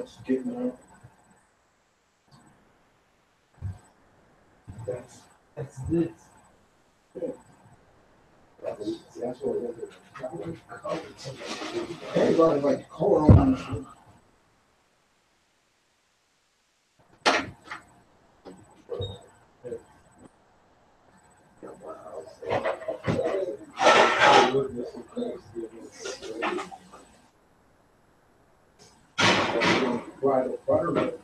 That's getting out. That's this. Yeah. That's what it is. Everybody like color on this one. Buttermilk.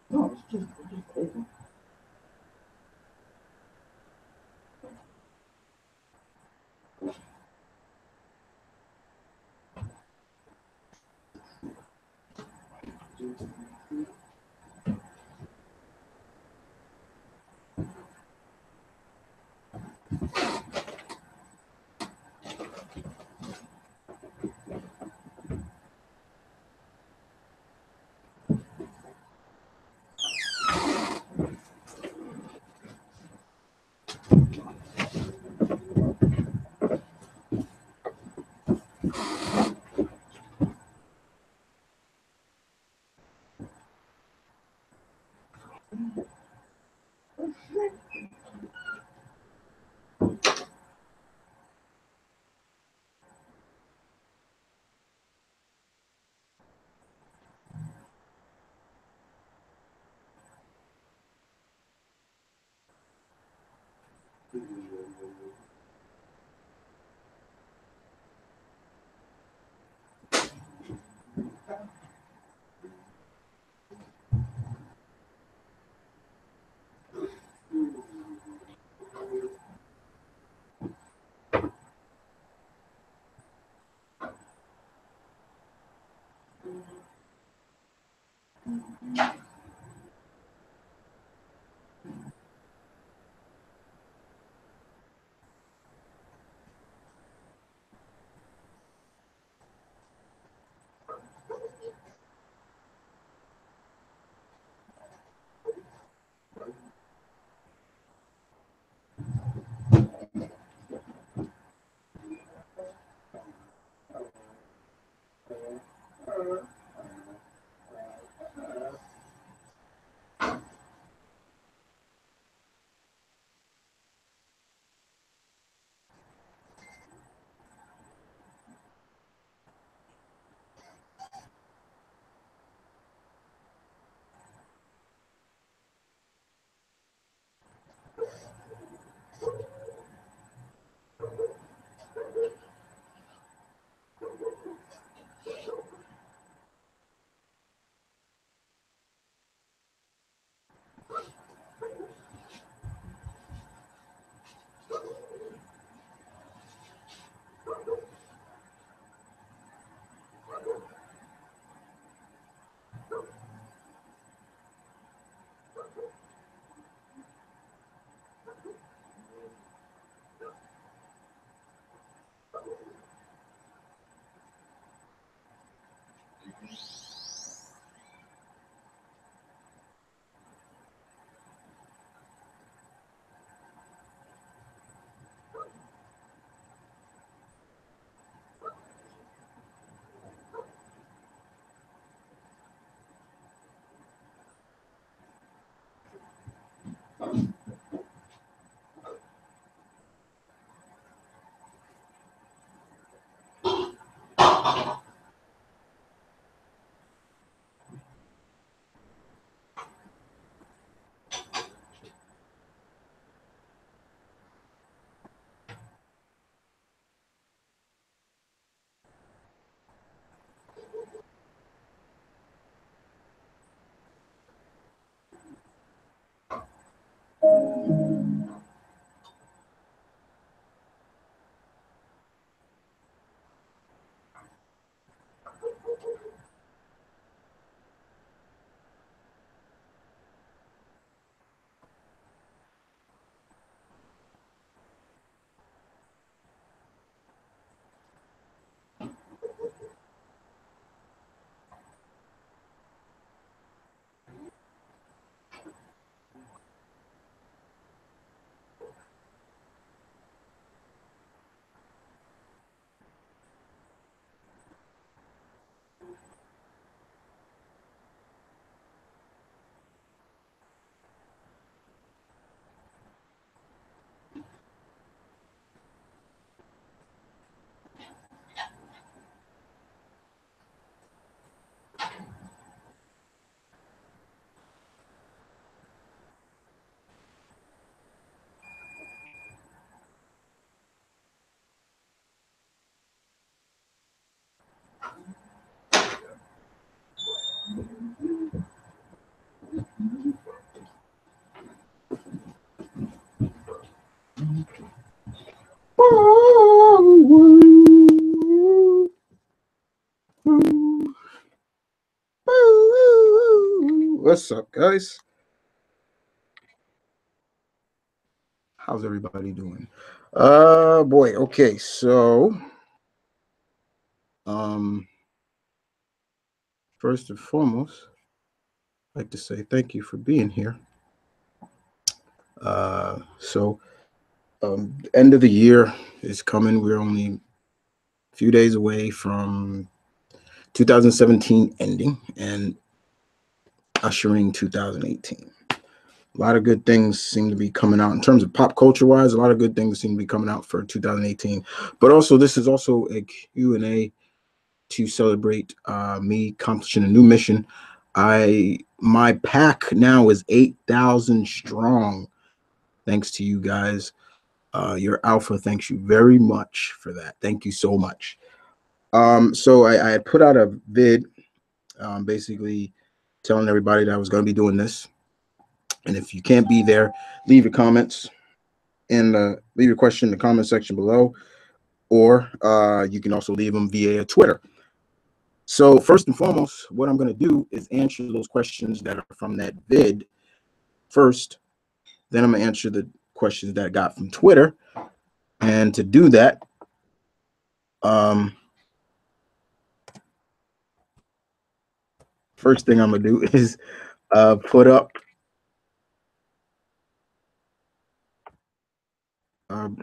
No, it's just open. What's up, guys? How's everybody doing? Boy, okay, so first and foremost, I'd like to say thank you for being here. End of the year is coming. We're only a few days away from 2017 ending and ushering 2018. A lot of good things seem to be coming out in terms of pop culture wise. A lot of good things seem to be coming out for 2018. But also, this is also a Q&A to celebrate me accomplishing a new mission. My pack now is 8,000 strong. Thanks to you guys. Your alpha thanks you very much for that. Thank you so much. So I had put out a vid, basically telling everybody that I was going to be doing this. And if you can't be there, leave your comments and leave your question in the comment section below, or you can also leave them via Twitter. So first and foremost, what I'm going to do is answer those questions that are from that vid first. Then I'm going to answer the questions that I got from Twitter. And to do that, first thing I'm going to do is put up to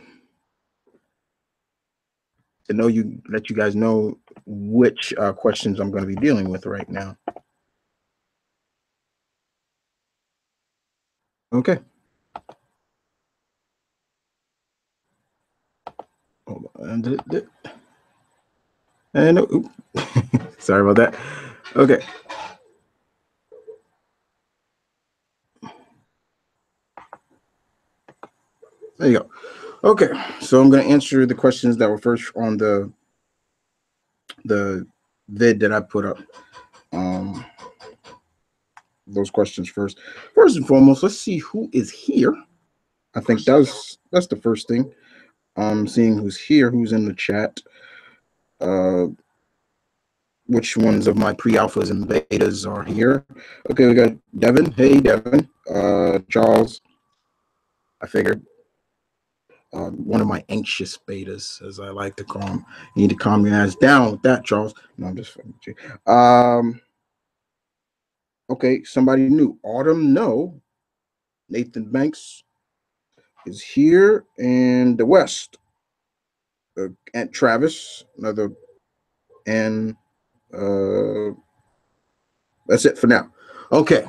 let you guys know which questions I'm going to be dealing with right now. Okay. Hold on. And sorry about that. Okay. There you go. Okay, so I'm going to answer the questions that were first on the vid that I put up. Those questions first. First and foremost, let's see who is here. I think that's the first thing. Seeing who's here, who's in the chat. Which ones of my pre-alphas and betas are here? Okay, we got Devin. Hey, Devin. Charles. I figured. One of my anxious betas, as I like to call him. You need to calm your ass down with that, Charles. No, I'm just fucking with you. Okay, somebody new. Autumn, no. Nathan Banks is here. And the West. Aunt Travis, another. And that's it for now. Okay,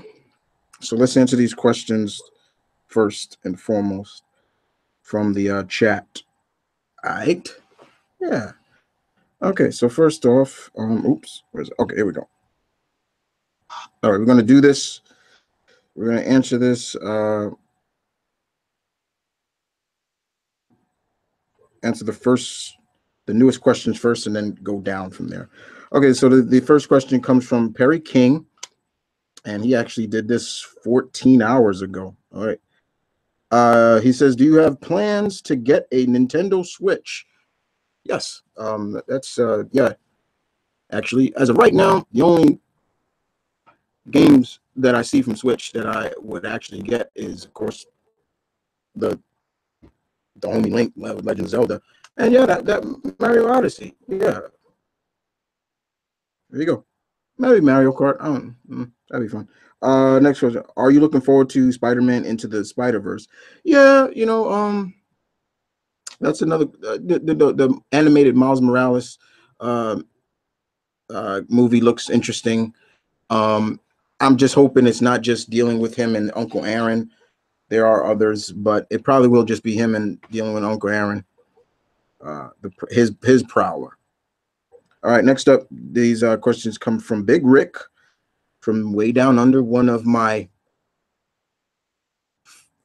so let's answer these questions first and foremost from the chat. All right. Yeah. Okay, so first off, oops, where's it? Okay, here we go. All right, we're going to do this. We're going to answer this. Answer the newest questions first, and then go down from there. Okay, so the first question comes from Perry King, and he actually did this 14 hours ago. All right. He says, do you have plans to get a Nintendo Switch? Yes. That's, yeah. Actually, as of right now, the only games that I see from Switch that I would actually get is, of course, the homie Link, Legend of Zelda, and yeah, that Mario Odyssey. Yeah, there you go. Maybe Mario Kart. That'd be fun. Next question: are you looking forward to Spider-Man Into the Spider-Verse? Yeah, that's another the animated Miles Morales movie looks interesting. I'm just hoping it's not just dealing with him and Uncle Aaron. There are others, but it probably will just be him and dealing with Uncle Aaron, his prowler. All right, next up, these questions come from Big Rick from way down under, one of my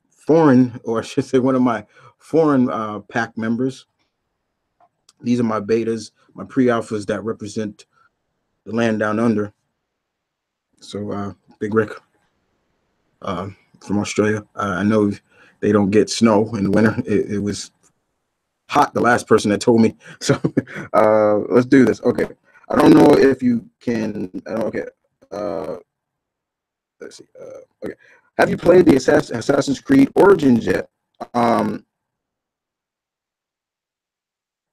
foreign, or I should say one of my foreign pack members. These are my betas, my pre-alphas that represent the land down under. So Big Rick from Australia. I know they don't get snow in the winter. It was hot, the last person that told me. So let's do this. Okay. I don't know if you can. Okay. let's see. Okay. Have you played the Assassin's Creed Origins yet? Um,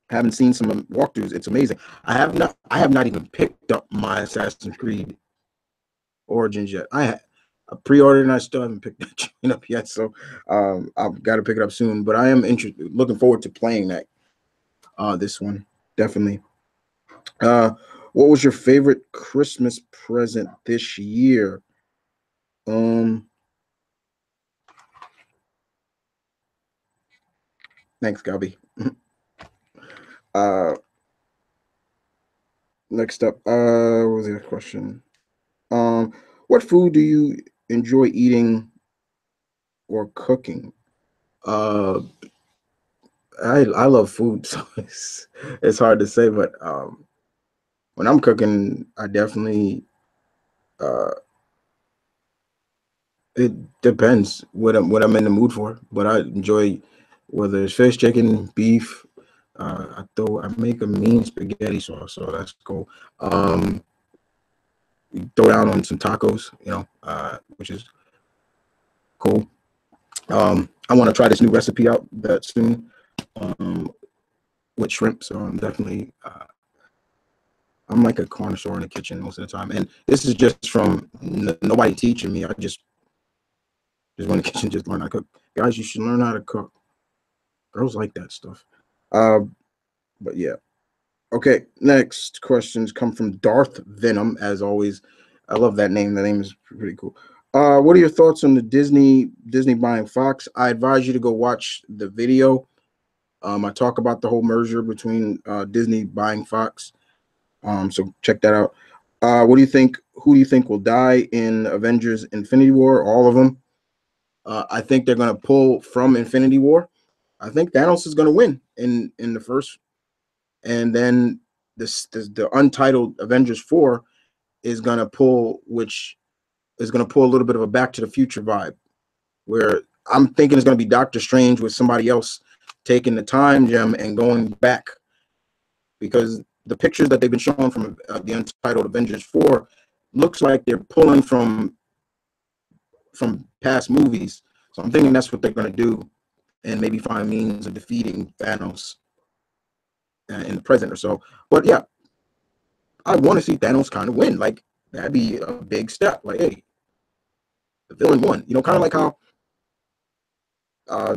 haven't seen some walkthroughs. It's amazing. I have not even picked up my Assassin's Creed Origins yet. I pre-ordered and I still haven't picked that chain up yet. So I've got to pick it up soon. But I am looking forward to playing that. This one definitely. Uh, what was your favorite Christmas present this year? Um, Thanks, Gabby. Uh, Next up, what was the next question? Um, what food do you enjoy eating or cooking? Uh, I love food, so it's hard to say, but when I'm cooking, I definitely uh, it depends what I'm in the mood for. But I enjoy whether it's fish, chicken, beef. I make a mean spaghetti sauce, so that's cool. Um, Throw down on some tacos, which is cool. I want to try this new recipe out that soon um, with shrimp. So I'm like a connoisseur in the kitchen most of the time, and this is just from nobody teaching me. I just went in the kitchen, just learn how to cook. Guys, you should learn how to cook. Girls like that stuff. Uh, but yeah. Okay, next questions come from Darth Venom, as always. I love that name. That name is pretty cool. What are your thoughts on the Disney buying Fox? I advise you to go watch the video. I talk about the whole merger between Disney buying Fox. So check that out. What do you think? Who do you think will die in Avengers Infinity War? All of them. I think they're going to pull from Infinity War. I think Thanos is going to win in the first, and then the untitled Avengers 4 is going to pull, which is going to pull a little bit of a Back to the Future vibe, where I'm thinking it's going to be Doctor Strange with somebody else taking the time gem and going back, because the pictures that they've been showing from the untitled Avengers 4 looks like they're pulling from past movies. So I'm thinking that's what they're going to do, and maybe find means of defeating Thanos in the present or so. But yeah, I want to see Thanos kind of win. Like, that'd be a big step. Like, hey, the villain won. Kind of like how uh,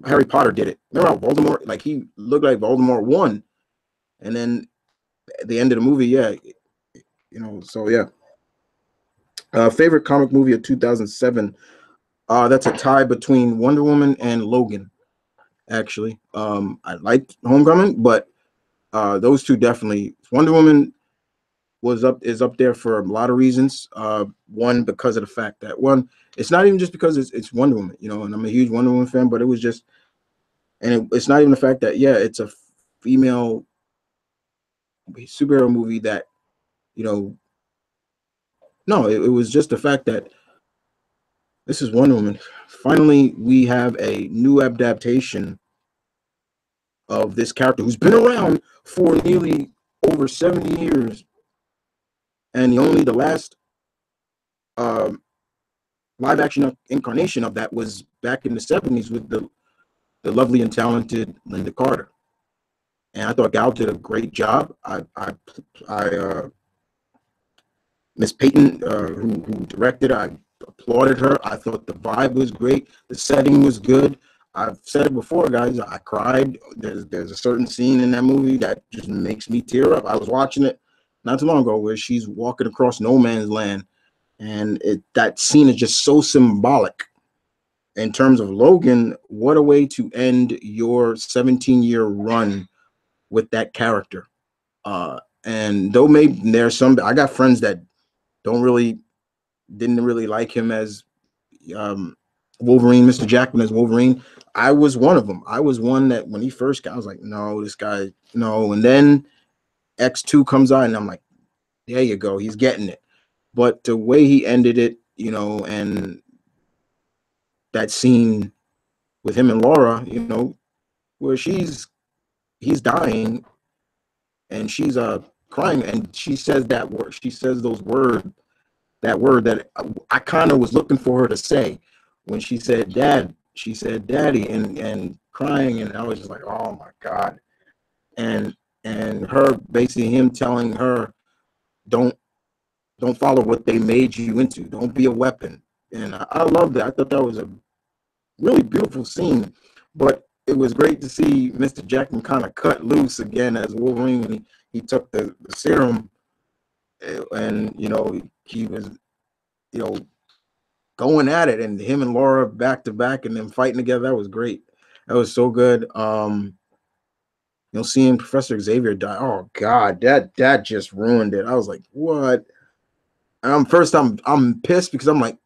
Harry Potter did it. Remember how Voldemort, like, he looked like Voldemort won, and then at the end of the movie, yeah, So yeah. Favorite comic movie of 2007. That's a tie between Wonder Woman and Logan. Actually, I liked Homecoming, but those two definitely. Wonder Woman is up there for a lot of reasons. One, because of the fact that it's not even just because it's Wonder Woman, and I'm a huge Wonder Woman fan, but it was just, and it's not even the fact that it's a female superhero movie that you know. No, it was just the fact that this is Wonder Woman. Finally, we have a new adaptation of this character who's been around for nearly over 70 years, and the last um, live action incarnation of that was back in the 70s with the lovely and talented Linda Carter. And I thought Gal did a great job. I Miss Peyton, who directed, I applauded her. I thought the vibe was great. The setting was good. I've said it before, guys. I cried. There's a certain scene in that movie that just makes me tear up. I was watching it not too long ago where she's walking across no man's land, and that scene is just so symbolic. In terms of Logan, what a way to end your 17-year run with that character. And though maybe there's I got friends that didn't really like him as Wolverine, Mr. Jackman as Wolverine. I was one of them. I was one that when he first got, I was like, no, this guy, no. And then X2 comes out, and I'm like, there you go, he's getting it. But the way he ended it, and that scene with him and Laura, where he's dying and she's crying, and she says that word, she says those words that word that I kind of was looking for her to say when she said dad. She said daddy and crying, and I was just like, oh my God. And her basically him telling her, don't follow what they made you into. Don't be a weapon. And I loved it. I thought that was a really beautiful scene. But it was great to see Mr. Jackman kind of cut loose again as Wolverine when he took the serum, and he was going at it, and him and Laura back to back and then fighting together. That was great. That was so good. Seeing Professor Xavier die, oh God, that just ruined it. I was like, what? And I'm pissed because I'm like,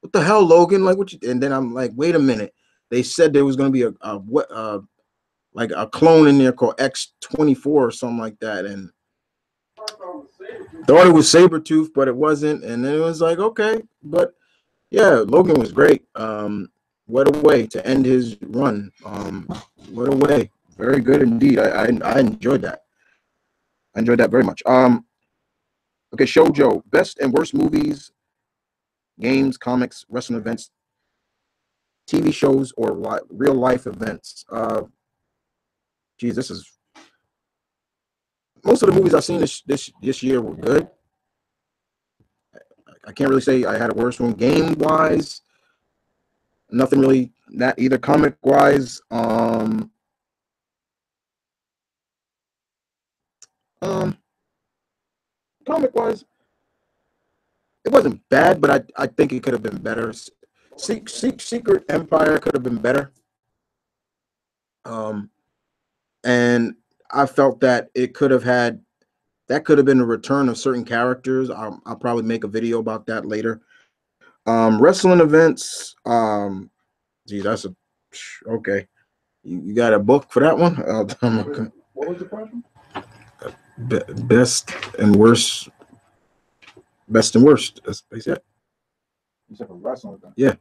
what the hell, Logan? Like, what you? And then I'm like, wait a minute. They said there was going to be like a clone in there called X-24 or something like that, and thought it was Sabretooth, but it wasn't. And then it was like, okay, but yeah, Logan was great. What a way to end his run. What a way. Very good indeed. I enjoyed that. I enjoyed that very much. Okay, Shoujo, best and worst movies, games, comics, wrestling events, TV shows, or real life events. Geez, this is most of the movies I've seen this year were good. I can't really say I had a worse one. Game wise, nothing really. That either comic wise. Comic wise, it wasn't bad, but I think it could have been better. Secret Empire could have been better. And I felt that it could have had that could have been a return of certain characters. I'll probably make a video about that later. Wrestling events. Gee, that's a okay. You got a book for that one? Okay. What was the question? Best and worst. Best and worst. That's it. You said for wrestling event. Yeah.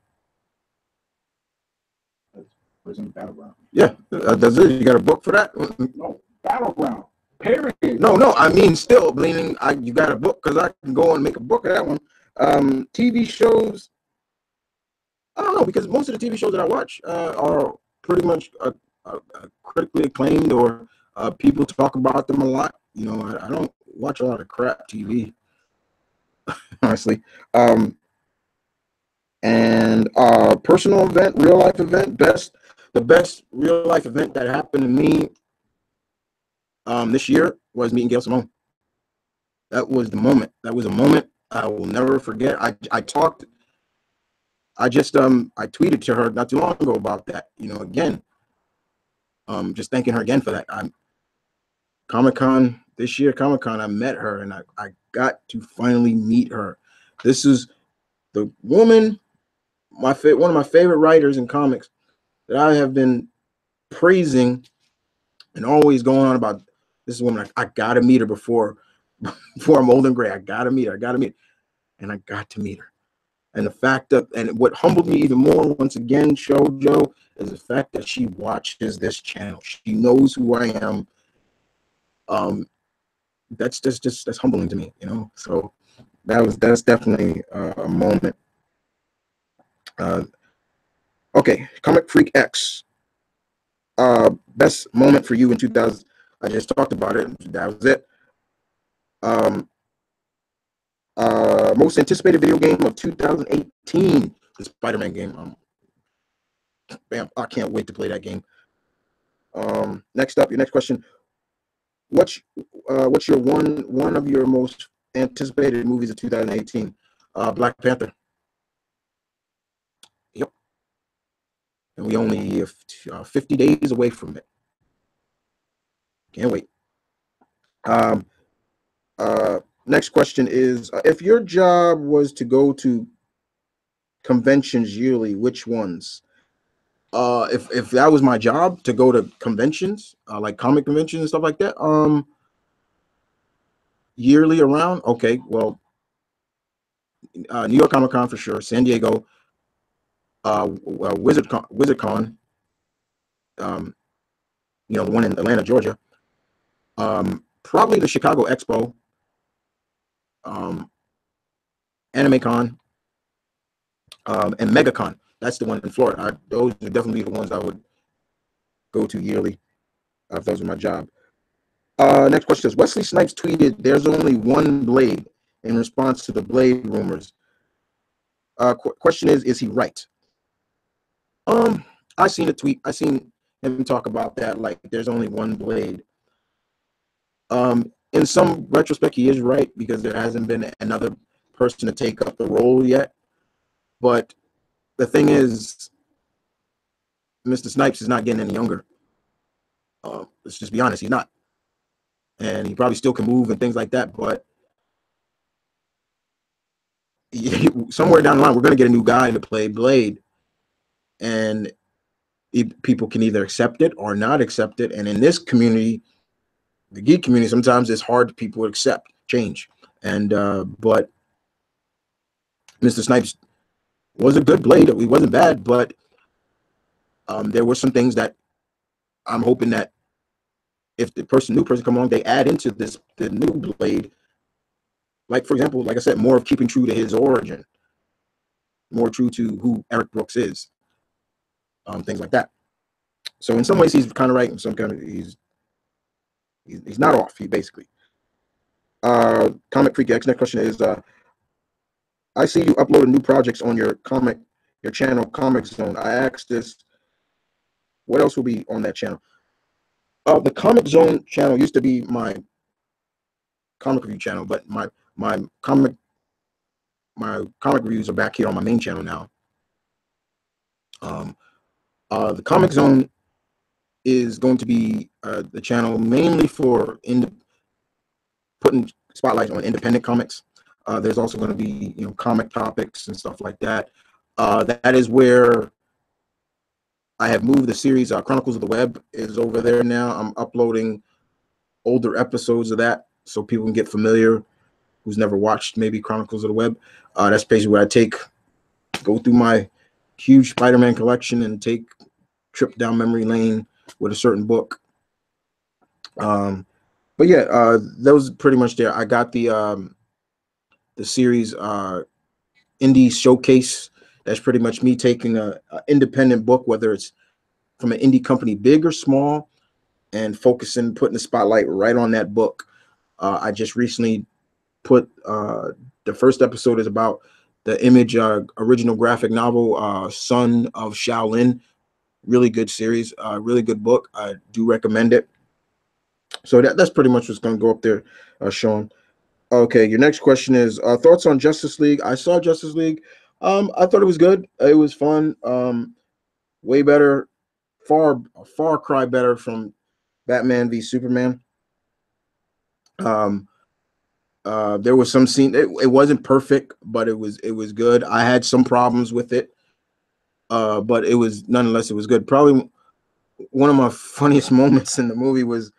That's Prison Battleground. Yeah, that's it. You got a book for that? No, Battleground. Period. No. I mean, still, meaning you got a book because I can go and make a book of that one. TV shows. I don't know because most of the TV shows that I watch are pretty much critically acclaimed or people talk about them a lot. I don't watch a lot of crap TV, honestly. And personal event, real life event, the best real life event that happened to me this year was meeting Gail Simone. That was the moment. That was a moment I will never forget. I tweeted to her not too long ago about that. Again, just thanking her again for that. Comic-Con this year, I met her and I got to finally meet her. This is the woman, one of my favorite writers in comics that I have been praising and always going on about. This woman, I gotta meet her before I'm old and gray. I gotta meet her. And I got to meet her. And the fact that, and what humbled me even more, once again, Shoujo, is the fact that she watches this channel. She knows who I am. That's that's humbling to me, So that's definitely a moment. Okay, Comic Freak X. Best moment for you in 2000. I just talked about it. That was it. Most anticipated video game of 2018, the Spider-Man game. Bam! I can't wait to play that game. Next up, your next question. What's your one of your most anticipated movies of 2018? Black Panther. Yep. And we only 50 days away from it. Can't wait. Next question is, if your job was to go to conventions yearly, which ones? If that was my job to go to conventions, like comic conventions and stuff like that, yearly around, okay, well, New York Comic Con for sure, San Diego, WizardCon, the one in Atlanta, Georgia, probably the Chicago Expo, AnimeCon, and MegaCon. That's the one in Florida. Those are definitely the ones I would go to yearly if those were my job. Next question is, Wesley Snipes tweeted, "There's only one blade," in response to the blade rumors. Question is he right? I seen a tweet. I seen him talk about that, like there's only one blade. In some retrospect, he is right because there hasn't been another person to take up the role yet. But the thing is, Mr. Snipes is not getting any younger. Let's just be honest, he's not. And he probably still can move and things like that, but somewhere down the line, we're going to get a new guy to play Blade. And people can either accept it or not accept it. And in this community, the geek community, sometimes it's hard for people to accept change. And but Mr. Snipes was a good Blade. He wasn't bad, but there were some things that I'm hoping that if the new person come along, they add into the new Blade. Like, for example, like I said, more of keeping true to his origin, more true to who Eric Brooks is, things like that. So in some ways, he's kind of right. In some kind of he's not off. He basically. Comic Freak X. Next question is, I see you uploading new projects on your channel, Comic Zone. I asked this, what else will be on that channel? The Comic Zone channel used to be my comic review channel, but my comic reviews are back here on my main channel now. The Comic Zone is going to be the channel mainly for putting spotlight on independent comics. There's also going to be comic topics and stuff like that. That is where I have moved the series. Chronicles of the Web is over there now. I'm uploading older episodes of that so people can get familiar who's never watched maybe Chronicles of the Web. That's basically where I go through my huge Spider-Man collection and take a trip down memory lane with a certain book. But yeah, those pretty much there. I got the series Indie Showcase. That's pretty much me taking a independent book, whether it's from an indie company, big or small, and putting the spotlight right on that book. I just recently put the first episode is about the Image original graphic novel, Son of Shaolin. Really good series, really good book. I do recommend it. So that's pretty much what's going to go up there, Sean. Okay, your next question is thoughts on Justice League. I saw Justice League. I thought it was good. It was fun. Way better, far cry better from Batman v Superman. There was some scene. It wasn't perfect, but it was good. I had some problems with it, but it was nonetheless it was good. Probably one of my funniest moments in the movie was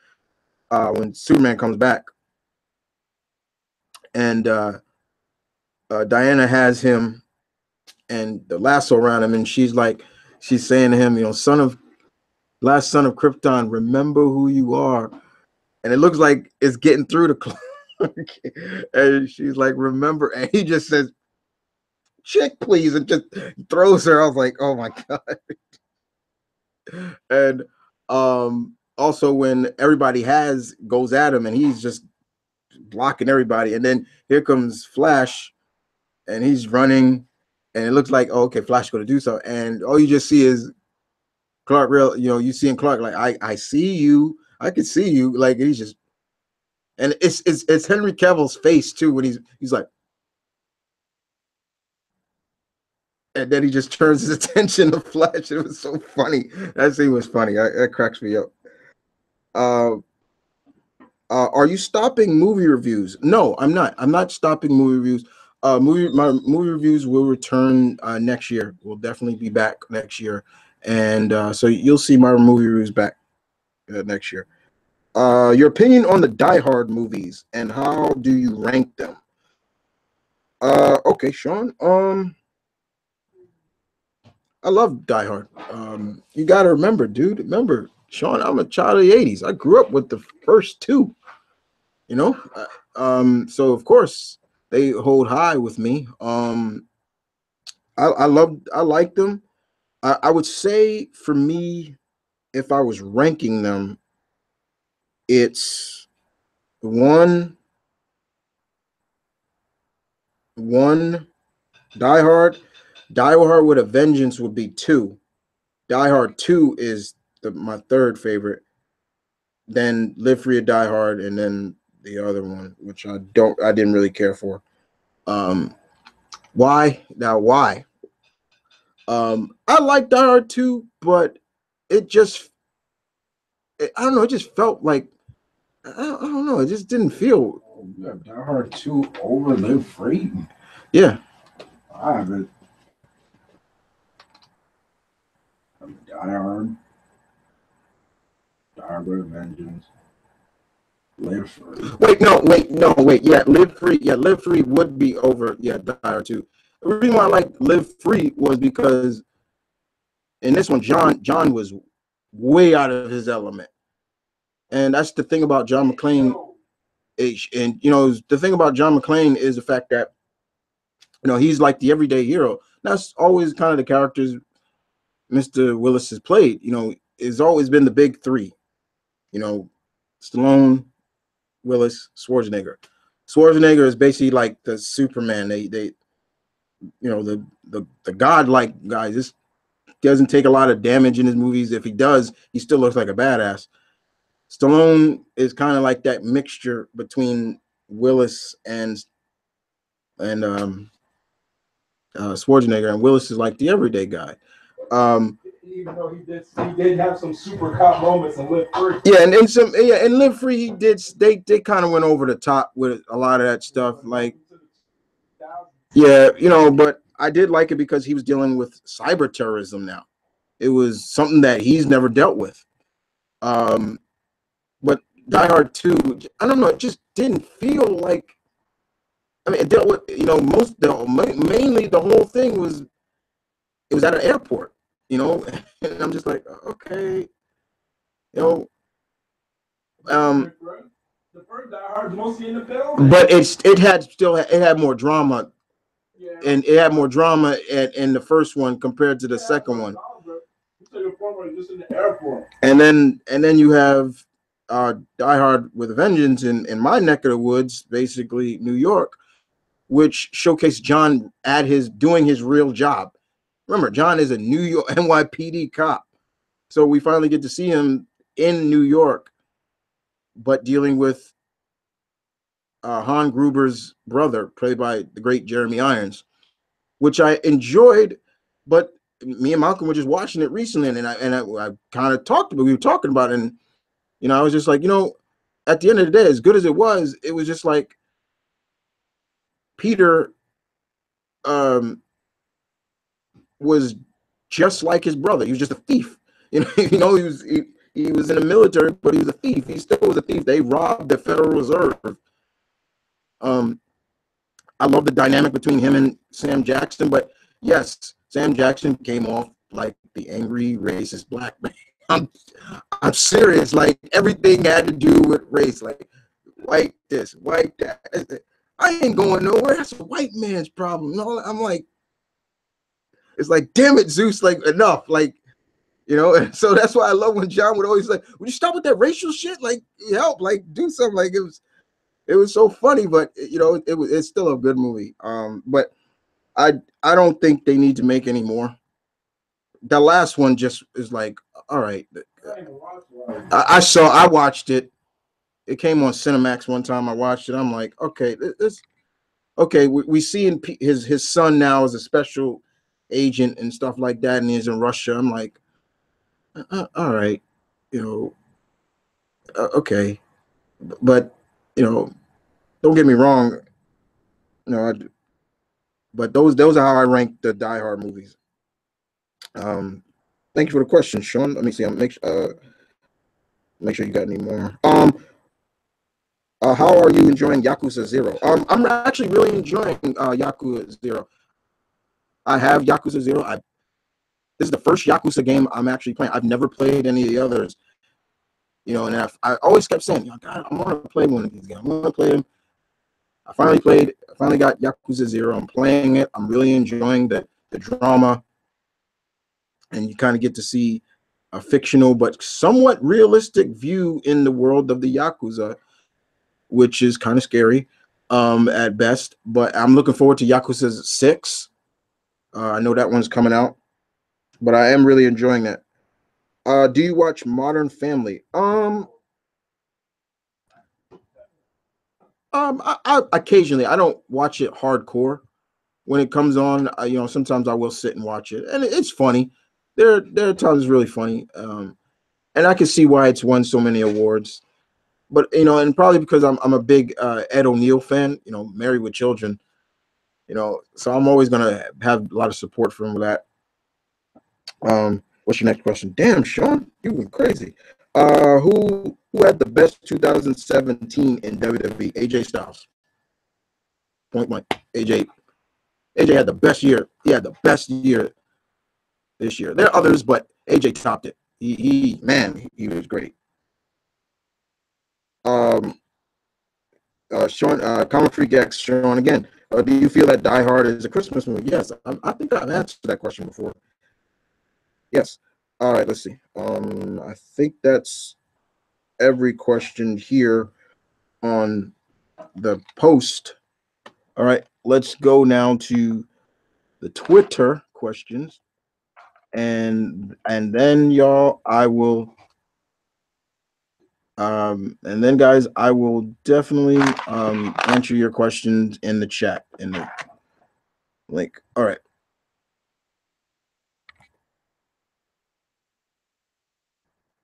when Superman comes back, and Diana has him and the lasso around him, and she's saying to him, last son of Krypton, remember who you are. And it looks like it's getting through to Clark. And she's like, remember, and he just says, chick, please, and just throws her. I was like, oh my God. And also when everybody goes at him and he's just blocking everybody, and then here comes Flash and he's running, and it looks like, oh, okay, Flash going to do so, and all you just see is Clark you see in Clark like, I see you, I can see you, like he's just, and it's Henry Cavill's face too when he's like, and then he just turns his attention to Flash. It was so funny. That scene was funny. That cracks me up. Are you stopping movie reviews? No, I'm not. I'm not stopping movie reviews. My movie reviews will return next year. We'll definitely be back next year, and so you'll see my movie reviews back next year. Your opinion on the Die Hard movies and how do you rank them? Okay, Sean. I love Die Hard. You got to remember, dude. Remember, Sean, I'm a child of the 80s. I grew up with the first two, So of course they hold high with me. I like them. I would say for me, if I was ranking them, it's one, one, Die Hard. Die Hard with a Vengeance would be two. Die Hard 2 is my third favorite. Then Live Free or Die Hard, and then the other one, which I didn't really care for. Why? Now why? I like Die Hard 2, but it just I don't know, it just felt like I don't know, it just didn't feel. Oh, you have Die Hard 2 over Live Free? Yeah. I have it. Die Hard with a Vengeance. Live Free. Wait. Yeah, Live Free. Yeah, Live Free would be over. Yeah, Die Hard 2. The reason why I like Live Free was because in this one, John was way out of his element, and that's the thing about John McClane. And the thing about John McClane is the fact that he's like the everyday hero. That's always kind of the characters Mr. Willis has played. It's always been the big three. Stallone, Willis, Schwarzenegger. Schwarzenegger is basically like the Superman. They the godlike guy. This doesn't take a lot of damage in his movies. If he does, he still looks like a badass. Stallone is kind of like that mixture between Willis and Schwarzenegger, and Willis is like the everyday guy. Even though he did have some super cop moments and Live Free. Yeah, and Live Free, he did. They kind of went over the top with a lot of that stuff. Like, yeah, but I did like it because he was dealing with cyber terrorism now. It was something that he's never dealt with. But Die Hard 2, I don't know, it just didn't feel like. I mean, it dealt with mainly the whole thing was at an airport, and I'm just like, okay, The first Die Hard mostly in the film. but it had more drama. Yeah. And it had more drama in the first one compared to the second one. Just in the airport. And then you have Die Hard with a Vengeance in my neck of the woods, basically New York, which showcased John doing his real job. Remember, John is a New York NYPD cop. So we finally get to see him in New York, but dealing with Han Gruber's brother, played by the great Jeremy Irons, which I enjoyed. But me and Malcolm were just watching it recently, and I kind of we were talking about it, and I was just like, at the end of the day, as good as it was just like Peter was just like his brother. He was just a thief. He was in the military, but he was a thief. He still was a thief. They robbed the Federal Reserve. I love the dynamic between him and Sam Jackson, but yes, Sam Jackson came off like the angry racist black man. I'm serious. Like, everything had to do with race. Like, white this, white that. I ain't going nowhere. That's a white man's problem. No, I'm like, it's like, damn it, Zeus, like, enough. Like, so that's why I love when John would always like, would you stop with that racial shit? Like, help, like, do something. Like, it was so funny, but it's still a good movie. But I don't think they need to make any more. The last one just is like, all right. I watched it. It came on Cinemax one time. I watched it. I'm like, okay, we see his son now as a special agent and stuff like that, and he's in Russia. I'm like, all right, okay, but don't get me wrong, but those are how I rank the Die Hard movies. Thank you for the question, Sean. Let me see. Make sure you got any more. How are you enjoying Yakuza 0? I'm actually really enjoying Yakuza 0. I have Yakuza 0. This is the first Yakuza game I'm actually playing. I've never played any of the others. And I always kept saying, God, I want to play one of these games. I want to play them. I finally got Yakuza 0. I'm playing it. I'm really enjoying the drama. And you kind of get to see a fictional but somewhat realistic view in the world of the Yakuza, which is kind of scary at best. But I'm looking forward to Yakuza 6. I know that one's coming out, but I am really enjoying that. Do you watch Modern Family? I occasionally, I don't watch it hardcore. When it comes on, sometimes I will sit and watch it, and it's funny. There are times it's really funny, and I can see why it's won so many awards. But and probably because I'm a big Ed O'Neill fan. Married with Children. So I'm always gonna have a lot of support from that. What's your next question? Damn, Sean, you went crazy. Who had the best 2017 in WWE? AJ Styles. Point blank. AJ had the best year. He had the best year this year. There are others, but AJ topped it. He was great. Sean, Common Freak X, Sean again. Do you feel that Die Hard is a Christmas movie? Yes, I think I've answered that question before. Yes. All right, let's see. I think that's every question here on the post. All right, let's go now to the Twitter questions, and then y'all, I will. And then guys, I will definitely answer your questions in the chat in the link. All right.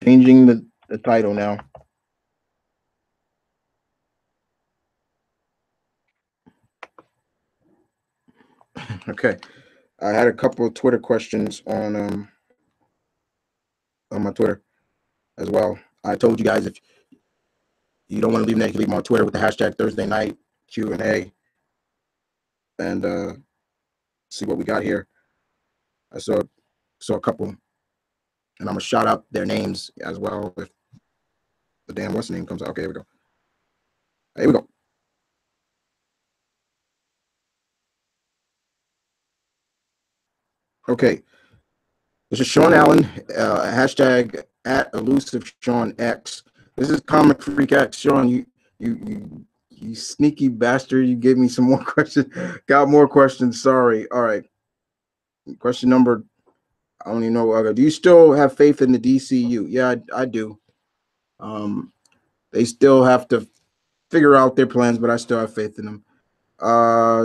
Changing the title now. Okay. I had a couple of Twitter questions on my Twitter as well. I told you guys if you don't want to leave them, you can leave them on Twitter with the hashtag Thursday Night Q&A and see what we got here. I saw a couple, and I'm gonna shout out their names as well if the damn what's the name comes out. Okay, here we go. Here we go. Okay, this is Sean Allen, hashtag at elusive Sean X. This is Comic Freak X. Sean, you sneaky bastard! You gave me some more questions. Got more questions. Sorry. All right. Question number. I don't even know. Do you still have faith in the DCU? Yeah, I do. They still have to figure out their plans, but I still have faith in them.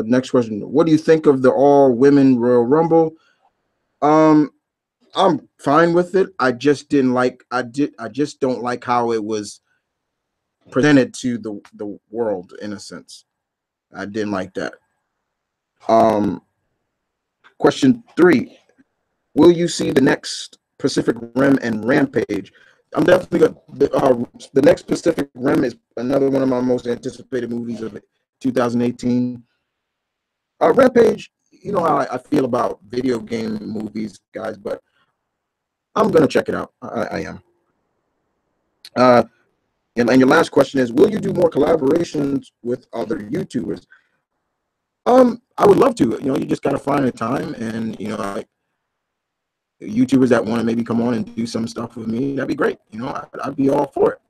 Next question. What do you think of the all women Royal Rumble? I'm fine with it. I just didn't like. I just don't like how it was presented to the world in a sense. I didn't like that. Question 3. Will you see the next Pacific Rim and Rampage? I'm definitely going. The next Pacific Rim is another one of my most anticipated movies of 2018. Rampage. You know how I feel about video game movies, guys, but I'm gonna check it out. I am. And your last question is, will you do more collaborations with other YouTubers? I would love to. You just gotta find a time, and like YouTubers that want to maybe come on and do some stuff with me, that'd be great. I'd be all for it.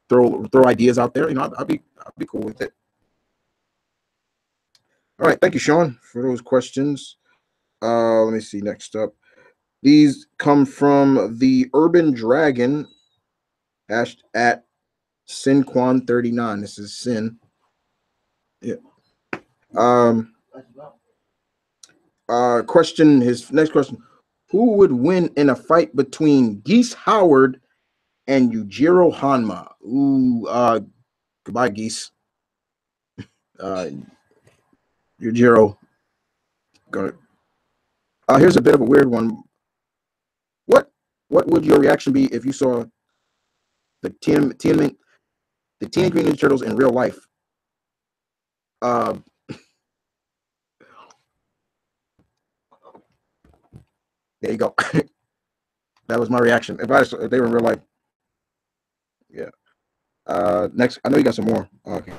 Throw ideas out there. I'd be cool with it. All right, thank you, Sean, for those questions. Let me see. Next up, these come from the Urban Dragon at Sinquan39. This is Sin. Yeah. His next question: who would win in a fight between Geese Howard and Yujiro Hanma? Ooh, goodbye, Geese. Yujiro. Got it. Here's a bit of a weird one. What would your reaction be if you saw the Teenage Mutant Ninja Turtles in real life? There you go. That was my reaction. If they were in real life. Yeah. Next, I know you got some more. Okay.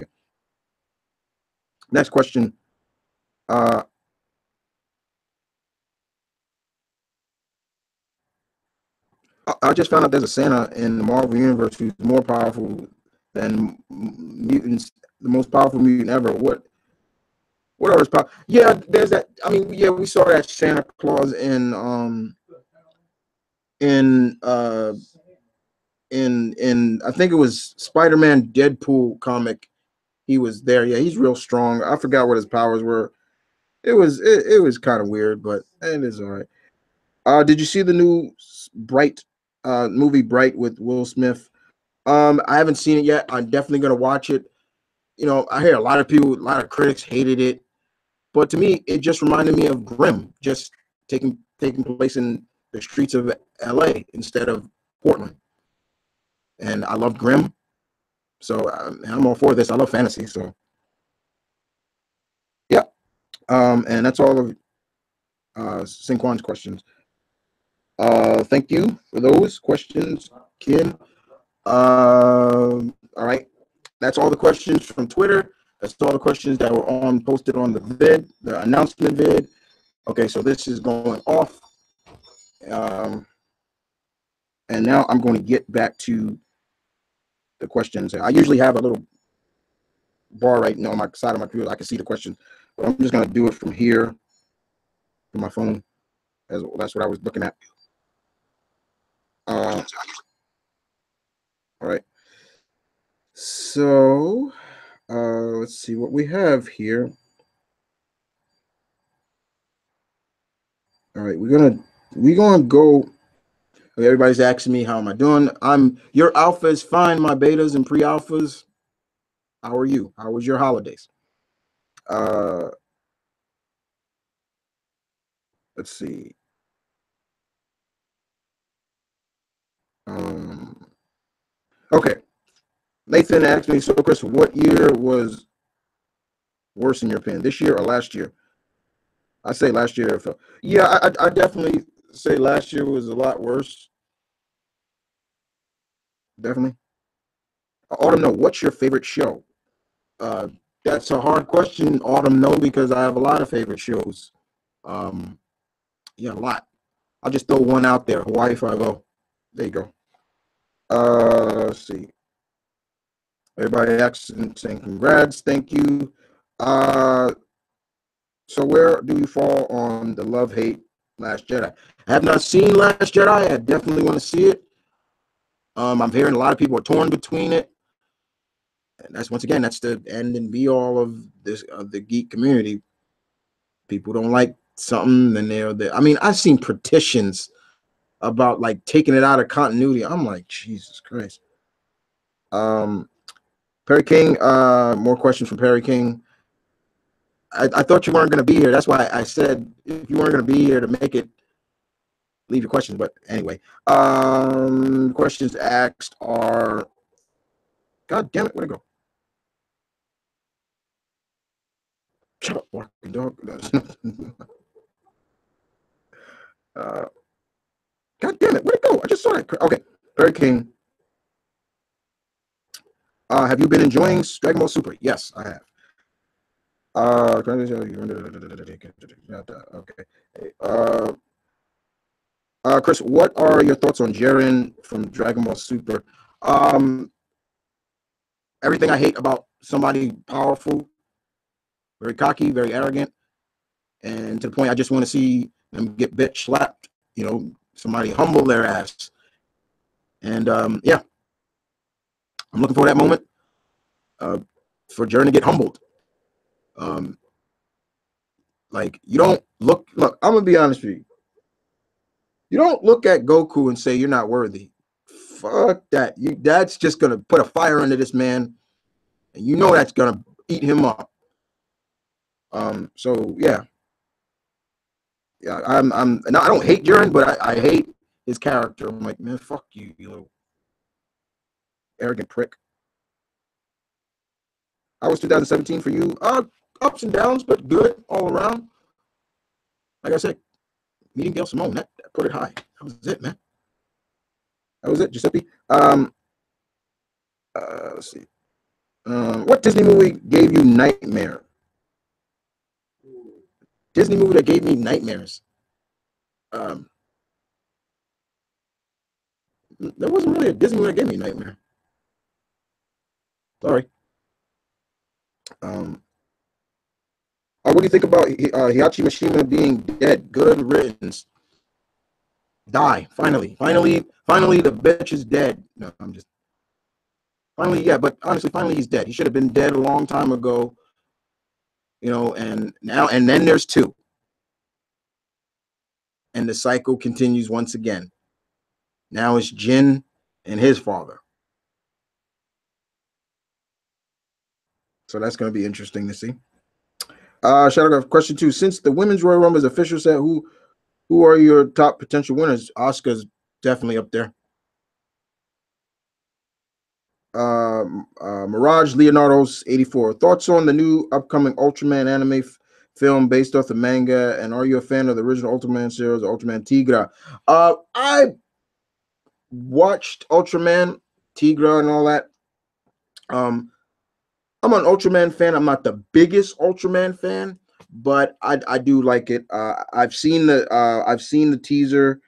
Next question. I just found out there's a Santa in the Marvel universe who's more powerful than mutants, the most powerful mutant ever. What are his power? Yeah, there's that. I mean, yeah, we saw that Santa Claus in in I think it was Spider-Man Deadpool comic. He was there. Yeah, he's real strong. I forgot what his powers were. It was kind of weird, but it is all right. Did you see the new Bright movie Bright with Will Smith? I haven't seen it yet. I'm definitely gonna watch it. You know, I hear a lot of people, a lot of critics hated it, but to me, it just reminded me of Grimm, just taking place in the streets of L.A. instead of Portland. And I love Grimm, so I'm all for this. I love fantasy, so yeah. And that's all of Sinquan's questions. Thank you for those questions, Kim. All right. That's all the questions from Twitter. That's all the questions that were posted on the vid, the announcement vid. Okay, so this is going off. Um, and now I'm going to get back to the questions. I usually have a little bar right now on my side of my computer. I can see the questions, but I'm just going to do it from here, from my phone. That's what I was looking at. All right. So let's see what we have here. All right, we're gonna go. Okay, everybody's asking me how am I doing. Your alpha is fine. My betas and pre-alphas. How are you? How was your holidays? Uh, let's see. Um, okay. Nathan asked me, so Chris, what year was worse in your opinion? This year or last year? I say last year. Yeah, I definitely say last year was a lot worse. Definitely. Autumn, no. What's your favorite show? Uh, that's a hard question, Autumn. No, because I have a lot of favorite shows. Um, yeah, a lot. I'll just throw one out there. Hawaii Five O. There you go. Let's see. Everybody asking, saying congrats, thank you. Uh, so where do you fall on the love hate Last Jedi? I have not seen Last Jedi. I definitely want to see it. I'm hearing a lot of people are torn between it. And that's once again, that's the end and be all of this of the geek community. People don't like something, then I mean, I've seen petitions about like taking it out of continuity. I'm like, Jesus Christ. Um, Perry King, more questions from Perry King. I thought you weren't going to be here. That's why I said if you weren't going to be here to make it, leave your questions. But anyway, questions asked are, God damn it, where'd it go? Shut up, walking dog. God damn it, where'd it go? I just saw it. Okay, Perry King. Have you been enjoying Dragon Ball Super? Yes, I have. Okay. Chris, what are your thoughts on Jiren from Dragon Ball Super? Um, Everything I hate about somebody powerful, very cocky, very arrogant, and to the point I just want to see them get bitch slapped. You know, somebody humble their ass. And yeah, I'm looking for that moment uh, for Jiren to get humbled. Um, like you don't look. I'm gonna be honest with you. You don't look at Goku and say you're not worthy. Fuck that. That's just gonna put a fire under this man, and you know that's gonna eat him up. So yeah. I'm. No, I don't hate Jiren, but I hate his character. I'm like, man, fuck you, you little arrogant prick. How was 2017 for you? Ups and downs, but good all around. Like I said, meeting Gail Simone, that put it high. That was it, man. That was it, Giuseppe. Let's see. What Disney movie gave you nightmare? Disney movie that gave me nightmares. There wasn't really a Disney movie that gave me a nightmare. Sorry. What do you think about Hiyachi Mishima being dead? Good riddance. Die. Finally, the bitch is dead. No, I'm just. Finally, yeah, but honestly, finally he's dead. He should have been dead a long time ago. And then there's two. And the cycle continues once again. Now it's Jin and his father. So that's going to be interesting to see. Shout out question 2. Since the women's Royal Rumble is official set, who are your top potential winners? Asuka's definitely up there. Mirage Leonardo's 84. Thoughts on the new upcoming Ultraman anime film based off the manga, and are you a fan of the original Ultraman series, Ultraman Tigra? I watched Ultraman Tigra and all that. I'm an Ultraman fan. I'm not the biggest Ultraman fan, but I do like it. I've seen the teaser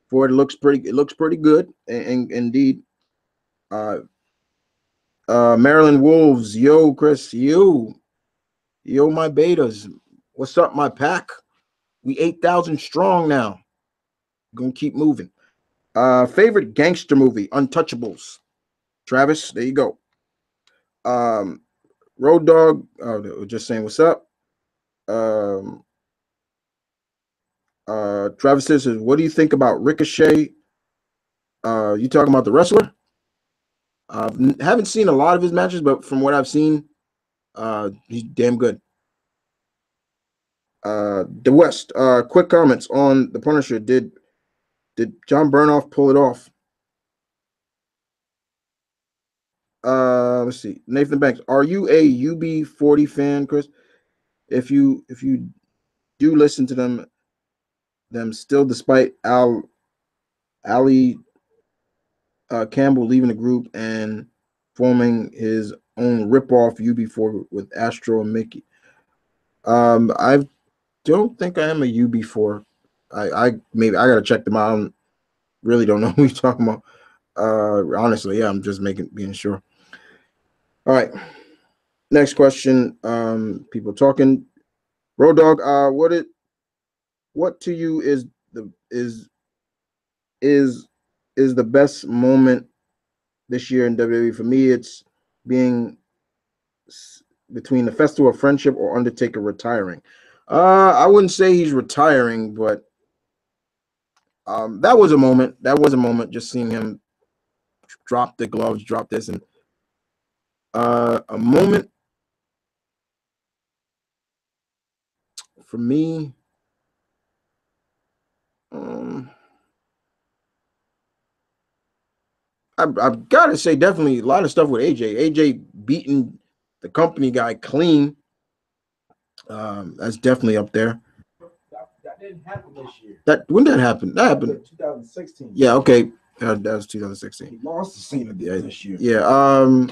for it. It looks pretty good, and indeed. Maryland Wolves, yo Chris, yo my betas, what's up my pack? We 8,000 strong now. Gonna keep moving. Favorite gangster movie, Untouchables. Travis, there you go. Road Dog, just saying what's up. Travis says, what do you think about Ricochet? You talking about the wrestler? Haven't seen a lot of his matches, but from what I've seen, he's damn good. The West, quick comments on the Punisher. Did John Burnoff pull it off? Let's see. Nathan Banks, are you a UB40 fan, Chris? If you do listen to them still, despite Ali Campbell leaving the group and forming his own ripoff UB4 with Astro and Mickey. I don't think I am a UB4. I maybe I gotta check them out. I really don't know who you're talking about. Honestly, yeah, I'm just being sure. All right. Next question. People talking. Road Dog, what to you is the best moment this year in WWE? For me, it's being between the Festival of Friendship or Undertaker retiring. I wouldn't say he's retiring, but that was a moment. Just seeing him drop the gloves, drop this, and a moment for me. I've got to say, definitely a lot of stuff with AJ. AJ beating the company guy clean. That's definitely up there. That didn't happen this year. When did that happen? That happened in 2016. Yeah, okay. That was 2016. He lost the Cena this year. Yeah. Oh,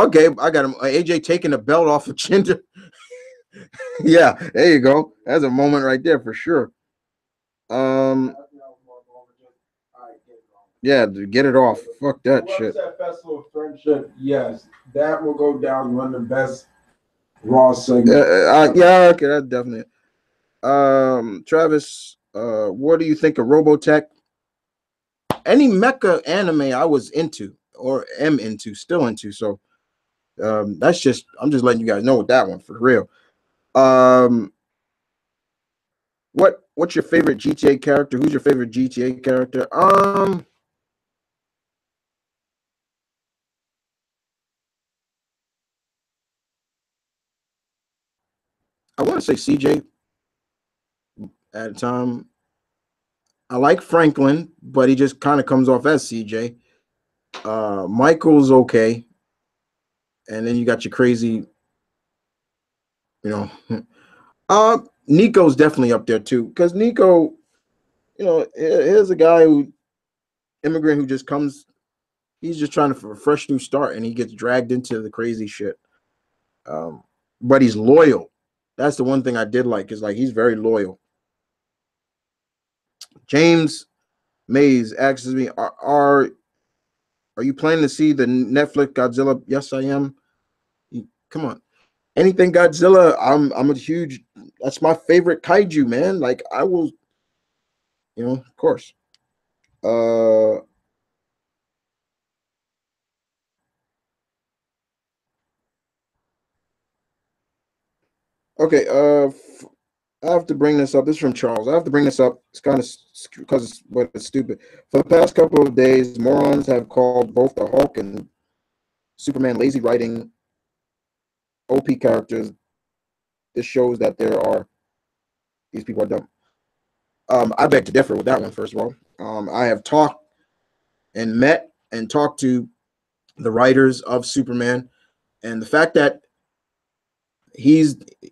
okay. I got him. AJ taking the belt off of Jinder. Yeah, there you go. That's a moment right there for sure. Yeah, get it off. Fuck that shit. That Festival of Friendship, yes, that will go down one of the best Raw segments. Yeah, okay, that's definitely it. Travis, what do you think of Robotech? Any mecha anime I was into or am into, still into. So that's just, I'm just letting you guys know with that one for real. What's your favorite GTA character? Who's your favorite GTA character? I want to say CJ at a time. I like Franklin, but he just kind of comes off as CJ. Michael's okay. And then you got your crazy, Nico's definitely up there too. Because Nico, here's a guy immigrant who just comes, he's just trying to for a fresh new start and he gets dragged into the crazy shit. But he's loyal. That's the one thing I did like, is like he's very loyal. James Mays asks me, are you planning to see the Netflix Godzilla? Yes, I am. Come on. Anything Godzilla, I'm a huge, that's my favorite kaiju, man. Like I will, of course. Okay, I have to bring this up. This is from Charles. I have to bring this up. It's kind of because it's stupid. For the past couple of days, morons have called both the Hulk and Superman lazy writing OP characters. This shows that these people are dumb. I beg to differ with that one. First of all, I have talked and met and talked to the writers of Superman, and the fact that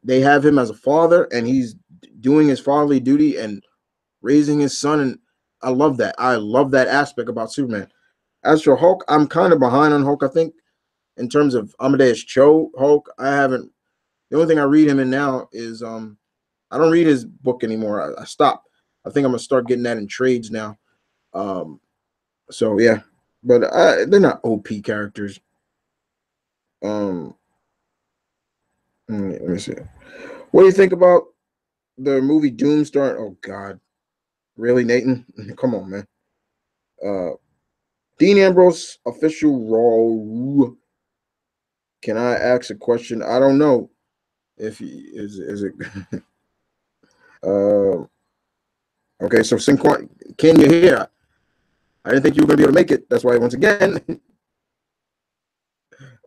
they have him as a father and he's doing his fatherly duty and raising his son, and I love that. I love that aspect about Superman. As for Hulk, I'm kind of behind on Hulk. I think in terms of Amadeus Cho Hulk, I haven't. The only thing I read him in now is I don't read his book anymore. I stopped. I think I'm gonna start getting that in trades now. So yeah, but they're not OP characters. Let me see. What do you think about the movie Doomstar? Oh God, really, Nathan? Come on, man. Dean Ambrose official Raw. Can I ask a question? I don't know if he is it. Okay, so Sinquan, can you hear? I didn't think you were gonna be able to make it. That's why once again,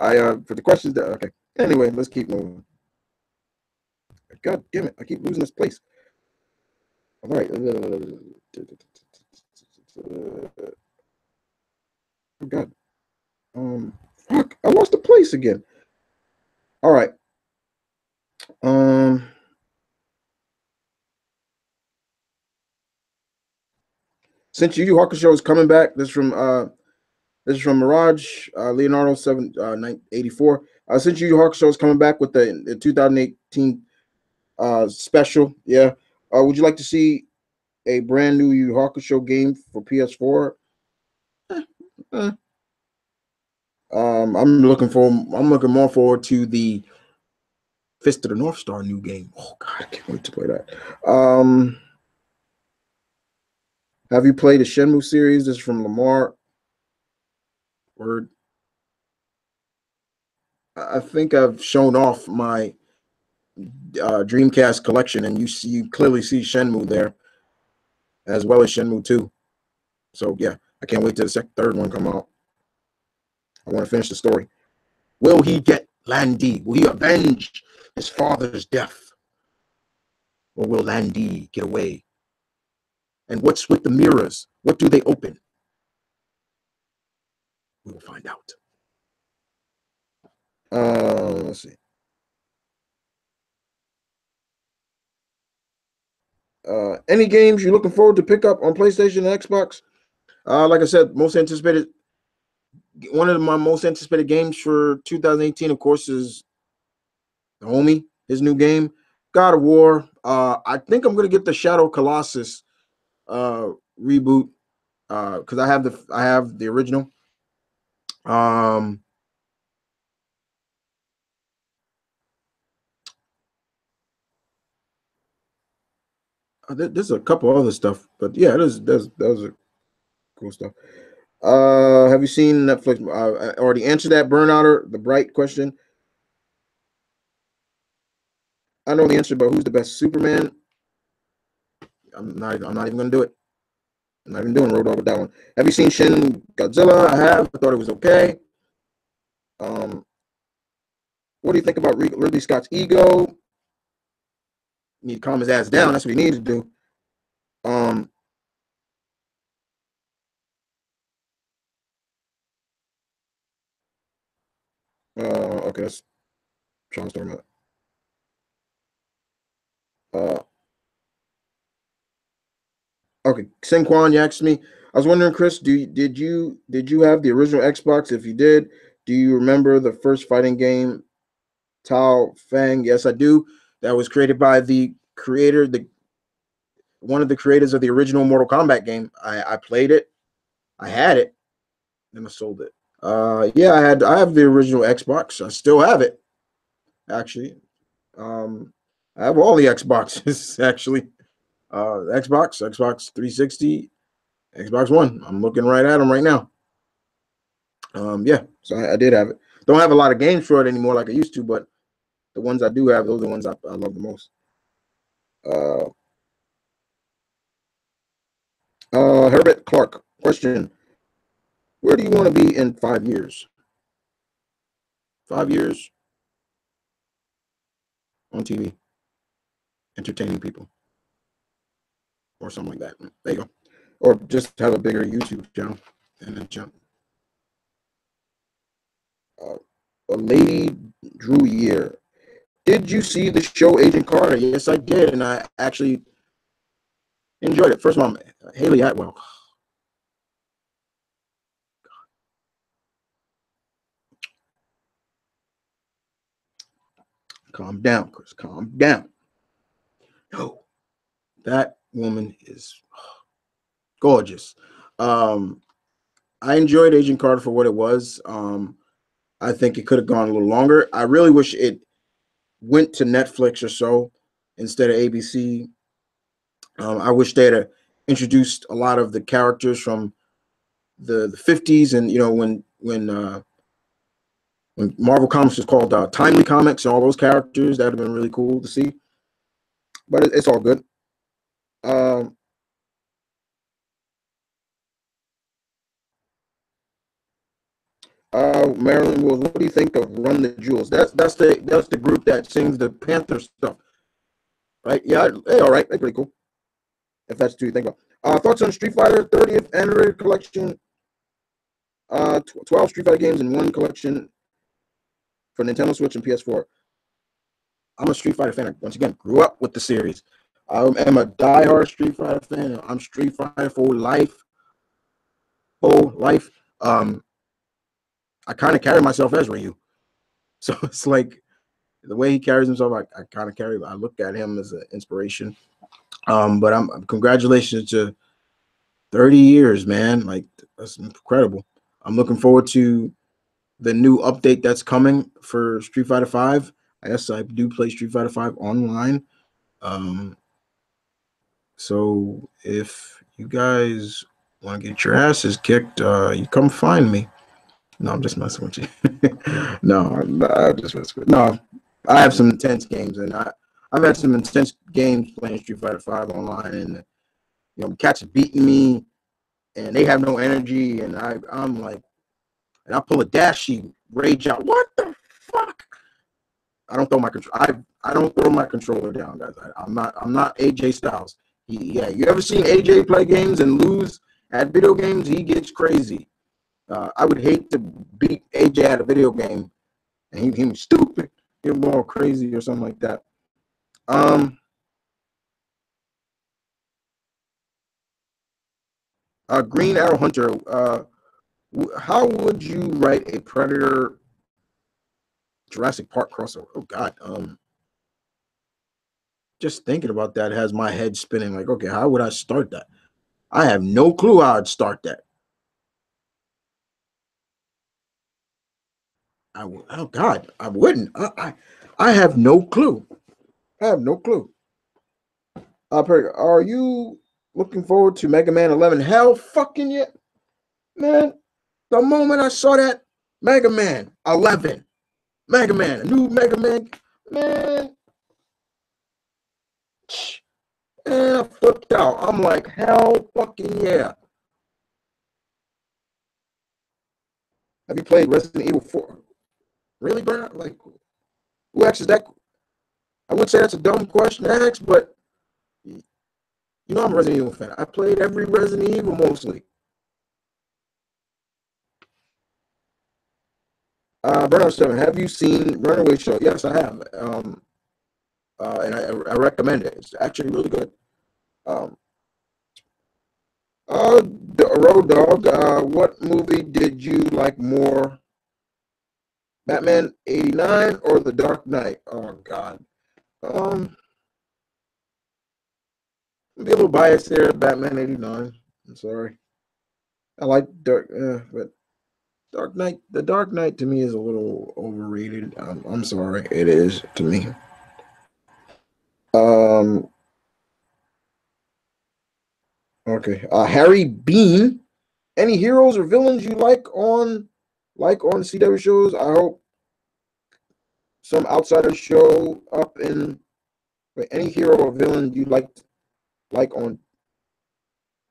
I for the questions. Okay. Anyway, let's keep moving. God damn it! I keep losing this place. All right. Oh God. Fuck! I lost the place again. All right. Since Yu Yu Hakusho is coming back, this is from Mirage Leonardo 784. Since Yu Yu Hakusho is coming back with the 2018 special, yeah. Would you like to see a brand new Yu Yu Hakusho game for PS4? I'm looking more forward to the Fist of the North Star new game. Oh God, I can't wait to play that. Have you played the Shenmue series? This is from Lamar. Word. I think I've shown off my Dreamcast collection, and you clearly see Shenmue there, as well as Shenmue 2. So yeah, I can't wait till the third one come out. I want to finish the story. Will he get Landy? Will he avenge his father's death? Or will Landy get away? And what's with the mirrors? What do they open? We will find out. Let's see. Any games you're looking forward to pick up on PlayStation and Xbox? Like I said, one of my most anticipated games for 2018, of course, is the homie, his new game, God of War. I think I'm gonna get the Shadow Colossus reboot because I have the original. There's a couple other stuff, but yeah, that was a cool stuff. Have you seen Netflix? I already answered that Burnouter, the Bright question. I know the answer, but who's the best Superman? I'm not even gonna do it. I'm not even doing Road Dogg with that one. Have you seen Shin Godzilla? I have. I thought it was okay. What do you think about Ridley Scott's Ego? Need to calm his ass down. That's what he needs to do. Okay, that's Sean's talking about. Okay, Sinquan, you asked me. I was wondering, Chris, did you have the original Xbox? If you did, do you remember the first fighting game, Tao Fang? Yes, I do. that was created by the creator, one of the creators of the original Mortal Kombat game. I played it, I had it, then I sold it. Yeah, I have the original Xbox. I still have it, actually. I have all the Xboxes actually. Xbox 360, Xbox One. I'm looking right at them right now. Yeah, so I did have it. Don't have a lot of games for it anymore like I used to, but the ones I do have, those are the ones I love the most. Herbert Clark, question: where do you want to be in 5 years? 5 years on TV, entertaining people, or something like that. There you go. Or just have a bigger YouTube channel and then jump. A lady Drew Year. Did you see the show Agent Carter? Yes, I did, and I actually enjoyed it. First of all, Haley Atwell. Calm down, Chris. Calm down. No, that woman is gorgeous. I enjoyed Agent Carter for what it was. I think it could have gone a little longer. I really wish it went to Netflix or so instead of ABC. I wish they had introduced a lot of the characters from the 50s, and when Marvel Comics was called Timely Comics, and all those characters, that would have been really cool to see. But it's all good. Um, Marilyn Wills, what do you think of Run the Jewels? That's the group that sings the Panther stuff, right? Yeah, all right, that's pretty cool. If that's what you think about. Thoughts on Street Fighter 30th anniversary collection? 12 Street Fighter games in one collection for Nintendo Switch and PS4. I'm a Street Fighter fan. Once again, grew up with the series. I am a diehard Street Fighter fan. I'm Street Fighter for life. Whole life. I kind of carry myself as Ryu. So it's like the way he carries himself, I kind of I look at him as an inspiration. But congratulations to 30 years, man. Like, that's incredible. I'm looking forward to the new update that's coming for Street Fighter 5. Yes, I do play Street Fighter 5 online. So if you guys want to get your asses kicked, you come find me. No, I'm just messing with you. No, I'm just messing with you. No, I have some intense games, and I've had some intense games playing Street Fighter 5 online, and cats are beating me, and they have no energy, and I'm like, and I pull a dashy, rage out. What the fuck? I don't throw my control. I don't throw my controller down, guys. I'm not AJ Styles. Yeah, you ever seen AJ play games and lose at video games? He gets crazy. I would hate to beat AJ at a video game, and he was stupid. He was all crazy or something like that. Green Arrow Hunter. How would you write a Predator Jurassic Park crossover? Oh God. Just thinking about that has my head spinning. Like, okay, how would I start that? I have no clue how I'd start that. Oh God, I wouldn't. I have no clue. I have no clue. Are you looking forward to Mega Man 11? Hell fucking yeah, man. The moment I saw that Mega Man 11, Mega Man, a new Mega Man, man, and I flipped out. I'm like, hell fucking yeah. Have you played Resident Evil 4? Really, bro? Like, who asks that? I wouldn't say that's a dumb question to ask, but I'm a Resident Evil fan. I played every Resident Evil mostly. Vernon 7, have you seen Runaway Show? Yes, I have. And I recommend it. It's actually really good. Road Dog, what movie did you like more? Batman 89 or The Dark Knight? Oh, God. Be a little biased there. Batman '89. I'm sorry. I like but Dark Knight. The Dark Knight to me is a little overrated. I'm sorry, it is to me. Um. Okay. Harry Bean. Any heroes or villains you like on CW shows? I hope some outsiders show up in. Wait, any hero or villain you like on.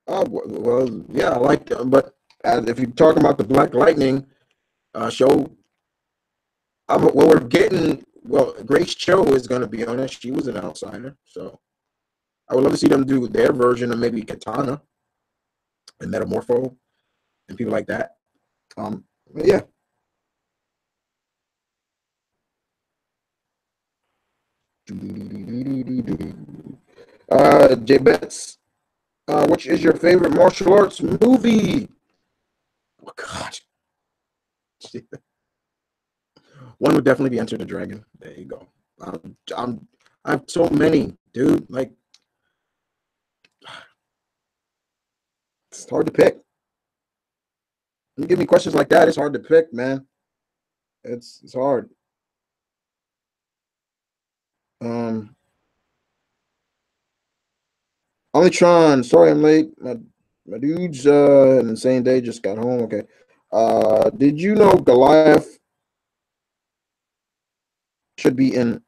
Well, yeah, I like them, but if you're talking about the Black Lightning show, well, we're getting. Well, Grace Cho is going to be on it. She was an outsider, so I would love to see them do their version of maybe Katana and Metamorpho and people like that. But yeah. J Betts, which is your favorite martial arts movie? Oh gosh, one would definitely be Enter the Dragon. There you go. I have so many, dude. Like, it's hard to pick. You give me questions like that, it's hard to pick, man. It's hard. Um, Omnitron, sorry I'm late. My dude's an insane day, just got home. Okay. Did you know Goliath should be in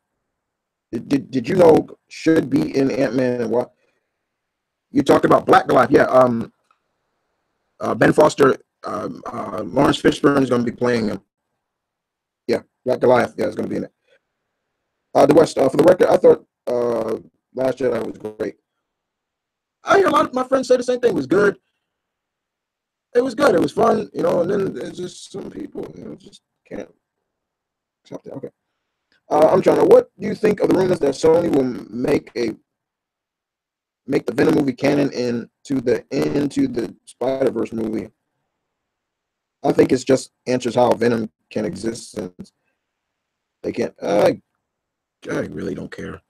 did you know should be in Ant-Man and what? You talked about Black Goliath, yeah. Ben Foster, Lawrence Fishburne is going to be playing him. Yeah, Black Goliath, yeah, is going to be in it. The West, for the record, I thought Last Jedi was great. I hear a lot of my friends say the same thing. It was good. It was good. It was fun, and then there's just some people, just can't accept it. Okay. I'm trying to. What do you think of the rumors that Sony will make the Venom movie canon into the Spider-Verse movie? I think it's just answers how Venom can exist since they can't. I really don't care.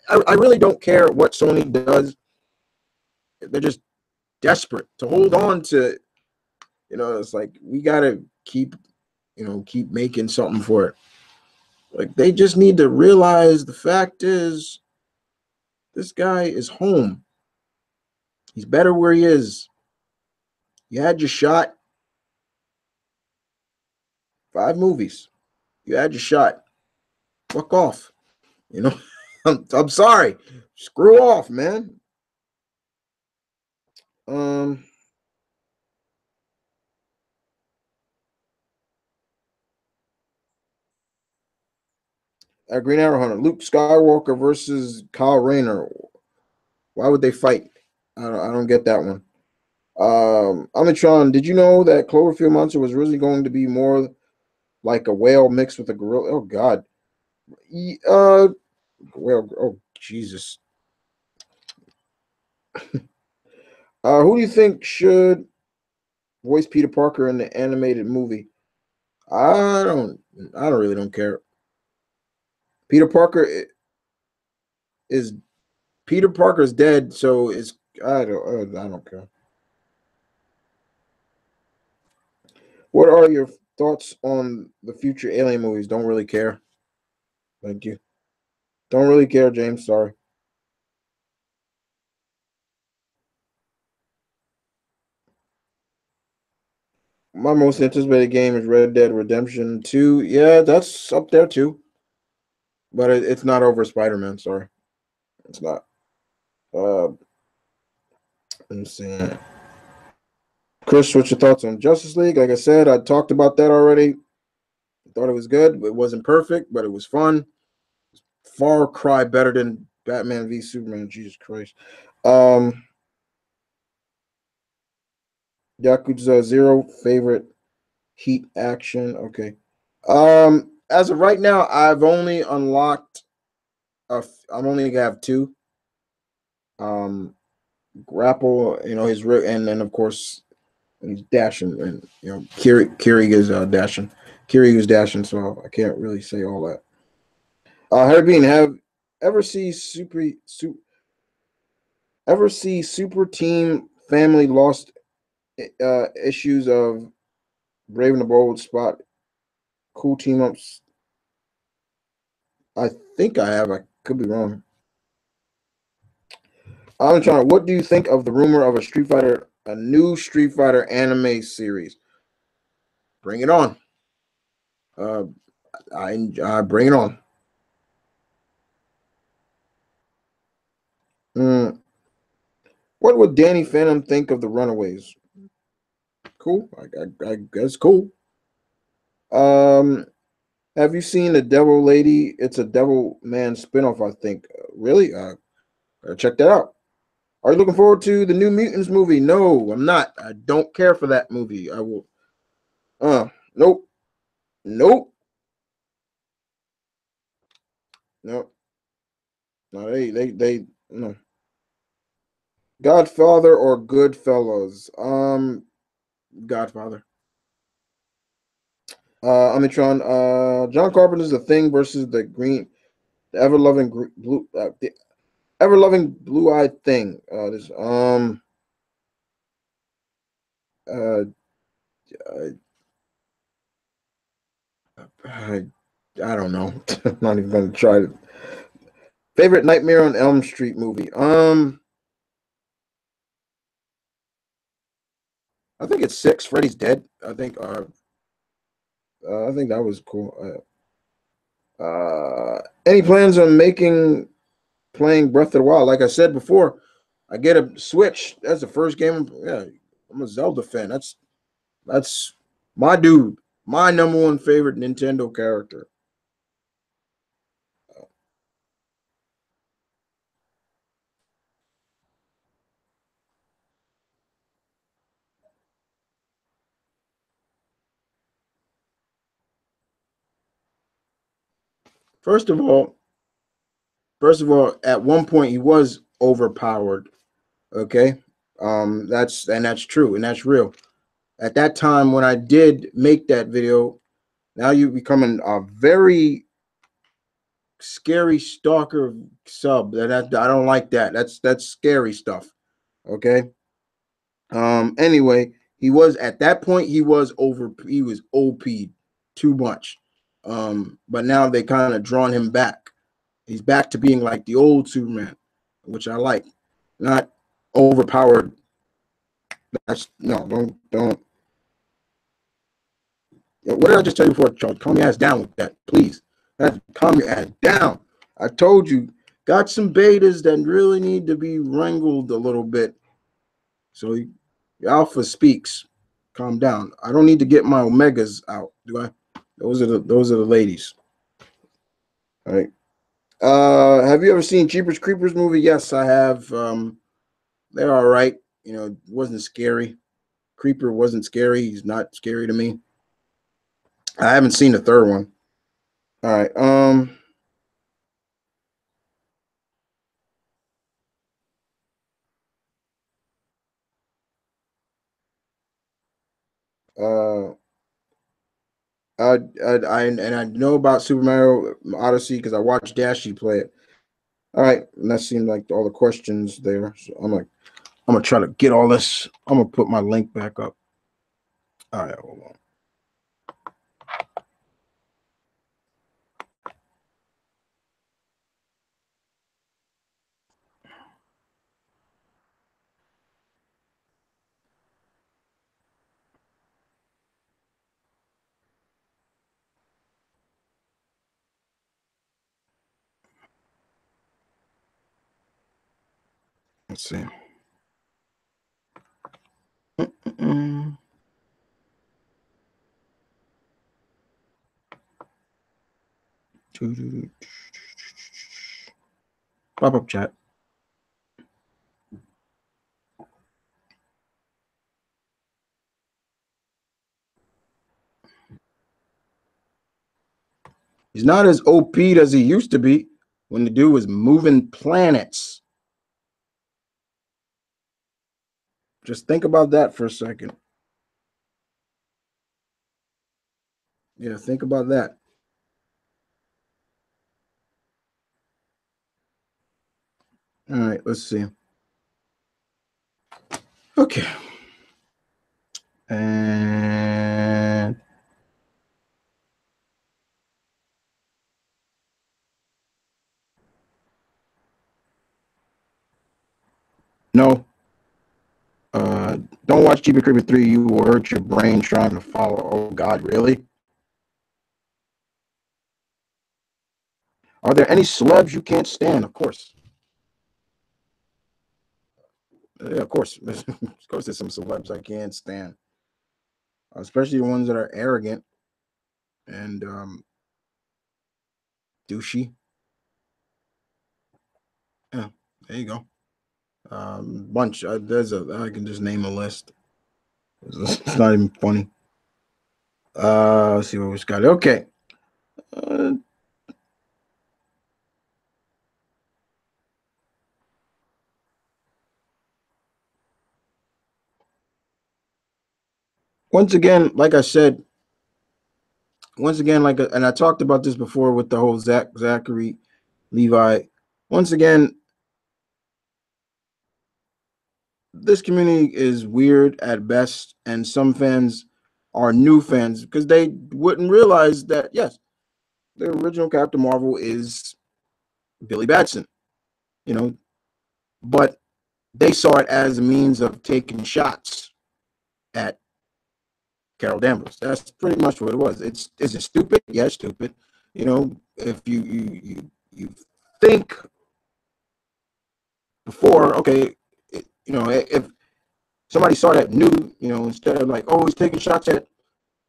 I really don't care what Sony does. They're just desperate to hold on to. It's like we gotta keep making something for it. Like they just need to realize the fact is this guy is home. He's better where he is. You had your shot. 5 movies. You had your shot. Fuck off. I'm sorry. Screw off, man. Green Arrow Hunter, Luke Skywalker versus Kyle Rayner. Why would they fight? I don't get that one. Amitron, did you know that Cloverfield Monster was really going to be more like a whale mixed with a gorilla? Oh God. Well, oh Jesus. Who do you think should voice Peter Parker in the animated movie? I really don't care. Peter Parker is dead, so I don't care. What are your thoughts on the future Alien movies? Don't really care. Thank you. Don't really care, James. Sorry. My most anticipated game is Red Dead Redemption 2. Yeah, that's up there too. But it's not over Spider-Man. Sorry. It's not. Let me see. Chris, what's your thoughts on Justice League? Like I said, I talked about that already. I thought it was good. It wasn't perfect, but it was fun. Far cry better than Batman v Superman. Jesus Christ. Yakuza 0 favorite Heat action. Okay. As of right now, I've only unlocked. I'm only gonna have 2. Grapple. And then of course he's dashing, and Kiri is dashing. Kiri is dashing, so I can't really say all that. Harry Bean, have ever see ever see Super Team Family Lost issues of Brave and the Bold Spot Cool Team Ups? I think I have. I could be wrong. I'm trying. What do you think of the rumor of a new Street Fighter anime series? Bring it on. Uh, I bring it on. Mm. What would Danny Phantom think of the Runaways? Cool. I guess cool. Um, have you seen the Devil Lady? It's a Devil Man spinoff, I think. Really? Check that out. Are you looking forward to the New Mutants movie? No, I'm not. I don't care for that movie. I will. Nope, nope, nope. No, no. Godfather or Goodfellas? Godfather. Amitron. John Carpenter's The Thing versus the ever loving blue, the ever loving blue eyed thing. This uh, I, I don't know. I'm not even gonna try to. Favorite Nightmare on Elm Street movie? I think it's six. Freddy's Dead. I think that was cool. Any plans on playing Breath of the Wild? Like I said before, I get a Switch. That's the first game. Yeah, I'm a Zelda fan. That's my dude. My number one favorite Nintendo character. First of all, at one point he was overpowered. Okay, that's true and that's real. At that time when I did make that video, now you becoming a very scary stalker sub. I don't like that. That's scary stuff. Okay. Anyway, he was at that point he was OP'd too much. But now they kind of drawn him back. He's back to being like the old Superman, which I like. Not overpowered. That's no, don't. What did I just tell you before, Charles? Calm your ass down with that, please. Calm your ass down. I told you, got some betas that really need to be wrangled a little bit. So your alpha speaks. Calm down. I don't need to get my omegas out, do I? Those are the ladies. All right. Have you ever seen Jeepers Creepers movie? Yes, I have. They're all right. You know, it wasn't scary. Creeper wasn't scary. He's not scary to me. I haven't seen the third one. All right. Uh, I know about Super Mario Odyssey because I watched Dashi play it. All right, and that seemed like all the questions there. So I'm gonna try to get all this. I'm gonna put my link back up. All right, hold on. Let's see. Mm-mm. Pop up chat. He's not as OP'd as he used to be when the dude was moving planets. Just think about that for a second. Yeah, think about that. All right, let's see. Okay. And no. Don't watch Jeepers Creepers 3. You will hurt your brain trying to follow. Oh God, really? Are there any celebs you can't stand? Of course. Yeah, of course. Of course, there's some celebs I can't stand, especially the ones that are arrogant and douchey. Yeah, there you go. Bunch. There's a. I can just name a list. It's not even funny. Let's see what we got. Okay. Uh, once again, like I said, and I talked about this before with the whole Zachary Levi. Once again, this community is weird at best, and some fans are new fans because they wouldn't realize that yes, the original Captain Marvel is Billy Batson, you know, but they saw it as a means of taking shots at Carol Danvers. That's pretty much what it was. Is it stupid? Yeah, it's stupid. You know, if you think before, okay, if somebody saw that new, instead of like, oh, he's taking shots at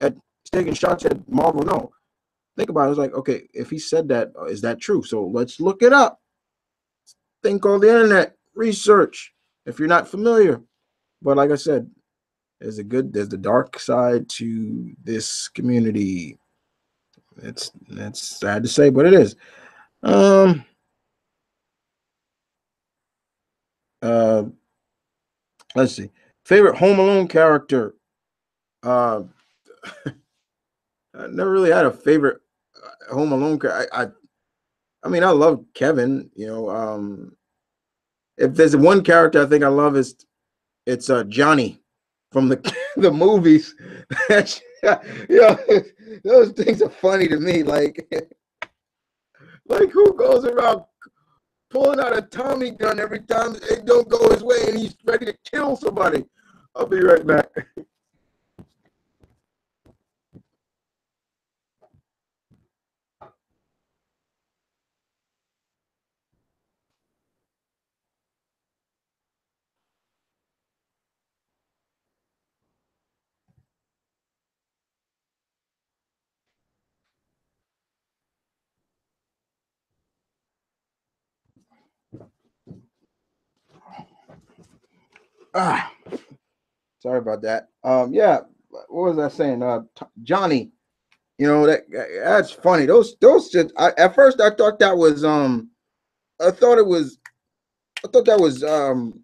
he's taking shots at Marvel. No, think about it. It's like, okay, if he said that, is that true? So let's look it up. Think on the internet, research if you're not familiar. But like I said, there's the dark side to this community. It's sad to say, but it is. Um uh let's see. Favorite Home Alone character. Uh I never really had a favorite Home Alone character. I mean I love Kevin, if there's one character I think I love it's Johnny from the the movies. Yeah, those things are funny to me. Like who goes around pulling out a Tommy gun every time it don't go his way and he's ready to kill somebody? I'll be right back. Ah, sorry about that. Yeah, what was I saying? Johnny. That's funny. Those just at first I thought that was I thought it was I thought that was um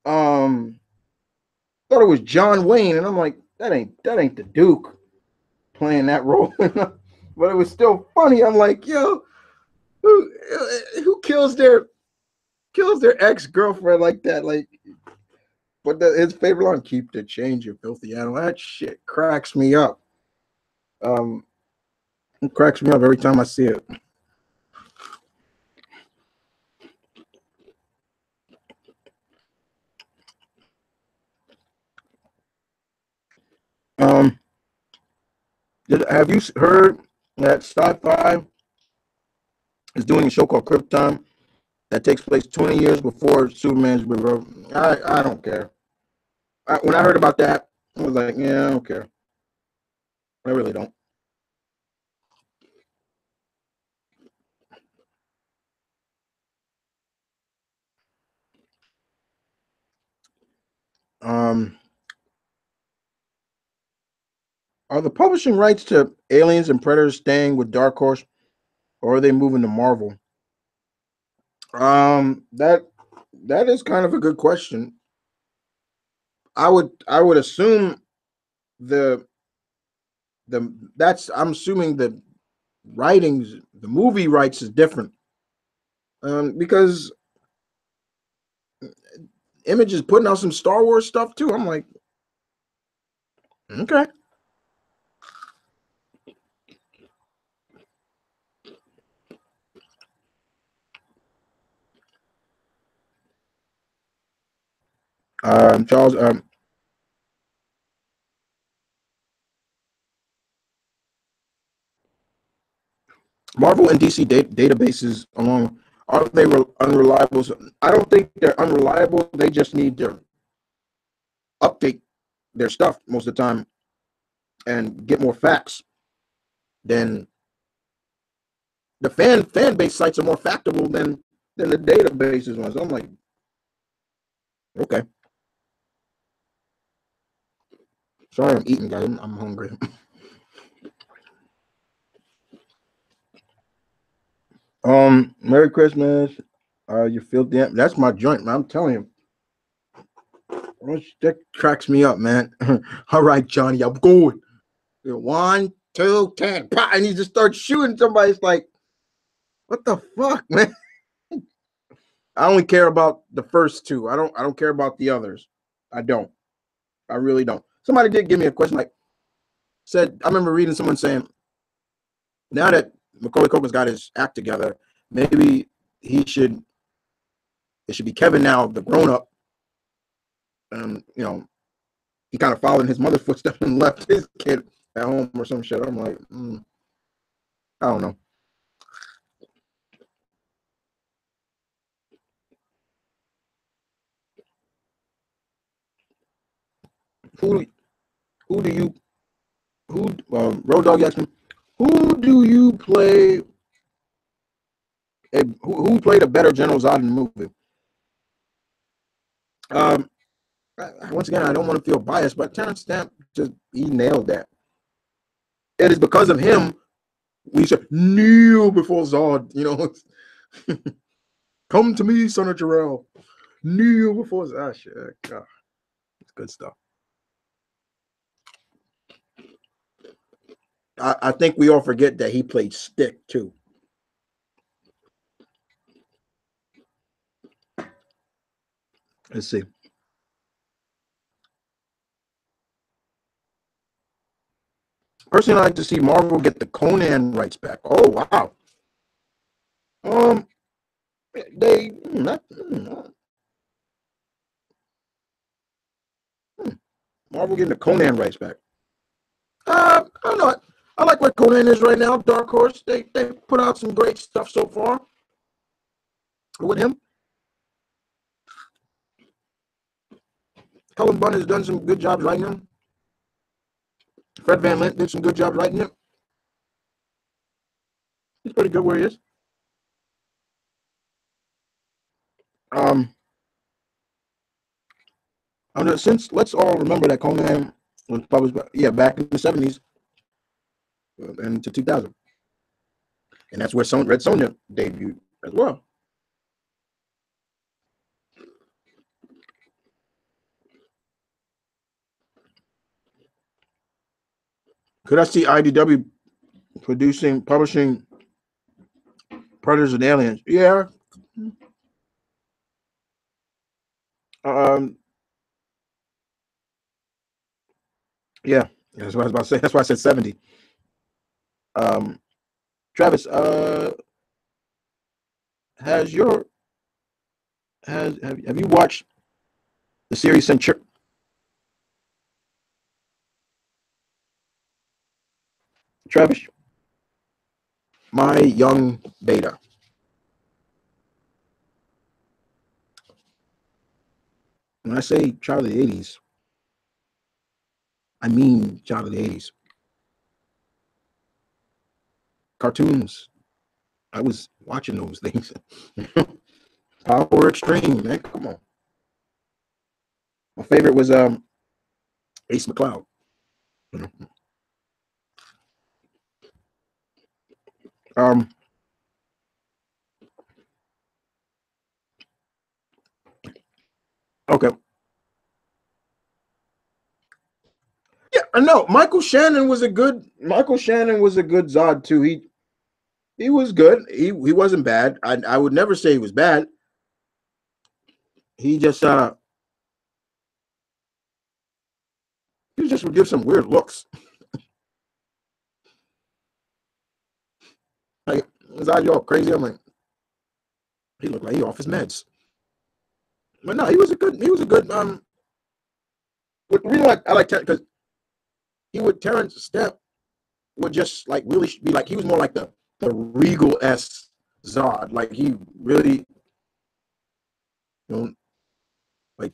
thought it was John Wayne, and I'm like, that ain't the Duke playing that role. But it was still funny. I'm like, yo, who kills their ex-girlfriend like that? Like, but his favorite line, keep the change, you filthy animal. That shit cracks me up. Um, it cracks me up every time I see it. Um, have you heard that Sci-Fi is doing a show called Krypton that takes place 20 years before Superman's rebirth? I don't care. When I heard about that, I was like, yeah, I don't care. I really don't. Um, are the publishing rights to Aliens and Predators staying with Dark Horse, or are they moving to Marvel? That is kind of a good question. I would assume the I'm assuming the movie rights is different. Because Image is putting out some Star Wars stuff too. I'm like, okay. Charles, Marvel and DC databases along, are they unreliable? I don't think they're unreliable. They just need to update their stuff most of the time and get more facts. Than the fan base sites are more factable than the databases ones. I'm like, okay. Sorry, I'm eating, guys. I'm hungry. Merry Christmas. You feel damn. That's my joint, man. I'm telling you. That cracks me up, man. All right, Johnny, I'm going. 1, 2, 10. Pah, and he just starts shooting somebody. It's like, what the fuck, man? I only care about the first two. I don't care about the others. I don't. I really don't. Somebody did give me a question, like, said, I remember reading someone saying, now that Macaulay Culkin's got his act together, maybe he should, it should be Kevin now, the grown up. You know, he kind of followed in his mother's footsteps and left his kid at home or some shit. I'm like, I don't know. Who do you Road Dog asked me, who do you play? Who played a better General Zod in the movie? Um, Once again, I don't want to feel biased, but Terrence Stamp he nailed that. It is because of him we should kneel before Zod. You know, come to me, son of Jarrell. Kneel before Zod. Shit, God, it's good stuff. I think we all forget that he played Stick too. Let's see. Personally, I like to see Marvel get the Conan rights back. Oh wow. They Marvel getting the Conan rights back. I don't know. I like where Conan is right now. Dark Horse. They put out some great stuff so far with him. Cullen Bunn has done some good jobs writing him. Fred Van Lint did some good jobs writing him. He's pretty good where he is. Since let's all remember that Conan was published, back in the 70s and into 2000, and that's where Red Sonja debuted as well. Could I see IDW publishing Predators and Aliens? Yeah. Yeah. That's what I was about to say. That's why I said 70. Travis, have you watched the series Centurion? Travis, my young beta. When I say child of the 80s, I mean child of the 80s. Cartoons. I was watching those things. Power Extreme, man. Come on. My favorite was Ace McCloud. Um, okay. Yeah, I know. Michael Shannon was a good Zod too. He was good. He wasn't bad. I would never say he was bad. He just would give some weird looks. Like his eyes all crazy. I'm like, he looked like he off his meds. But no, he was a good what really I like because he would Terrence Stamp would just like really be like he was more like the regal s Zod. Like he really don't like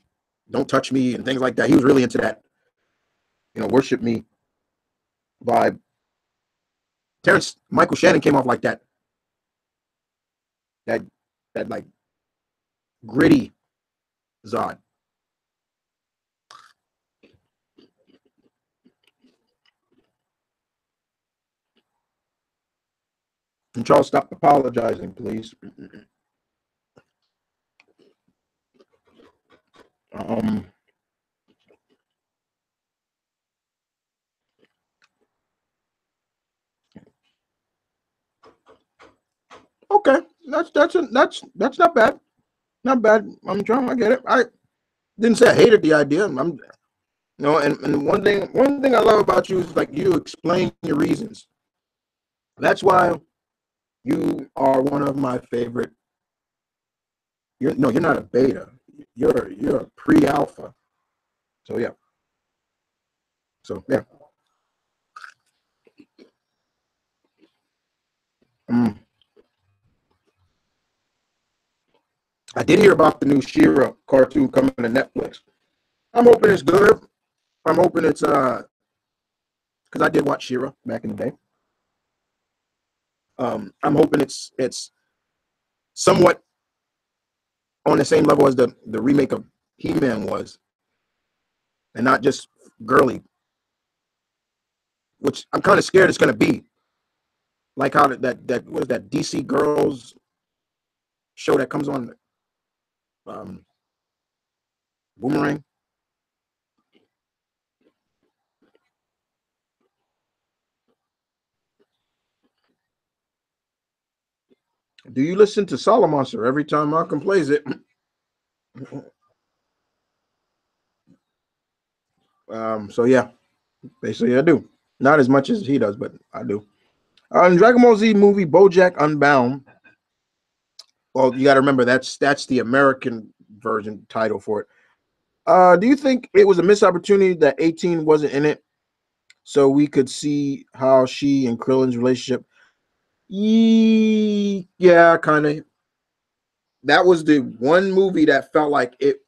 don't touch me and things like that. He was really into that, worship me vibe. Terrence Michael Shannon came off like that that like gritty Zod. And Charles, stop apologizing, please. Um, okay, that's not bad. Not bad. I'm trying. I get it. I didn't say I hated the idea. And one thing I love about you is like you explain your reasons. That's why you are one of my favorite. You're not a beta. You're a pre-alpha. So yeah. So yeah. Mm. I did hear about the new She-Ra cartoon coming to Netflix. I'm hoping it's good. I'm hoping it's because I did watch She-Ra back in the day. I'm hoping it's somewhat on the same level as the remake of He-Man was, and not just girly, which I'm kind of scared it's gonna be. Like how that what is that DC Girls show that comes on um, Boomerang? Do you listen to Solomonster every time Malcolm plays it? So yeah, basically I do. Not as much as he does, but I do. In Dragon Ball Z movie BoJack Unbound. Well, you got to remember that's the American version title for it. Do you think it was a missed opportunity that 18 wasn't in it, so we could see how she and Krillin's relationship? Yeah, kind of. That was the one movie that felt like it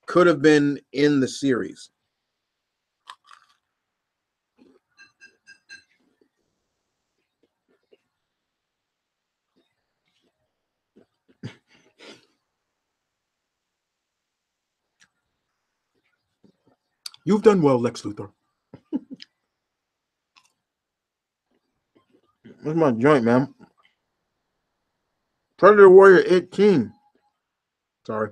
could have been in the series. You've done well, Lex Luthor. That's my joint, man. Predator Warrior 18. Sorry.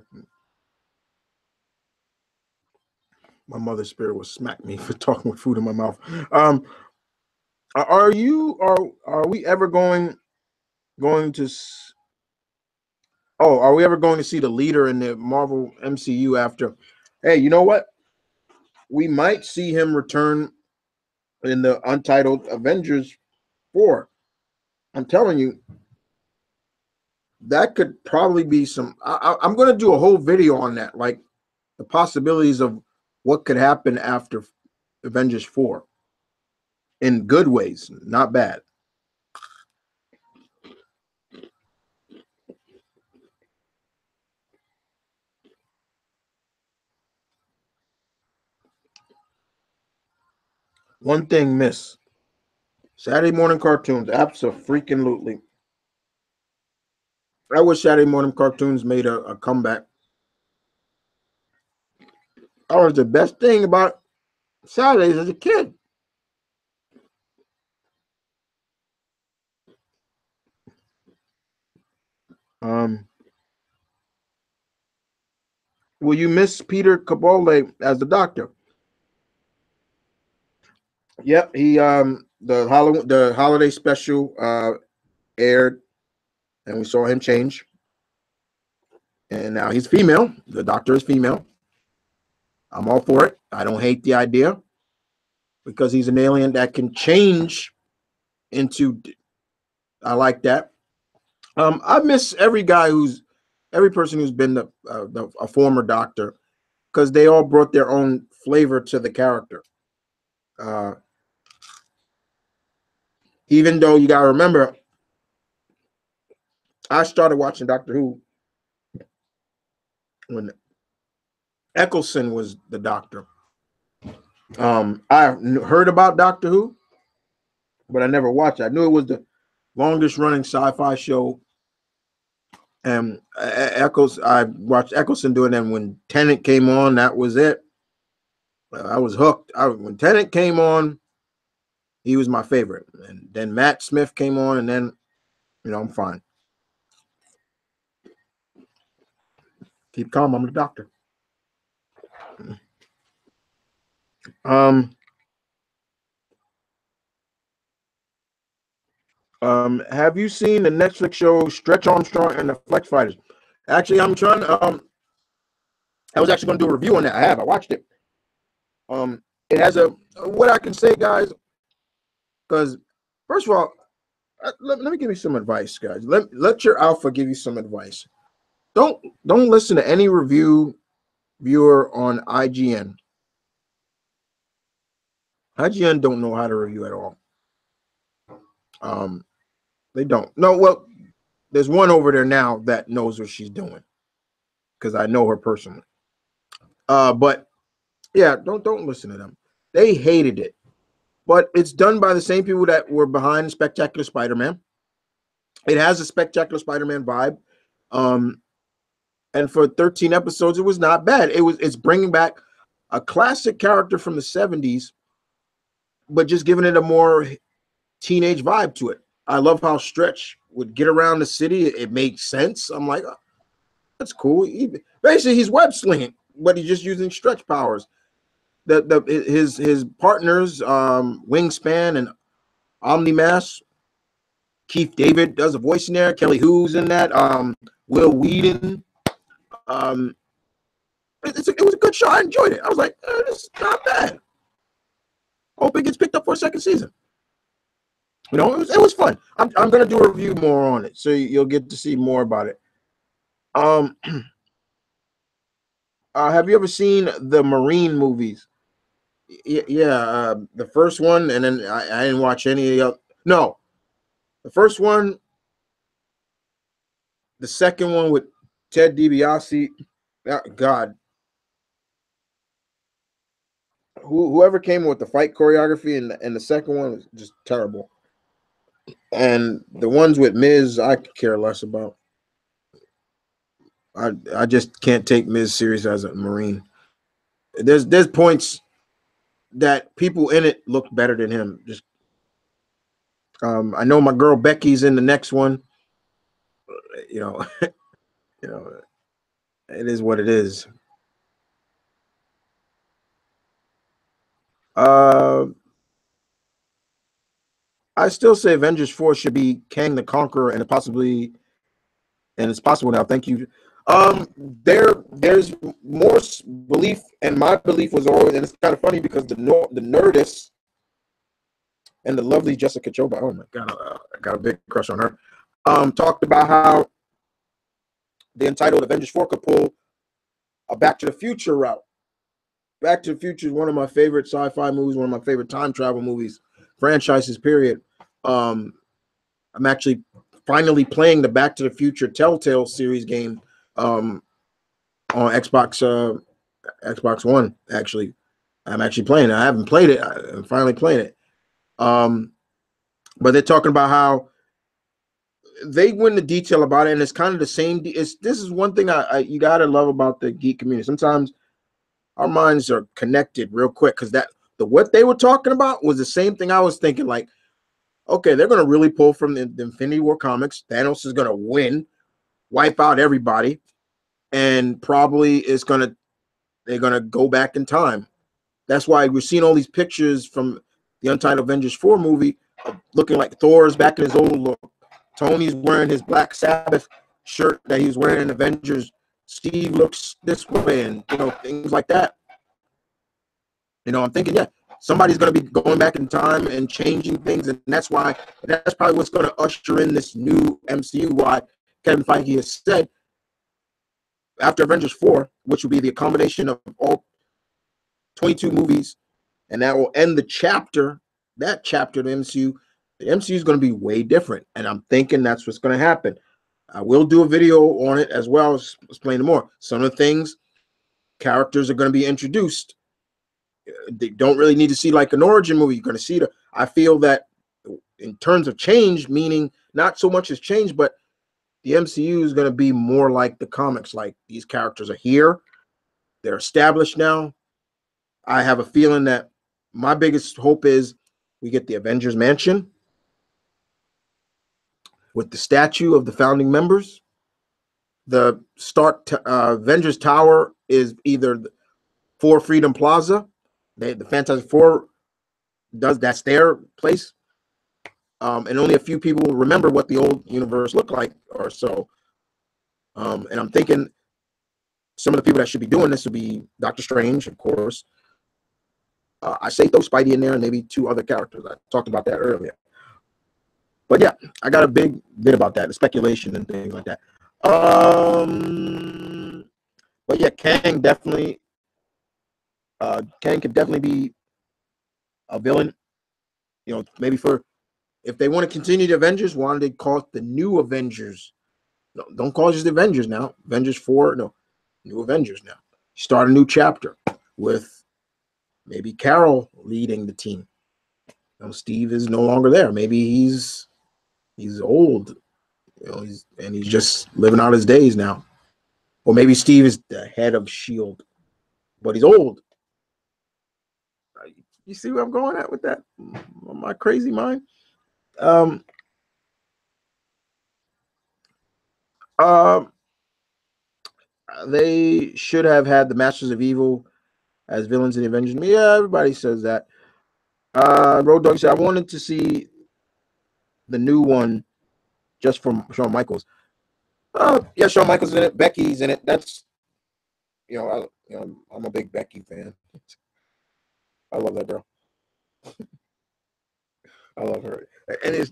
My mother's spirit will smack me for talking with food in my mouth. Are we ever going to are we ever going to see the leader in the Marvel MCU after? Hey, you know what? We might see him return in the untitled Avengers 4. I'm telling you, that could probably be some. I'm going to do a whole video on that, like the possibilities of what could happen after Avengers 4 in good ways, not bad. One thing miss Saturday morning cartoons, absolutely. I wish Saturday morning cartoons made a comeback. That was the best thing about Saturdays as a kid. Um, will you miss Peter Capaldi as the Doctor? Yep, he the holiday special aired, and we saw him change. And now he's female. The Doctor is female. I'm all for it. I don't hate the idea because he's an alien that can change into. I like that. I miss every person who's been a former Doctor, because they all brought their own flavor to the character. Even though you gotta remember, I started watching Doctor Who when Eccleston was the Doctor. I heard about Doctor Who, but I never watched it. I knew it was the longest running sci-fi show. And I watched Eccleston doing it. And when Tennant came on, that was it. I was hooked. When Tennant came on, he was my favorite. And then Matt Smith came on, and then, I'm fine. Keep calm. I'm the Doctor. Have you seen the Netflix show Stretch Armstrong and the Flex Fighters? Actually, I'm trying to, I was actually going to do a review on that. I watched it. It has what I can say, guys, because first of all, let me give you some advice, guys. Let your alpha give you some advice. Don't listen to any viewer on IGN. IGN don't know how to review at all. They don't. No, well, there's one over there now that knows what she's doing, because I know her personally. But yeah, don't listen to them. They hated it. But it's done by the same people that were behind Spectacular Spider-Man. It has a Spectacular Spider-Man vibe. And for 13 episodes, it was not bad. It's bringing back a classic character from the 70s, but just giving it a more teenage vibe to it. I love how Stretch would get around the city. It makes sense. I'm like, oh, that's cool. Basically, he's web slinging, but he's just using stretch powers. His partners, Wingspan and Omnimass. Keith David does a voice in there. Kelly Hu's in that. Will Whedon. It was a good show. I enjoyed it. I was like, it's not bad. Hope it gets picked up for a second season. It was fun. I'm gonna do a review more on it, so you'll get to see more about it. Have you ever seen the Marine movies? Yeah, the first one, and then I didn't watch any of the other. No, the first one, the second one with Ted DiBiase. God, whoever came with the fight choreography and the second one was just terrible. And the ones with Miz, I could care less about. I just can't take Miz serious as a Marine. There's points that people in it look better than him. Just I know my girl Becky's in the next one. It is what it is. I still say Avengers 4 should be Kang the Conqueror, and it's possible now. Thank you. There's more belief, and my belief was always, and it's kind of funny because the Nerdist and the lovely Jessica Chobot, oh my God, I got a big crush on her, talked about how the entitled Avengers 4 could pull a Back to the Future route. Back to the Future is one of my favorite sci-fi movies, one of my favorite time travel movies, franchises, period. I'm actually finally playing the Back to the Future Telltale series game on Xbox One. Actually, I'm actually playing it. I haven't played it. I'm finally playing it. But they're talking about how they went into detail about it, and it's kind of the same. This is one thing you gotta love about the geek community. Sometimes our minds are connected real quick, because what they were talking about was the same thing I was thinking. Like, okay, they're gonna really pull from the Infinity War comics. Thanos is gonna win, wipe out everybody, and probably they're gonna go back in time. That's why we're seeing all these pictures from the Untitled Avengers 4 movie looking like Thor's back in his old look, Tony's wearing his Black Sabbath shirt that he was wearing in Avengers. Steve looks this way, and things like that. I'm thinking, yeah, somebody's going to be going back in time and changing things, and that's probably what's going to usher in this new MCU. Why Kevin Feige has said after Avengers 4, which will be the combination of all 22 movies, and that will end that chapter of the MCU. The MCU is going to be way different, and I'm thinking that's what's going to happen. I will do a video on it as well as explain more. Some of the things, characters are going to be introduced. They don't really need to see like an origin movie. You're going to see I feel that in terms of change, meaning not so much has changed, but the MCU is going to be more like the comics. Like, these characters are here. They're established now. I have a feeling that my biggest hope is we get the Avengers Mansion with the statue of the founding members. The Avengers Tower is either for Freedom Plaza. The Fantastic Four that's their place. And only a few people remember what the old universe looked like or so. And I'm thinking some of the people that should be doing this will be Doctor Strange, of course. I say throw Spidey in there and maybe 2 other characters. I talked about that earlier. But yeah, I got a big bit about that, the speculation and things like that. But yeah, Kang could definitely be a villain. Maybe if they want to continue the Avengers, why don't they call it the New Avengers? No, don't call it just the Avengers now. Avengers 4, no, New Avengers now. Start a new chapter with maybe Carol leading the team. Steve is no longer there. Maybe he's old. He's just living out his days now. Or maybe Steve is the head of S.H.I.E.L.D., but he's old. You see where I'm going at with that? My crazy mind. They should have had the Masters of Evil as villains in the Avengers. Yeah, everybody says that. Road Dog said, I wanted to see the new one just from Shawn Michaels. Yeah, Shawn Michaels in it. Becky's in it. That's I'm a big Becky fan. I love that girl. I love her, and it's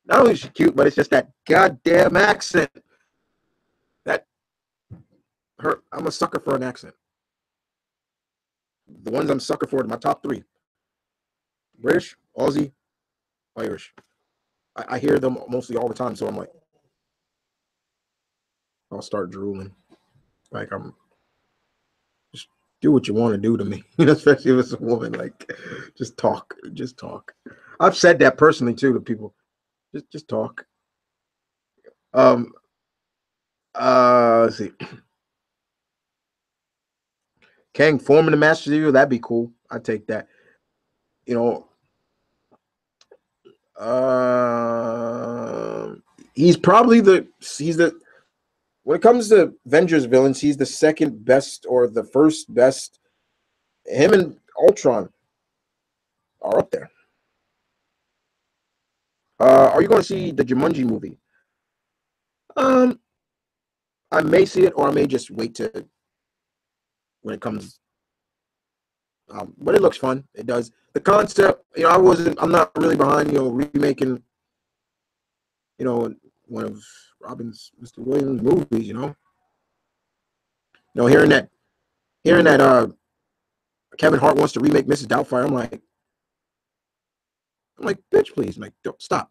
not only is she cute, but it's just that goddamn accent. I'm a sucker for an accent. The ones I'm sucker for are my top 3: British, Aussie, Irish. I hear them mostly all the time, so I'm like, I'll start drooling. Like, I'm just do what you want to do to me, especially if it's a woman. Like, just talk. I've said that personally too to people. Just talk. Let's see. Kang forming the Masters of Evil, that'd be cool. I'd take that. He's when it comes to Avengers villains, he's the second best or the first best. Him and Ultron are up there. Are you going to see the Jumanji movie? I may see it, or I may just wait to when it comes. But it looks fun. It does. The concept, I'm not really behind, remaking, one of Mr. Williams' movies, hearing that Kevin Hart wants to remake Mrs. Doubtfire, I'm like, bitch, please, like, don't stop.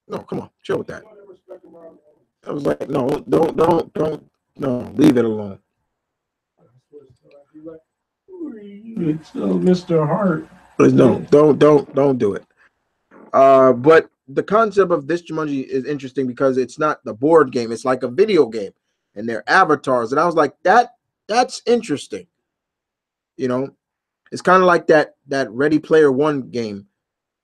No, come on, chill with that. I was like, no, don't, no, leave it alone. Mr. Hart. No, don't do it. But the concept of this Jumanji is interesting because it's not the board game; it's like a video game, and they're avatars. And I was like, that's interesting. It's kind of like that Ready Player One game,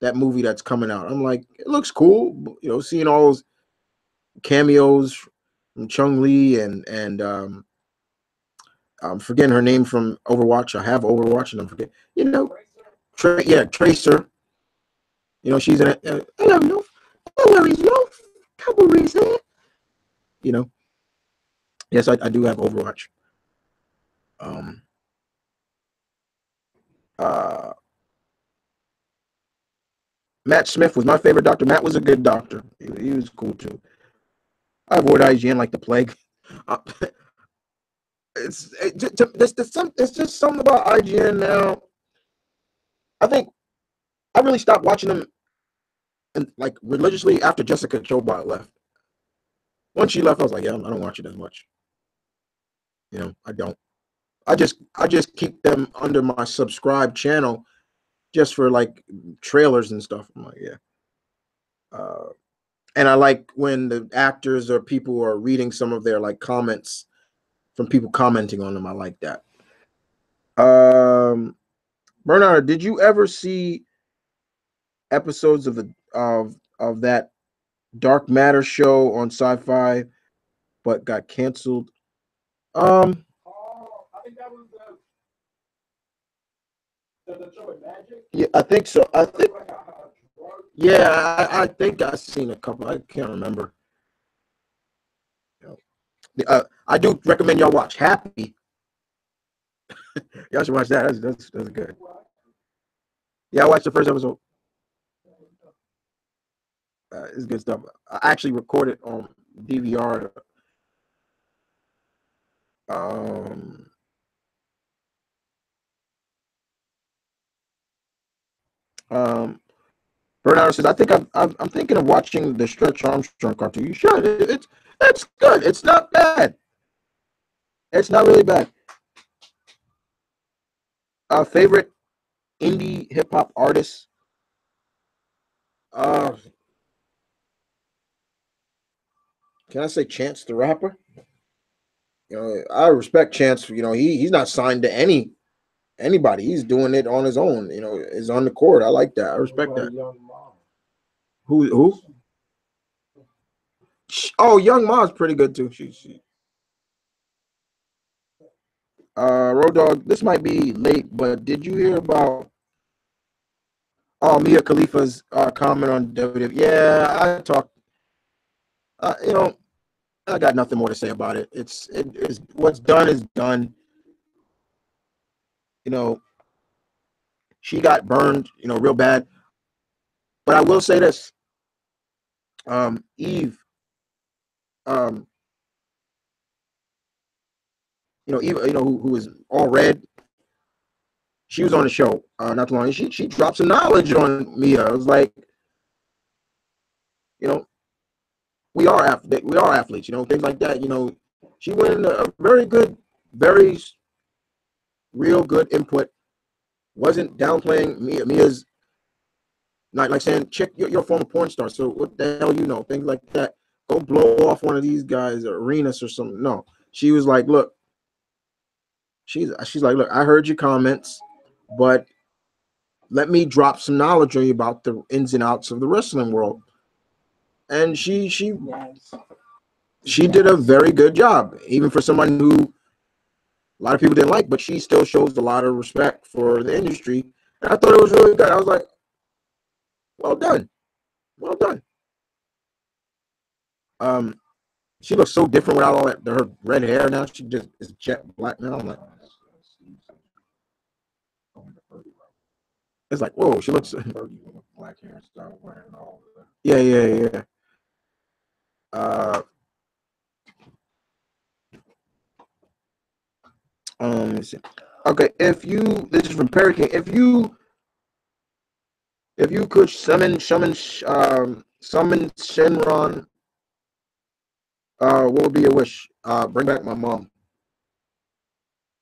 that movie that's coming out. I'm like, it looks cool. Seeing all those cameos from Chung-Li and I'm forgetting her name from Overwatch. I have Overwatch and I'm forgetting. Tracer. You know, she's in it. Hello, no worries, no cavalry's there. You know, yes, I do have Overwatch. Uh, Matt Smith was my favorite doctor. Matt was a good doctor. He was cool too. I avoid IGN like the plague. Uh, it's just something about IGN now. I think I really stopped watching them and like religiously after Jessica Chobot left. Once she left, I was like, yeah, I don't watch it as much. You know, I don't. I just keep them under my subscribe channel just for like trailers and stuff. I'm like, yeah. And I like when the actors or people are reading some of their like comments from people commenting on them. I like that. Bernard, did you ever see episodes of that Dark Matter show on Sci-Fi, but got canceled? I think that was the show with Magic. Yeah, I think so. I think I've seen a couple. I can't remember. I do recommend y'all watch Happy. Y'all should watch that. That's good. Yeah, I watched the first episode. It's good stuff. I actually recorded on DVR. Um, Bernard says, I think I'm thinking of watching the Stretch Armstrong cartoon. You should. It's good. It's not bad. It's not really bad. Favorite indie hip hop artist? Uh, can I say Chance the Rapper? You know, I respect Chance. You know, he's not signed to anybody. He's doing it on his own. You know, is on the court. I like that. I respect that. Who? Oh, Young Ma's pretty good too. She. Road Dog. This might be late, but did you hear about Mia Khalifa's comment on WWE? Yeah, I talked. You know, I got nothing more to say about it. It's what's done is done. You know, she got burned. You know, real bad. But I will say this. Eve. Um, Eve. Who was all red. She was on the show not too long. She dropped some knowledge on Mia. It was like, you know, we are athletes. You know, things like that. You know, she went in a very good, very real good input. Wasn't downplaying Mia's not like saying, check you're a former porn star, so what the hell you know? Things like that. Go blow off one of these guys, Arenas or something. No. She was like, look, she's like, look, I heard your comments, but let me drop some knowledge on you about the ins and outs of the wrestling world. And she did a very good job, even for someone who a lot of people didn't like, but she still shows a lot of respect for the industry. And I thought it was really good. I was like, well done. Well done. She looks so different without all that her red hair now. She just is jet black now. I'm like, it's like, whoa, she looks Black hair start wearing all of that. Yeah. Let's see. Okay, this is from Perry King. If you could summon Shenron, what would be your wish? Bring back my mom.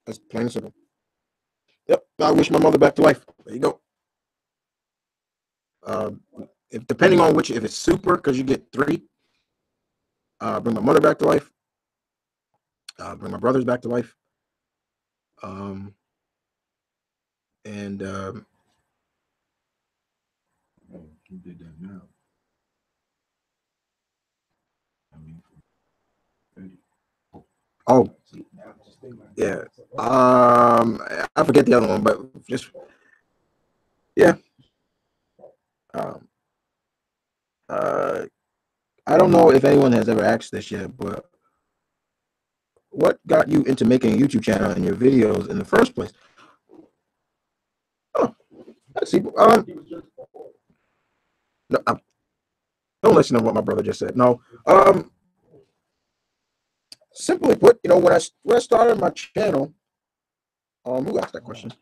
That's plain and simple. Yep, I wish my mother back to life. There you go. If depending on if it's super, because you get 3. Bring my mother back to life. Bring my brothers back to life. And You did that now. I mean, oh yeah. I forget the other one, but just yeah. I don't know if anyone has ever asked this yet, but what got you into making a YouTube channel and your videos in the first place? Oh, let's see. No, don't listen to what my brother just said. No. Simply put, you know, when I started my channel, who asked that question?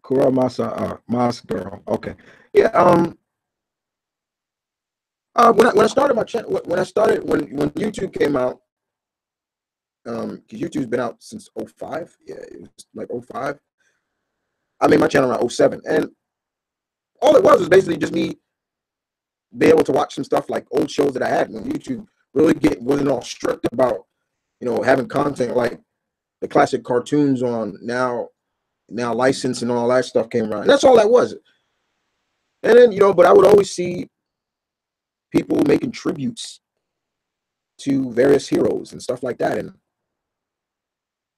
Kura Masa, Mas girl. Okay. Yeah. When I started my channel, when YouTube came out, because YouTube's been out since '05. Yeah, it was like '05. I made my channel around '07, and all it was basically just me being able to watch some stuff like old shows that I had when YouTube really wasn't all strict about, you know, having content like the classic cartoons on now license and all that stuff came around. And that's all that was. And then, you know, but I would always see people making tributes to various heroes and stuff like that, and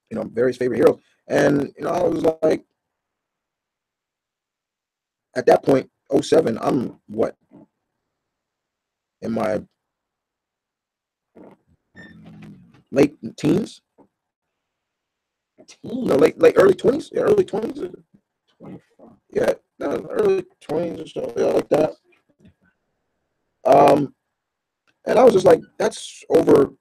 you know, various favorite heroes. And you know, I was like, at that point, '07, I'm what, in my late teens? No, late early 20s. Yeah, early 20s. 25. Yeah, no, early 20s or so, yeah, like that. And I was just like, that's over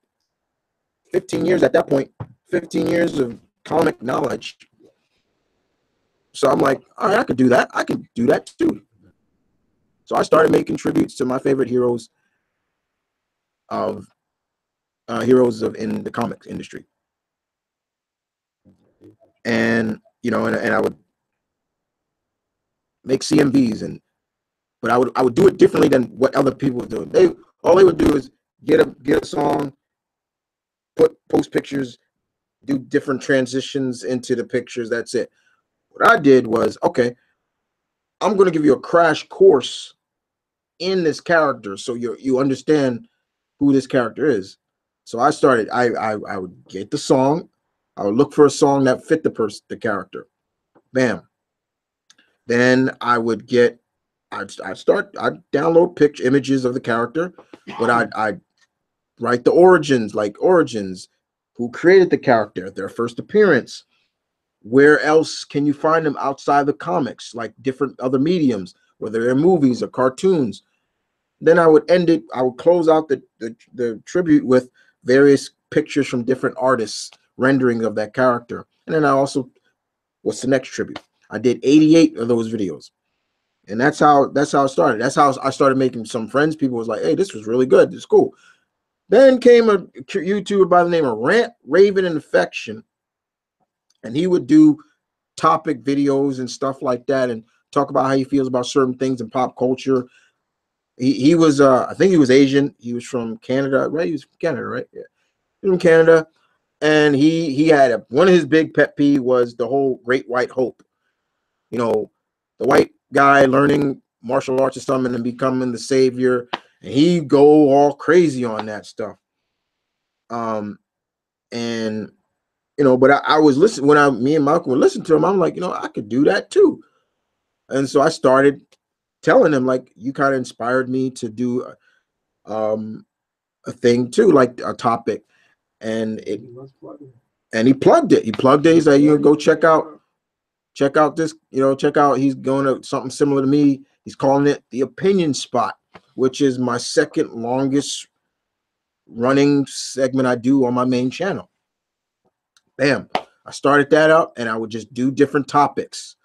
15 years at that point. 15 years of comic knowledge. So I'm like, all right, I could do that. I can do that too. So I started making tributes to my favorite heroes of in the comics industry. And you know, and I would make CMVs, but I would do it differently than what other people would do. All they would do is get a song, post pictures, do different transitions into the pictures. That's it. What I did was, okay, I'm going to give you a crash course in this character so you understand who this character is. So I started. I would get the song. I would look for a song that fit the character. Bam. Then I would get. I'd download images of the character, but I'd write the origins, who created the character, their first appearance, where else can you find them outside the comics, like different other mediums, whether they're movies or cartoons. Then I would close out the tribute with various pictures from different artists, rendering of that character. And then what's the next tribute? I did 88 of those videos. And that's how it started. That's how I started making some friends. People was like, hey, this was really good. It's cool. Then came a YouTuber by the name of Rant, Raven, and Affection. And he would do topic videos and stuff like that and talk about how he feels about certain things in pop culture. He was I think he was Asian. He was from Canada, right? He was from Canada, right? Yeah. He was from Canada. And he had one of his big pet peeve was the whole Great White Hope. You know, the white guy learning martial arts or something and becoming the savior. And he go all crazy on that stuff. And you know, but I was listening me and Malcolm would listen to him. I'm like, you know, I could do that too. And so I started telling him, like, you kind of inspired me to do a thing too, like a topic. And he plugged it. He plugged it. He's like, you go check out this, you know, he's going to something similar to me. He's calling it the Opinion Spot, which is my second longest running segment I do on my main channel. Bam. I started that up and I would just do different topics,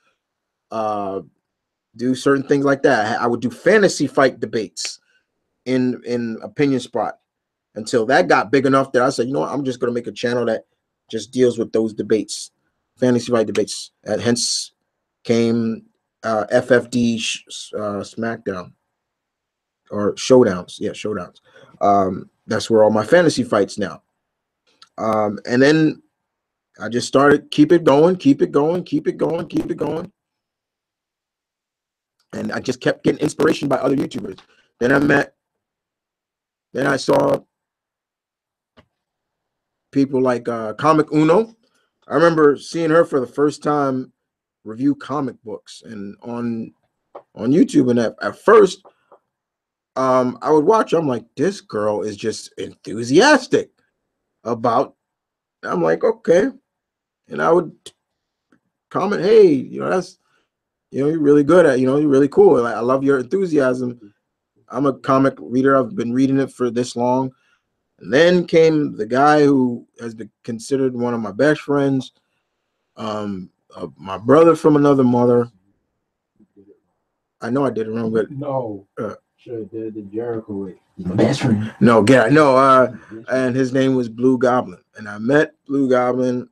do certain things like that. I would do fantasy fight debates in Opinion Spot until that got big enough that I said, you know what, I'm just going to make a channel that just deals with those debates, fantasy fight debates. And hence came FFD SmackDown or Showdowns. Yeah, Showdowns. That's where all my fantasy fights now. And then I just started keep it going. And I just kept getting inspiration by other YouTubers. Then I saw people like Comic Uno. I remember seeing her for the first time review comic books and on on YouTube, and at first, I would watch. I'm like, this girl is just enthusiastic about. I'm like, okay, and I would comment, hey, that's, you're really good at, you're really cool. Like, I love your enthusiasm. I'm a comic reader. I've been reading it for this long. And then came the guy who has been considered one of my best friends, my brother from another mother. I know I did it wrong, but no, sure, the Jericho way. He's my best friend. No, and his name was Blue Goblin, and I met Blue Goblin,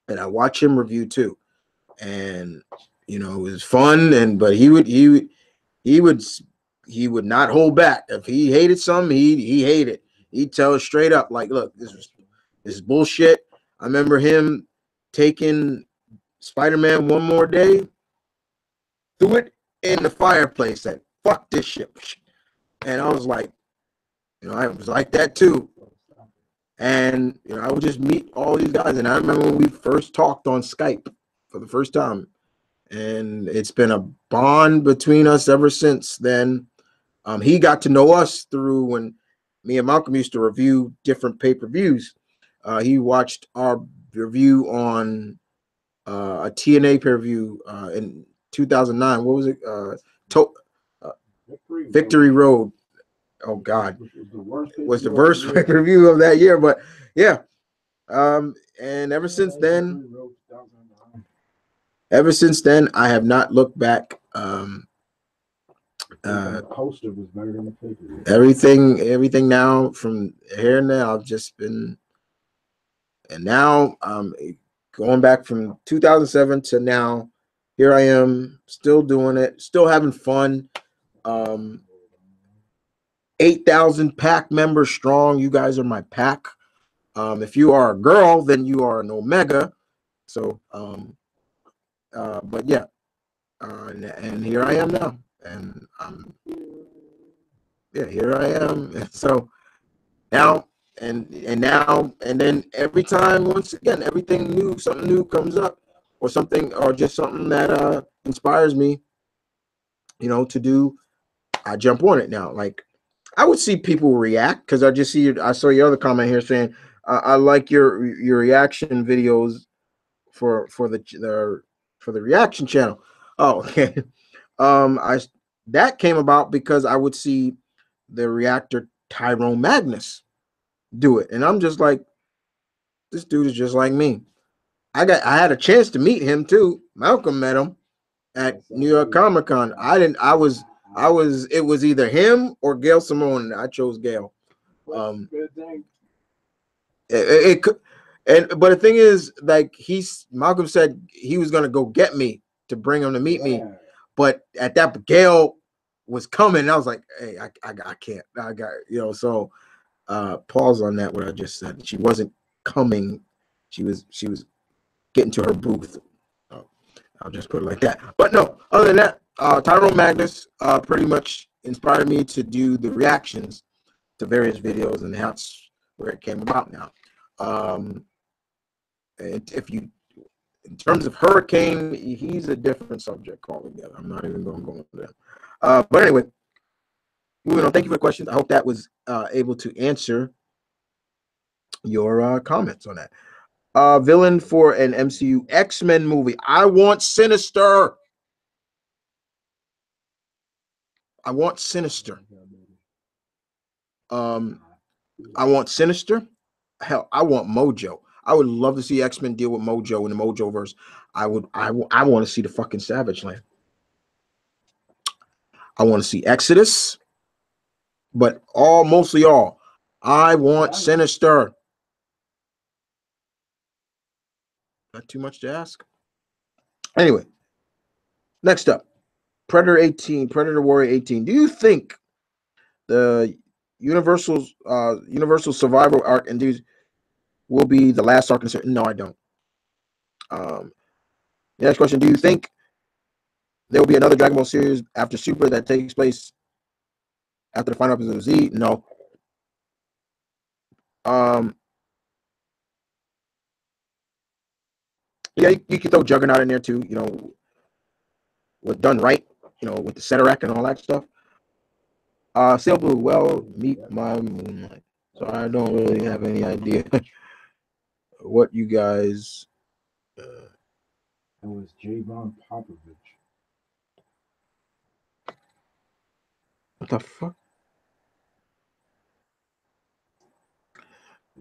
and I watched him review too, and it was fun, but he would not hold back. If he hated something, he hated. He'd tell us straight up, like, look, this is bullshit. I remember him taking Spider-Man One More Day, threw it in the fireplace, said, fuck this shit. And I was like, I was like that too. And I would just meet all these guys. And I remember when we first talked on Skype for the first time. And it's been a bond between us ever since then. He got to know us through when me and Malcolm used to review different pay-per-views. He watched our review on a TNA pay-per-view in 2009. What was it? Victory Road. Oh God, it was the worst pay-per-view of that year. But yeah, and ever since then, I have not looked back. The poster was better than the paper. Everything now from here and there, I've just been, and now going back from 2007 to now, here I am, still doing it, still having fun. 8,000 pack members strong. You guys are my pack. If you are a girl, then you are an Omega. So, but yeah, and here I am now, and yeah, here I am. So now, and then every time, once again, everything new, something new comes up, or something, or just something that inspires me, to do. I jump on it now. Like, I would see people react, because I saw your other comment here saying, I like your reaction videos for the reaction channel. Oh, okay. I that came about because I would see the reactor Tyrone Magnus do it, and I'm just like, this dude is just like me. I had a chance to meet him too. Malcolm met him at New York Comic Con. I didn't. I was. It was either him or Gail Simone. I chose Gail. It could, but the thing is, like, Malcolm said he was gonna go get me to bring him to meet me, but at that Gail was coming, and I was like, hey, I can't. I got so pause on that. What I just said. She wasn't coming. She was getting to her booth. I'll just put it like that. But no, other than that, Tyrone Magnus pretty much inspired me to do the reactions to various videos, and that's where it came about now. And in terms of Hurricane, he's a different subject altogether. I'm not even going to go into that. But anyway, moving on. Thank you for the questions. I hope that was able to answer your comments on that. Villain for an MCU X-Men movie. I want Sinister. I want Sinister. I want Sinister. Hell, I want Mojo. I would love to see X-Men deal with Mojo in the Mojo verse. I want to see the fucking Savage Land. I want to see Exodus, but mostly all. I want Sinister. Not too much to ask. Anyway, next up, Predator 18, Predator Warrior 18. Do you think the Universal Survival arc and these will be the last arc? No, I don't. The next question: do you think there will be another Dragon Ball series after Super that takes place after the final episode of Z? No. Yeah, you can throw Juggernaut in there too. Done right. you know, with the Ceterac and all that stuff. Sail Blue, well, meet my moonlight. So I don't really have any idea what you guys. It was Javon Popovich. What the fuck?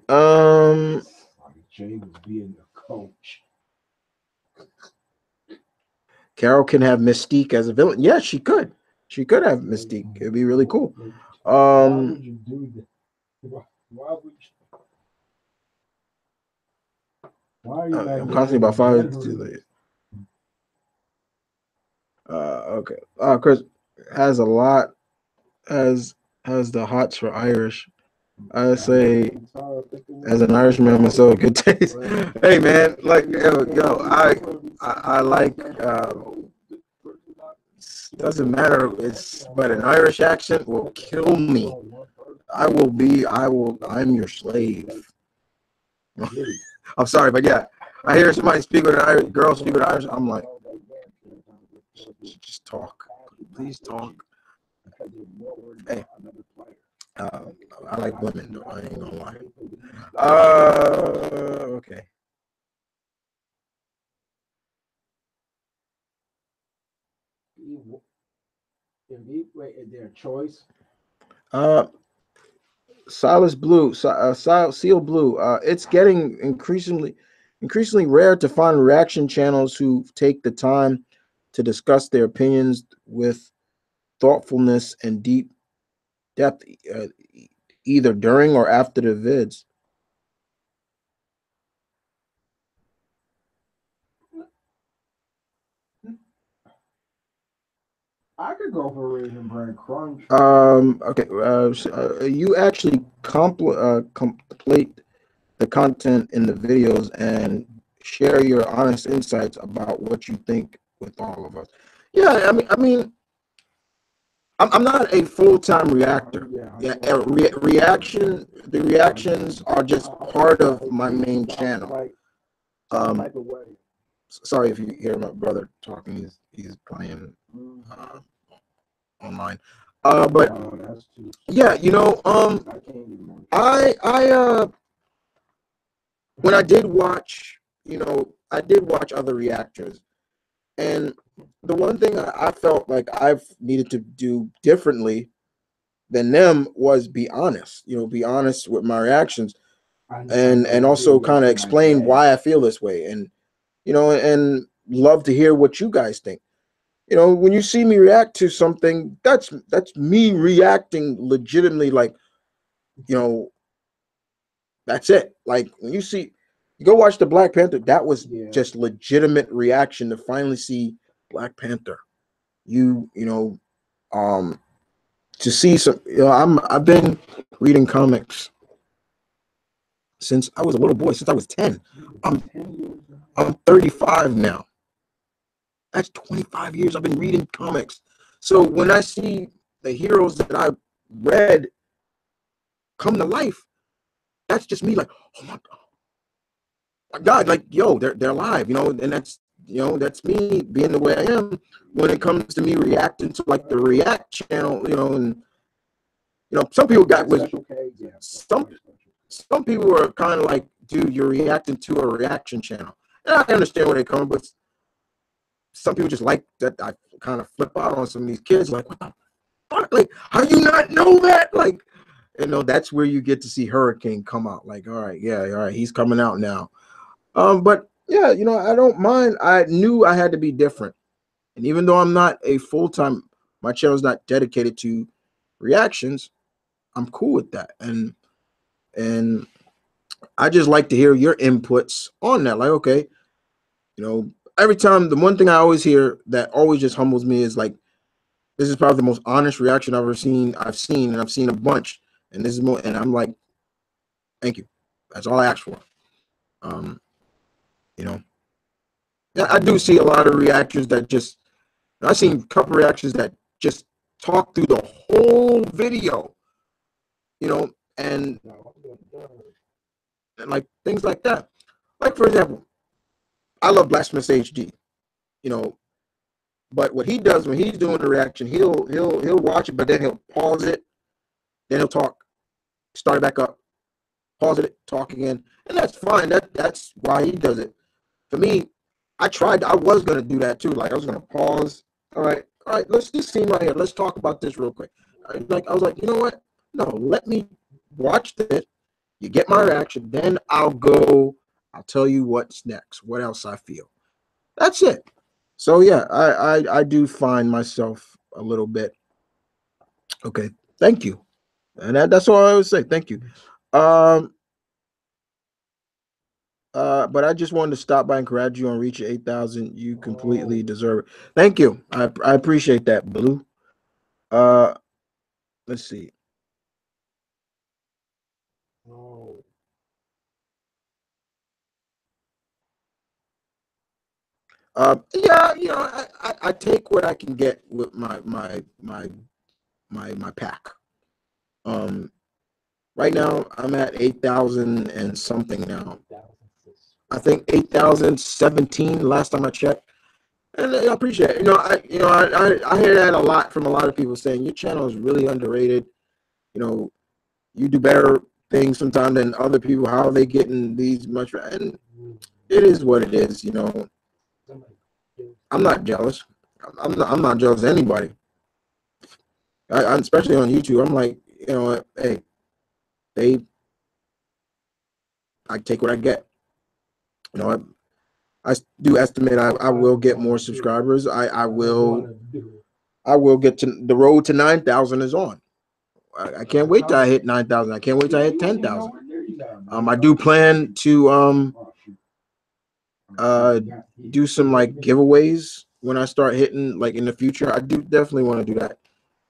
Like Jay was being the coach. Carol can have Mystique as a villain. Yeah, she could. She could have Mystique. It'd be really cool. Why would you do that? Why would you? Why are you I'm constantly about 5. Okay. Chris has a lot. Has the hots for Irish. I say, as an Irishman myself, good taste. Hey man, like yo, I like. Doesn't matter. But an Irish accent will kill me. I'm your slave. I'm sorry, but yeah, I hear somebody speak with an Irish girl speak with Irish. I'm like, just talk, please talk. Hey, I like women though. I ain't gonna lie. Okay. Is there a choice? Silas Blue, Seal Blue. It's getting increasingly rare to find reaction channels who take the time to discuss their opinions with thoughtfulness and deep depth, either during or after the vids. I could go for Raisin Bran Crunch. Okay. You actually complete the content in the videos and share your honest insights about what you think with all of us. Yeah, I'm not a full-time reactor. Yeah, the reactions are just part of my main channel. Sorry if you hear my brother talking. He's playing online. But yeah, you know, I when I did watch, I did watch other reactors, and the one thing I felt like I've needed to do differently than them was be honest. Be honest with my reactions, and also kind of explain why I feel this way, and and love to hear what you guys think. When you see me react to something, that's me reacting legitimately, like, that's it. Like when you go watch the Black Panther, that was just legitimate reaction to finally see Black Panther. To see some, I've been reading comics since I was a little boy, since I was 10. I'm 35 now. That's 25 years I've been reading comics. So when I see the heroes that I read come to life, that's just me like, oh my God, like, yo, they're alive, and that's me being the way I am when it comes to me reacting to like the React channel, and some people got with some people were kind of like, dude, you're reacting to a reaction channel. And I understand where they come, but some people just like that I kind of flip out on some of these kids, like, what the fuck? Like, how you not know that? Like, that's where you get to see Hurricane come out. Like, all right, he's coming out now. But yeah, I don't mind. I knew I had to be different. And even though I'm not a full-time, my channel's not dedicated to reactions, I'm cool with that. And I just like to hear your inputs on that. Like, okay, every time, the one thing I always hear that always just humbles me is like, this is probably the most honest reaction I've seen, and I've seen a bunch. And this is more, and I'm like, thank you. That's all I ask for. Yeah, I do see a lot of reactions that just, I've seen a couple reactions that just talk through the whole video, and like things like that. Like, for example, I love Blasphemous HD. But what he does when he's doing the reaction, he'll watch it, but then he'll pause it, then he'll talk, start it back up, pause it, talk again, and that's fine. That's why he does it. For me, I was gonna do that too. Like I was gonna pause. All right, let's this scene right here. Let's talk about this real quick. I was like, you know what? No, let me watch this. You get my reaction, then I'll go. I'll tell you what's next. What else I feel. That's it. So yeah, I do find myself a little bit okay. Thank you, and that's all I would say. Thank you. Um, but I just wanted to stop by and congratulate you on reaching 8,000. You completely deserve it. Thank you. I appreciate that, Blue. Uh, let's see. Oh. Yeah, you know, I take what I can get with my pack. Um, right now I'm at 8,000 and something now. I think 8,017 last time I checked. And I appreciate it. I hear that a lot from a lot of people saying your channel is really underrated. You know, you do better things sometimes than other people. How are they getting these much? And it is what it is. You know, I'm not jealous. I'm not jealous of anybody. I'm especially on YouTube. I'm like, you know, hey, they, I take what I get. You know, I do estimate I will get more subscribers. I will get to the road to 9,000 is on. I can't wait till I hit 9,000. I can't wait till I hit 10,000. I do plan to do some like giveaways when I start hitting like in the future. I do definitely want to do that.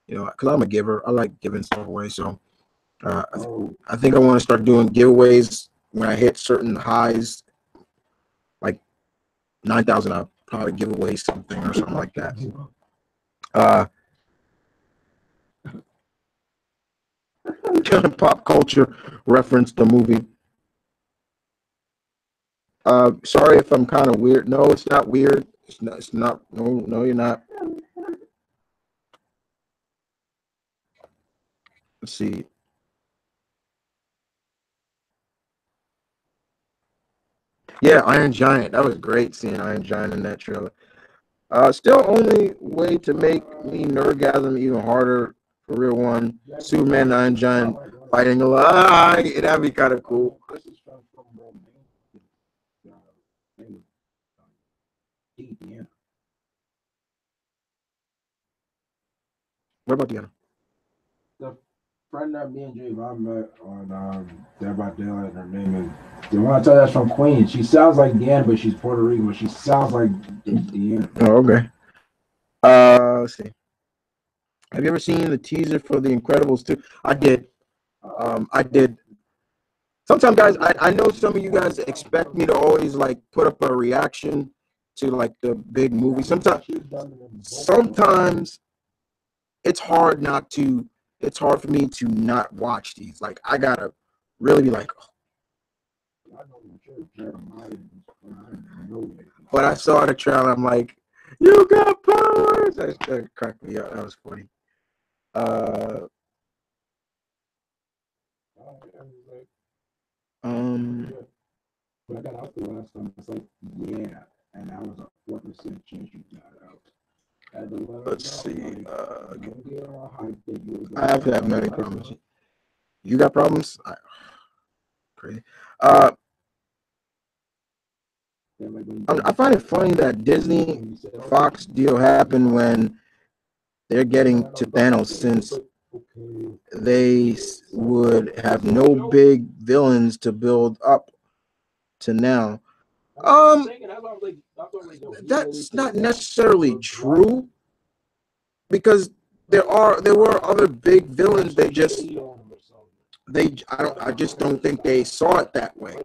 You know, because I'm a giver. I like giving stuff away. So I think I want to start doing giveaways when I hit certain highs, like 9,000. I'll probably give away something or something like that. Pop culture reference the movie. Sorry if I'm kind of weird. No, it's not weird. It's not. It's not. No, no, you're not. Let's see. Yeah, Iron Giant. That was great seeing Iron Giant in that trailer. Still only way to make me nerdgasm even harder for real one. Superman and Iron Giant fighting a lot. That'd be kind of cool. What about the other? The friend that me and Jay I met on Dead by Daylight, her name is. The one I tell you that's from Queens. She sounds like Deanna, but she's Puerto Rican. But she sounds like Deanna. Oh, okay. Let's see. Have you ever seen the teaser for The Incredibles 2? I did. I did. Sometimes, guys, I know some of you guys expect me to always like put up a reaction to like the big movie. Sometimes it's hard not to. It's hard for me to not watch these. Like I gotta really be like, but I saw the trailer. I'm like, you got powers. That cracked me up. That was funny. But I got out the last time. It's like, yeah, and that was a 4% chance you got out. Let's see. I have had many problems. You got problems? Crazy. I find it funny that Disney Fox deal happened when they're getting to Thanos, since they would have no big villains to build up to now. That's not necessarily true, because there were other big villains. I just don't think they saw it that way.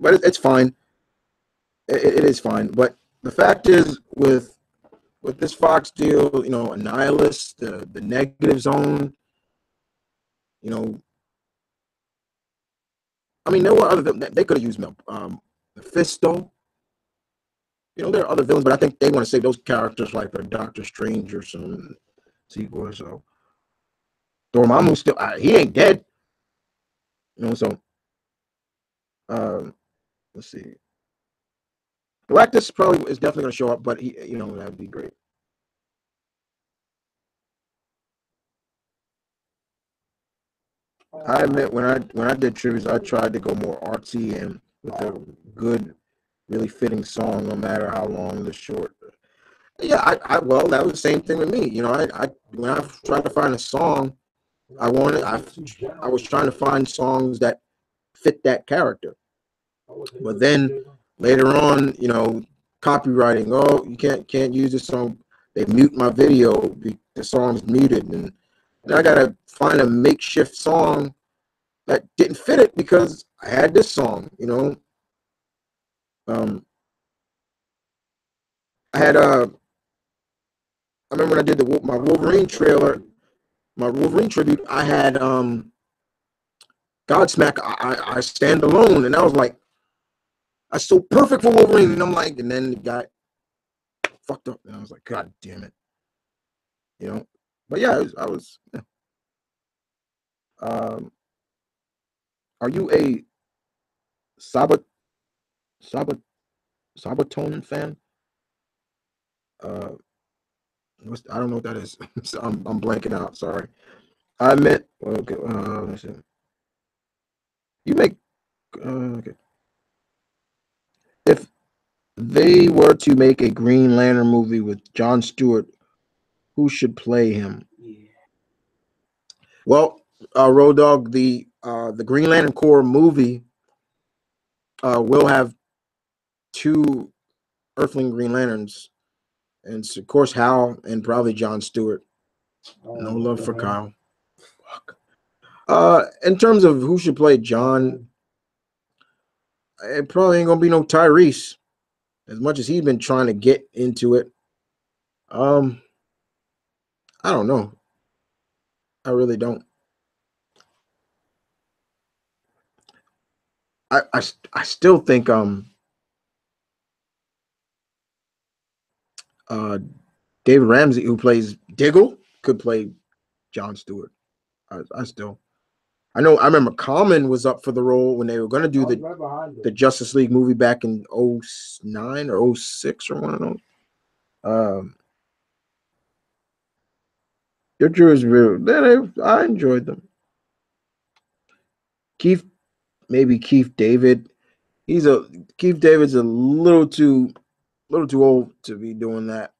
But it's fine. It is fine. But the fact is, with this Fox deal, you know, Annihilus, the negative zone, you know, I mean, there were other, they could have used Mephisto. You know, there are other villains, but I think they want to save those characters like for Doctor Strange or some sequel. So Dormammu still he ain't dead. You know, so let's see. Galactus probably is definitely going to show up, but he, you know, that'd be great. I admit when I did tributes, I tried to go more artsy and with a good, really fitting song, no matter how long the short. Yeah, well, that was the same thing with me. You know, I when I tried to find a song, I was trying to find songs that fit that character. But then later on, you know, copywriting. Oh, you can't use this song. They mute my video. The song's muted, and I gotta find a makeshift song that didn't fit it because I had this song. You know, um, I had I remember when I did my Wolverine trailer, my Wolverine tribute. I had Godsmack. I stand alone, and I was like, that's so perfect for Wolverine. And I'm like, and then it got fucked up, and I was like, God damn it, you know. But yeah, I was. Yeah. Um, are you a Sabat Sabat Sabaton fan? Uh, I don't know what that is. I'm blanking out. Sorry. I meant okay. Let's see. You make okay. If they were to make a Green Lantern movie with John Stewart, who should play him? Yeah. Well, Road Dogg, the Green Lantern Corps movie will have two Earthling Green Lanterns, and of course Hal and probably John Stewart. No love for Kyle. Fuck. In terms of who should play John, it probably ain't gonna be no Tyrese. As much as he's been trying to get into it, I don't know. I really don't. I still think uh David Ramsey, who plays Diggle, could play John Stewart. I still. I know. I remember Common was up for the role when they were going to do the Justice League movie back in 09 or 06 or one of those. Their Drew is real. I enjoyed them. Keith David. Keith David's a little too old to be doing that.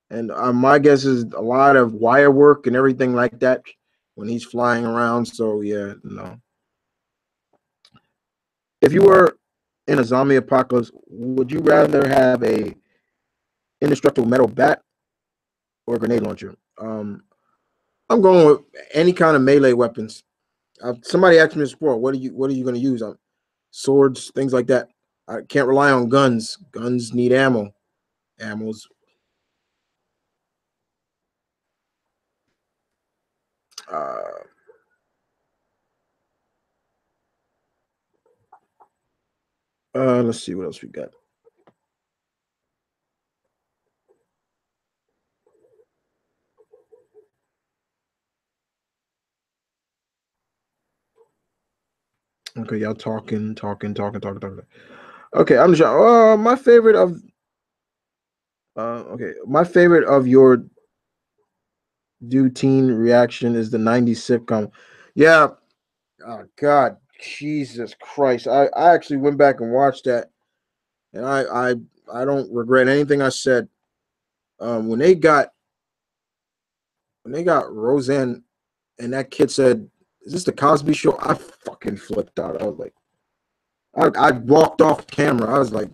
And my guess is a lot of wire work and everything like that when he's flying around. So yeah, no. If you were in a zombie apocalypse, would you rather have a indestructible metal bat or a grenade launcher? I'm going with any kind of melee weapons. Somebody asked me in sport, what are you going to use? Swords, things like that. I can't rely on guns. Guns need ammo. Ammo's. Let's see what else we got. Okay, y'all talking. Okay, I'm just. My favorite of. Okay, my favorite of your do teen reaction is the '90s sitcom. Yeah. Oh God, Jesus Christ! I actually went back and watched that, and I don't regret anything I said. When they got Roseanne, and that kid said, "Is this the Cosby Show?" I fucking flipped out. I was like, I walked off camera. I was like,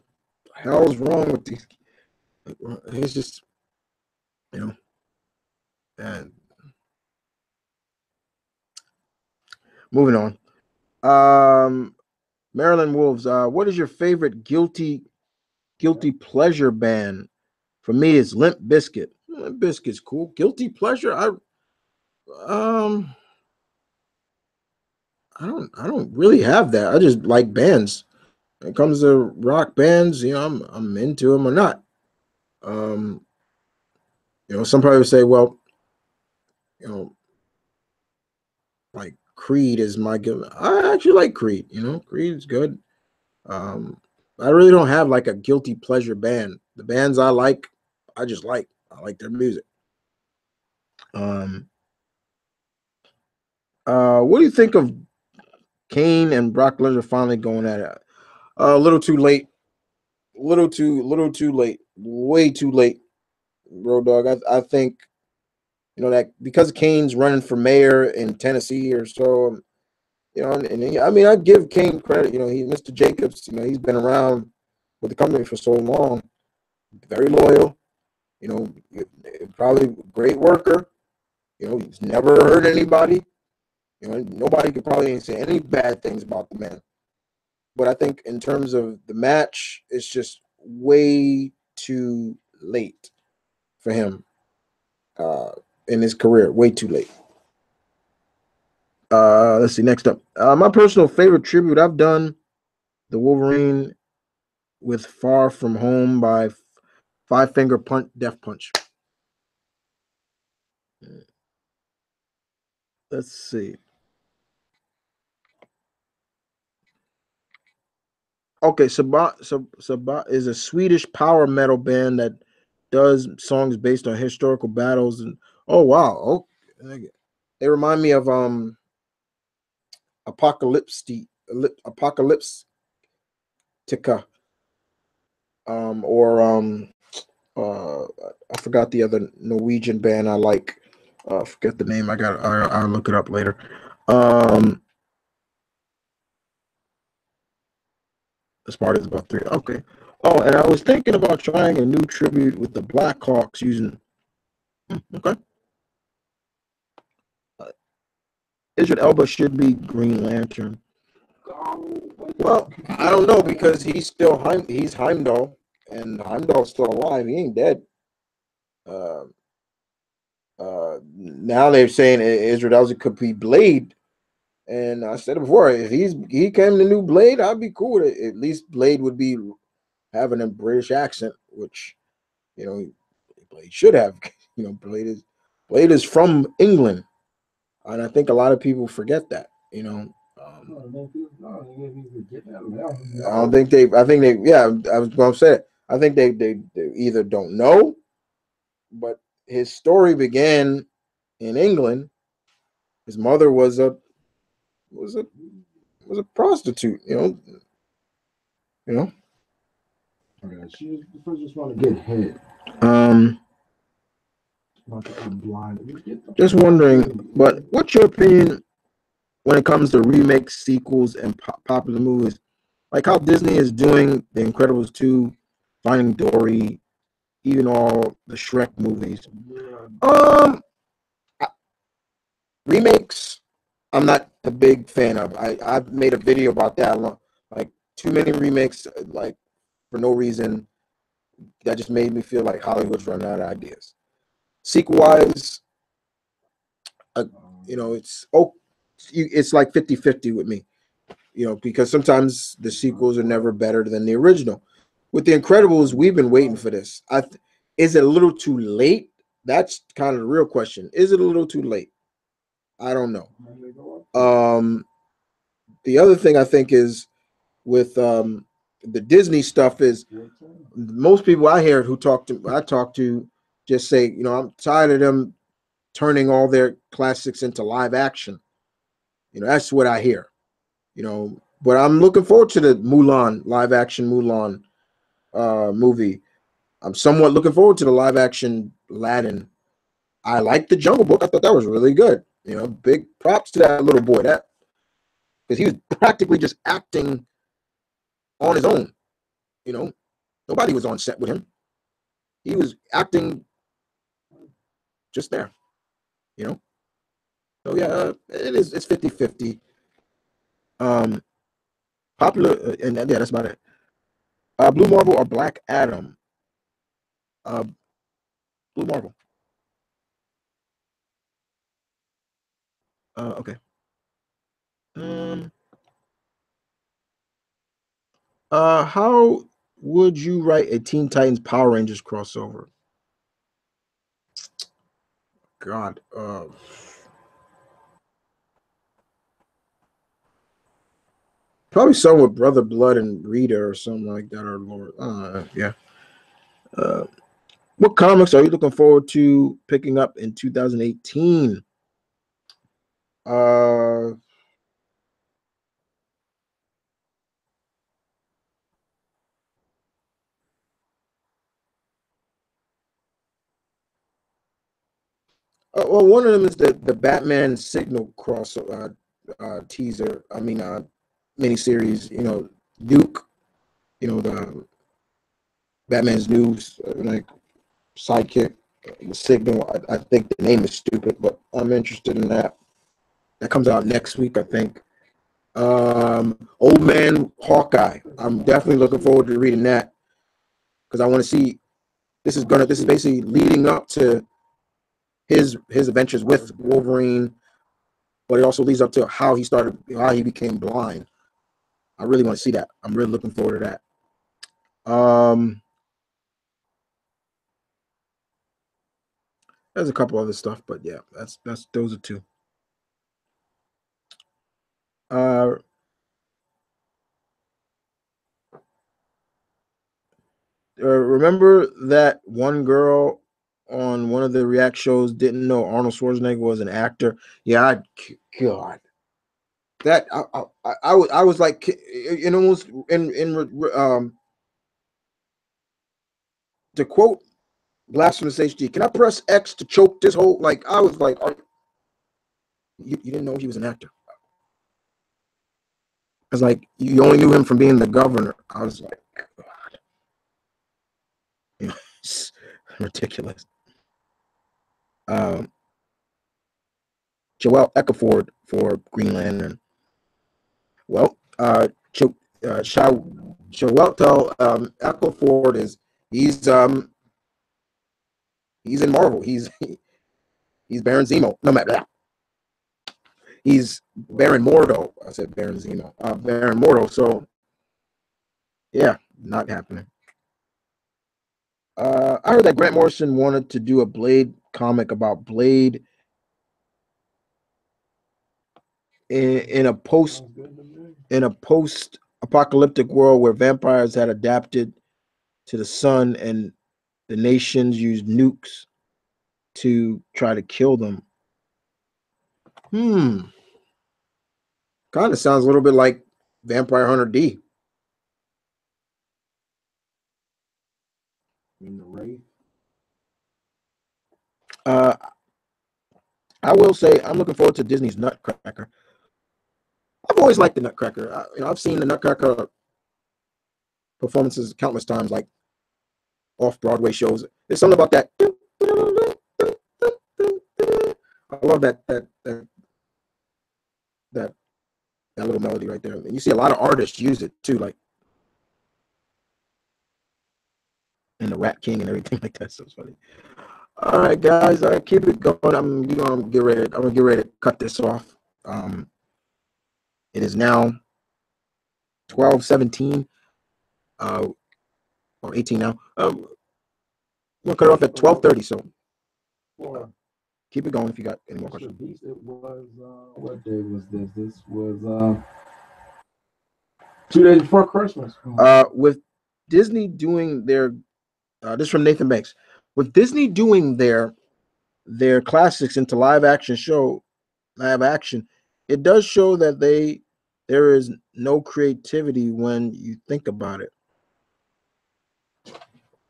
"The hell's wrong with these?" It's just, you know, and moving on. Maryland Wolves. What is your favorite guilty pleasure band? For me, it's Limp Bizkit. Limp Bizkit's cool. Guilty pleasure. Um I don't really have that. I just like bands. When it comes to rock bands, you know, I'm into them or not. Some probably would say, well, like Creed is my good. I actually like Creed. Creed's good. I really don't have like a guilty pleasure band. The bands I like, I just like. I like their music. What do you think of Kane and Brock Lesnar finally going at it? A little too late. Little too late. Way too late, Road Dog. I think that because Kane's running for mayor in Tennessee or so. I mean, I give Kane credit. He Mr. Jacobs. He's been around with the company for so long. Very loyal. Probably a great worker. He's never hurt anybody. Nobody could probably say any bad things about the man. But I think in terms of the match, it's just way too late for him in his career. Way too late. Let's see. Next up, my personal favorite tribute I've done, the Wolverine with "Far From Home" by Five Finger Death Punch. Let's see. Okay, Sabat is a Swedish power metal band that does songs based on historical battles. And oh wow, they remind me of Apocalyptica, or I forgot the other Norwegian band I like. I forget the name. I'll look it up later. This part is about 3. Okay. Oh, and I was thinking about trying a new tribute with the Blackhawks using. Okay. Uh, Idris Elba should be Green Lantern. Well, I don't know because he's Heimdall, and Heimdall's still alive. He ain't dead. Uh, Now they're saying Idris Elba could be Blade, and I said it before. If he came the new Blade, I'd be cool with it. At least Blade would be having a British accent, which Blade should have. Blade is from England, and I think a lot of people forget that. I don't think they. I think they. Yeah, I was going to say it. I think they either don't know, but his story began in England. His mother was a was a prostitute. You know. Okay, she just want to get hit. I'm blind. Just wondering, but what's your opinion when it comes to remakes, sequels, and popular movies? Like how Disney is doing The Incredibles 2, Finding Dory, even all the Shrek movies. Um, Remakes, I'm not a big fan of. I've made a video about that. Like too many remakes, like for no reason. That just made me feel like Hollywood's running out of ideas. Sequel wise, uh, it's like 50-50 with me. Because sometimes the sequels are never better than the original. With The Incredibles, we've been waiting for this. Is it a little too late? That's kind of the real question. Is it a little too late? I don't know. The other thing I think is with the Disney stuff is most people I talk to just say, I'm tired of them turning all their classics into live action. That's what I hear. But I'm looking forward to the Mulan live action Mulan movie. I'm somewhat looking forward to the live action Aladdin. I like the Jungle Book. I thought that was really good. Big props to that little boy. That because he was practically just acting on his own. You know, Nobody was on set with him. He was acting just there. You know. So yeah, it's 50-50. Um, Popular and yeah, that's about it. Blue Marble or Black Adam? Uh, Blue Marble. Okay. How would you write a Teen Titans Power Rangers crossover? God, probably some with Brother Blood and Rita or something like that, or Lord. Yeah. What comics are you looking forward to picking up in 2018? Well, one of them is the Batman Signal cross teaser. I mean, miniseries. You know, Duke. You know, the Batman's new like sidekick, the Signal. I think the name is stupid, but I'm interested in that. That comes out next week, I think. Old Man Hawkeye. I'm definitely looking forward to reading that because I want to see. This is basically leading up to his adventures with Wolverine, but it also leads up to how he became blind. I really want to see that. I'm really looking forward to that. There's a couple other stuff, but yeah, that's those are two. Remember that one girl on one of the React shows didn't know Arnold Schwarzenegger was an actor? Yeah, God, that I was like, you know, to quote Blasphemous HD, can I press X to choke this whole? Like, I was like, you didn't know he was an actor? I was like, you only knew him from being the governor. I was like, God, you know, it's ridiculous. Joel Eckerford for Green Lantern. Well, Joel Eckerford he's in Marvel. He's Baron Zemo. No matter that. He's Baron Mordo. I said Baron Zemo. Baron Mordo. So yeah, not happening. I heard that Grant Morrison wanted to do a Blade comic about Blade in a post-apocalyptic world where vampires had adapted to the sun and the nations used nukes to try to kill them. Kind of sounds a little bit like Vampire Hunter D. In the Wraith. I will say I'm looking forward to Disney's Nutcracker. I've always liked the Nutcracker. I've seen the Nutcracker performances countless times, like off-Broadway shows. There's something about that. I love that little melody right there. And you see a lot of artists use it too, like in the Rat King and everything like that. So it's funny. All right, guys, keep it going. I'm gonna get ready to cut this off. It is now 12:17, or 18 now. We'll cut it off at 12:30. So keep it going if you got any more questions. It was what day was this? This was 2 days before Christmas. With Disney doing their this is from Nathan Banks. With Disney doing their classics into live action, it does show that there is no creativity when you think about it.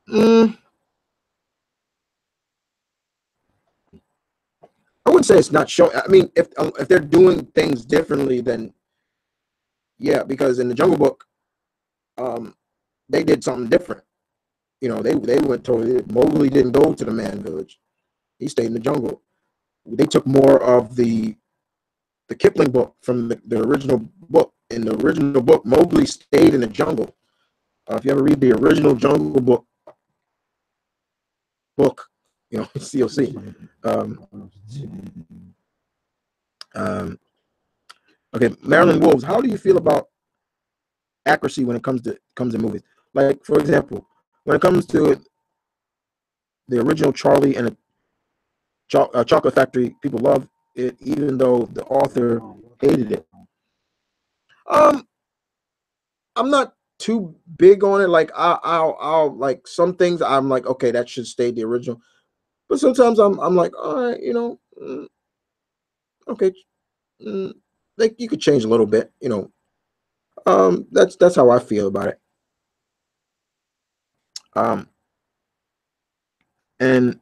I wouldn't say it's not showing. I mean, if they're doing things differently, then yeah, because in the Jungle Book, they did something different. You know, they went totally. Mowgli didn't go to the man village; he stayed in the jungle. They took more of the Kipling book from the original book. In the original book, Mowgli stayed in the jungle. If you ever read the original Jungle book, you know, COC. Okay, Marilyn Wolves, how do you feel about accuracy when it comes to movies? Like, for example, when it comes to the original Charlie and the Chocolate Factory, people love it, even though the author hated it. I'm not too big on it. Like, I'll like some things. I'm like, okay, that should stay the original. But sometimes I'm like, all right, okay, like you could change a little bit, That's how I feel about it. And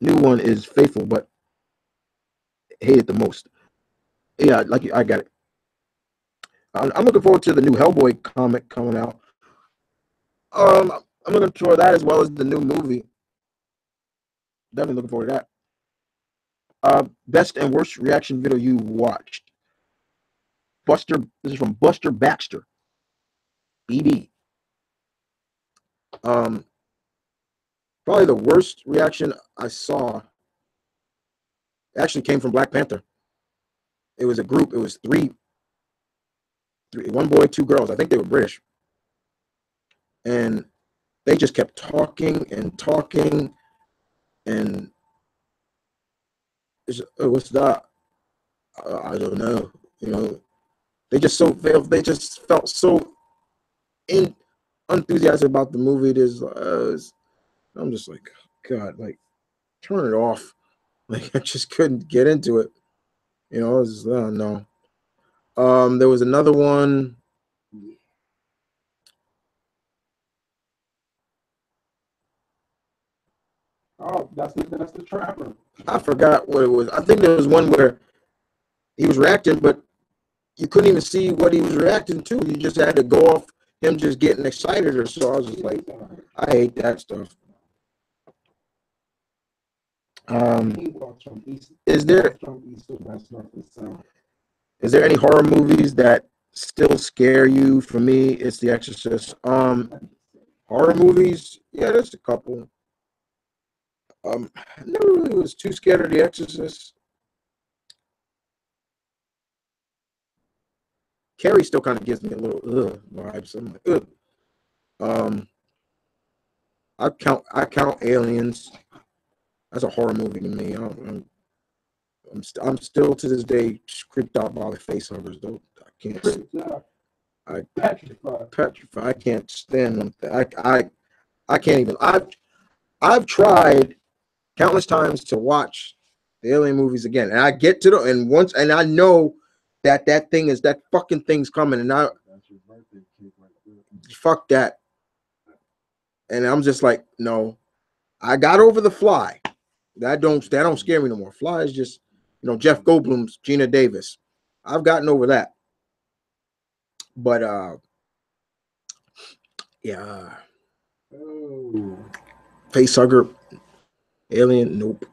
new one is Faithful, but hate it the most. Yeah, like I got it. I'm looking forward to the new Hellboy comic coming out. I'm looking for that as well as the new movie. Definitely looking forward to that. Best and worst reaction video you watched. Buster. This is from Buster Baxter. BB. Um, Probably the worst reaction I saw actually came from Black Panther. It was a group. It was three, one boy, two girls. I think they were British, and they just kept talking and talking, and what's that? I don't know. They just felt so enthusiastic about the movie. I'm just like, God, like turn it off. Like I just couldn't get into it. It was no. There was another one. Oh, that's the trapper. I forgot what it was. I think there was one where he was reacting, but you couldn't even see what he was reacting to. You just had to go off him just getting excited or so. I was just like, I hate that stuff. Is there any horror movies that still scare you? For me, it's The Exorcist. Horror movies, yeah, there's a couple. I never really was too scared of The Exorcist. Carrie still kind of gives me a little vibes. I'm like, ugh. I count Aliens. That's a horror movie to me. I'm still to this day creeped out by the face huggers. Though I can't. I petrified. I can't stand them. I can't even. I've tried countless times to watch the Alien movies again, and I get to and I know that fucking thing's coming, and fuck that. And I'm just like, no. I got over The Fly. That don't scare me no more. Fly is just, Jeff Goldblum's Gina Davis. I've gotten over that. But yeah. Facehugger, Alien, nope.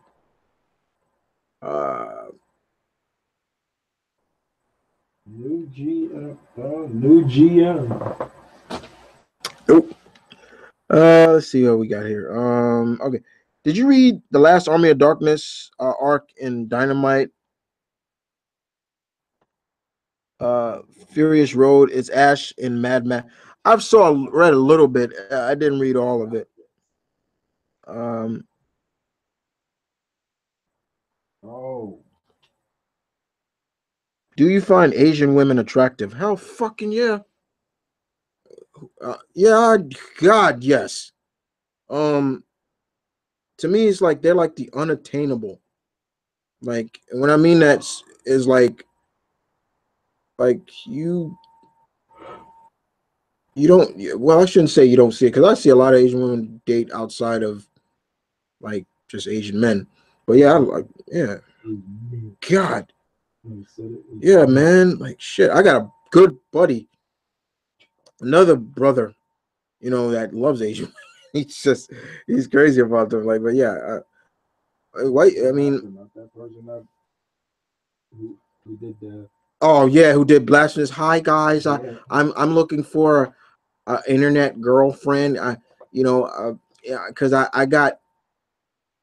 New GM. Nope. Let's see what we got here. Okay. Did you read The Last Army of Darkness arc in Dynamite? Furious Road. It's Ash in Mad Max. Read a little bit. I didn't read all of it. Do you find Asian women attractive? Hell, fucking yeah. Yeah, God, yes. To me, it's like they're like the unattainable. Like, when I mean that is like you don't. Well, I shouldn't say you don't see it because I see a lot of Asian women date outside of like just Asian men. But yeah, yeah. God. Yeah, man. Like shit. I got a good buddy, another brother, that loves Asian. He's crazy about them. Like, but yeah, white. I mean, who did the? Oh yeah, who did Blasphemous? Hi guys, I'm looking for an internet girlfriend. Yeah, because I got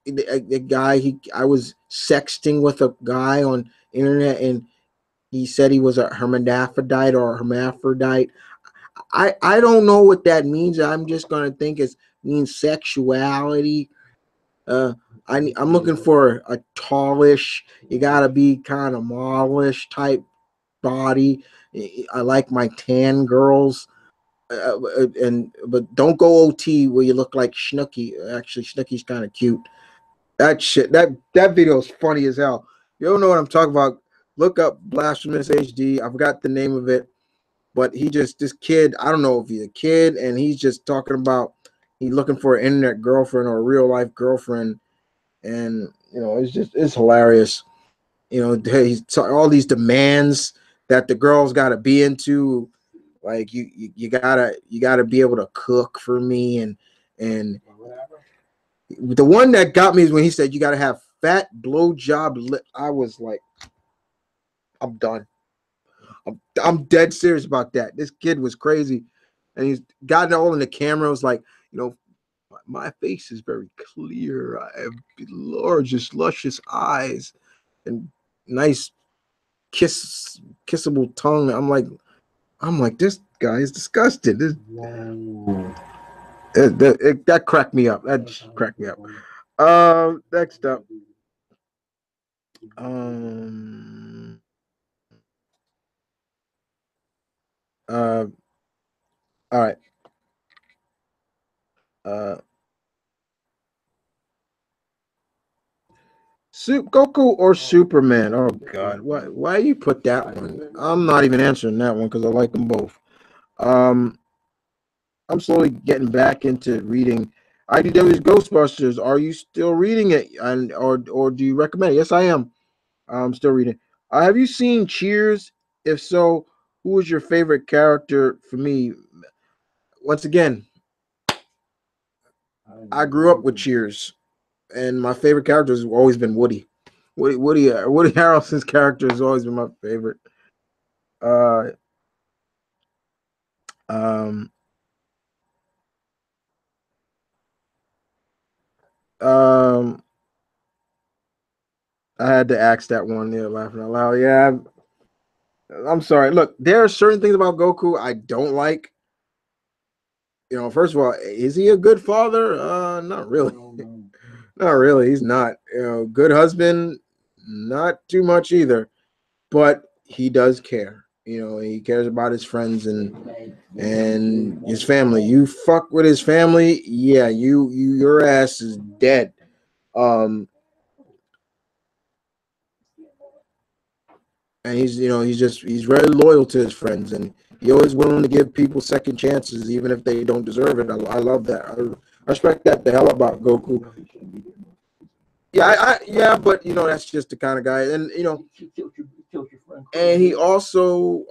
the guy. I was sexting with a guy on internet, and he said he was a hermaphrodite or a hermaphrodite. I don't know what that means. I'm just gonna think it means sexuality. I'm looking for a tallish. You gotta be kind of mallish type body. I like my tan girls. But don't go OT where you look like Snooki. Actually, Snooki's kind of cute. That video is funny as hell. You don't know what I'm talking about? Look up Blasphemous HD. I forgot the name of it, but this kid. I don't know if he's a kid, and he's just talking about he's looking for an internet girlfriend or a real life girlfriend, and it's hilarious. He's all these demands that the girls got to be into. Like you gotta be able to cook for me, and the one that got me is when he said you gotta have fat blowjob lip. I was like, I'm done. I'm dead serious about that. This kid was crazy, and he's got it all in the camera. It was like, my face is very clear. I have largest, luscious eyes and nice kissable tongue. I'm like, this guy is disgusted. That cracked me up. That just cracked me up. Next up. All right. Goku or Superman? Oh God, why you put that one? I'm not even answering that one because I like them both. I'm slowly getting back into reading IDW's Ghostbusters. Are you still reading it, or do you recommend it? Yes, I am. I'm still reading. Have you seen Cheers? If so, who was your favorite character? For me, once again, I grew up with Cheers, and my favorite character has always been Woody. Woody Harrelson's character has always been my favorite. Uh, um, um, I had to ask that one. Yeah, laughing out loud. Yeah, I'm sorry. Look, there are certain things about Goku I don't like. First of all, is he a good father? Not really. Not really. He's not. Good husband, not too much either. But he does care. He cares about his friends and his family. You fuck with his family, yeah, your ass is dead. Um, and he's very loyal to his friends, and he always willing to give people second chances, even if they don't deserve it. I love that. I respect that the hell about Goku. Yeah, yeah, but that's just the kind of guy, and and he also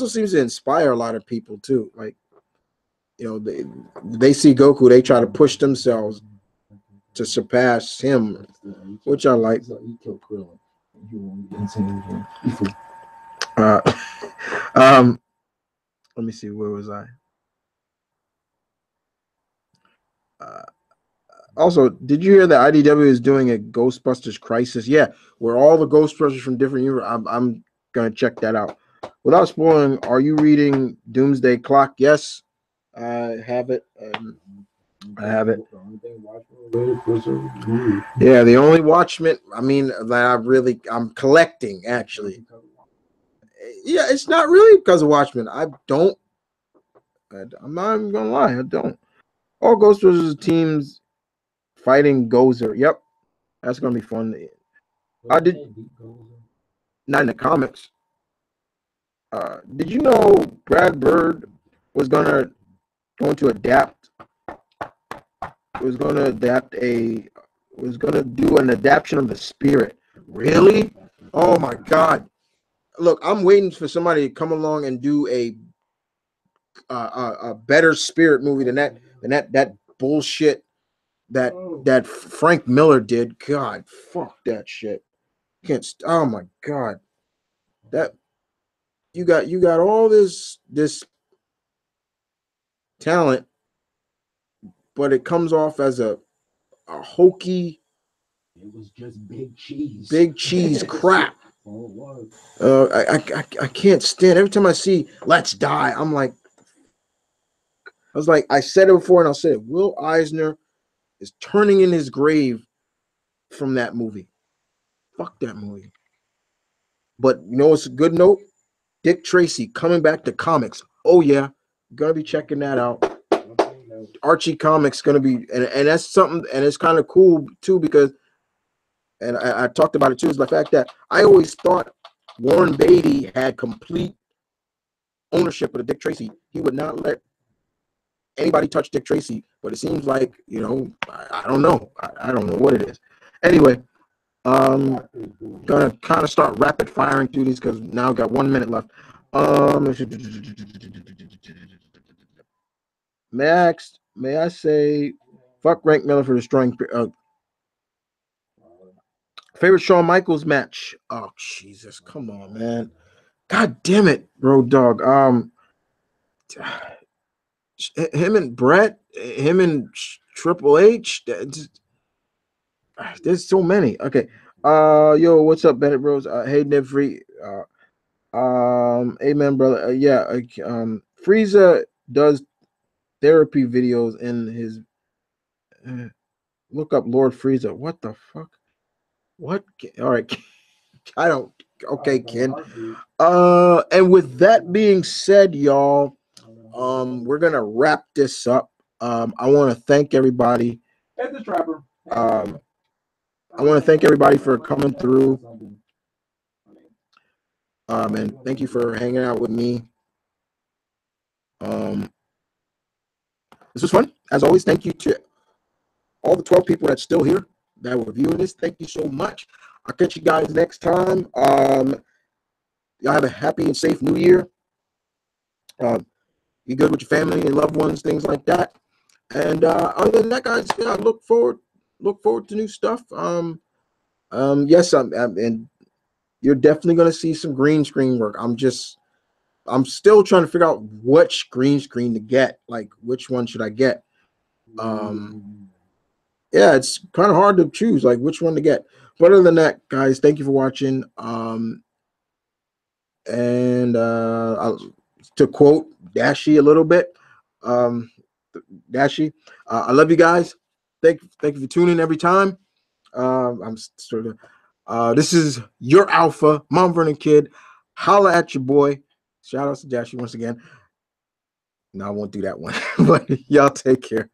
seems to inspire a lot of people too. Like they see Goku, they try to push themselves to surpass him, which I like. Uh, um, let me see, where was I? Also, did you hear that IDW is doing a Ghostbusters Crisis? Yeah, where all the Ghostbusters from different universes. I'm gonna check that out. Without spoiling, are you reading Doomsday Clock? Yes, I have it. I have it. Yeah, the only Watchmen. I mean, that I'm collecting actually. Yeah, it's not really because of Watchmen. I'm not even gonna lie. I don't. All Ghostbusters teams fighting Gozer. Yep, that's gonna be fun. I did not in the comics. Did you know Brad Bird was going to adapt? Was going to adapt was going to do an adaptation of The Spirit. Really? Oh my God! Look, I'm waiting for somebody to come along and do a better Spirit movie than that bullshit that Frank Miller did. God, fuck that shit. Can't. Oh my God, that you got all this talent, but it comes off as a hokey. It was just big cheese. Big cheese crap. Oh, it was. I can't stand every time I see "Let's Die." I'm like, I said it before and I'll say it. Will Eisner is turning in his grave from that movie. Fuck that movie. But you know, it's a good note. Dick Tracy coming back to comics. Oh yeah, gonna be checking that out. Archie Comics gonna be, and that's something, and it's kind of cool too because, and I talked about it too, is the fact that I always thought Warren Beatty had complete ownership of the Dick Tracy. He would not let anybody touch Dick Tracy, but it seems like, you know, I don't know. I don't know what it is. Anyway, gonna kind of start rapid firing through these because now I've got 1 minute left. Max, may I say, fuck Rank Miller for destroying favorite Shawn Michaels match. Oh Jesus, come on, man. God damn it, Road Dog. Him and Brett, him and Triple H. There's so many. Okay. Yo, what's up, Bennett Bros? Hey, Nivri. Amen, brother. Frieza does therapy videos in his. Look up Lord Frieza. What the fuck? What? All right. I don't. Okay, Ken. And with that being said, y'all, we're gonna wrap this up. I want to thank everybody. Hit the trapper. I want to thank everybody for coming through. And thank you for hanging out with me. This was fun. As always, thank you to all the 12 people that's still here that were viewing this. Thank you so much. I'll catch you guys next time. Y'all have a happy and safe new year. Be good with your family and loved ones, things like that. And other than that, guys, I look forward to new stuff. Yes, and you're definitely going to see some green screen work. I'm still trying to figure out which green screen to get. Like, which one should I get? Yeah, it's kind of hard to choose, like, which one to get. But other than that, guys, thank you for watching. And to quote Dashi a little bit, Dashi, I love you guys. Thank you for tuning every time. I'm sort of. This is your alpha, Mom Vernon Kid. Holla at your boy. Shout out to Dashi once again. No, I won't do that one. But y'all take care.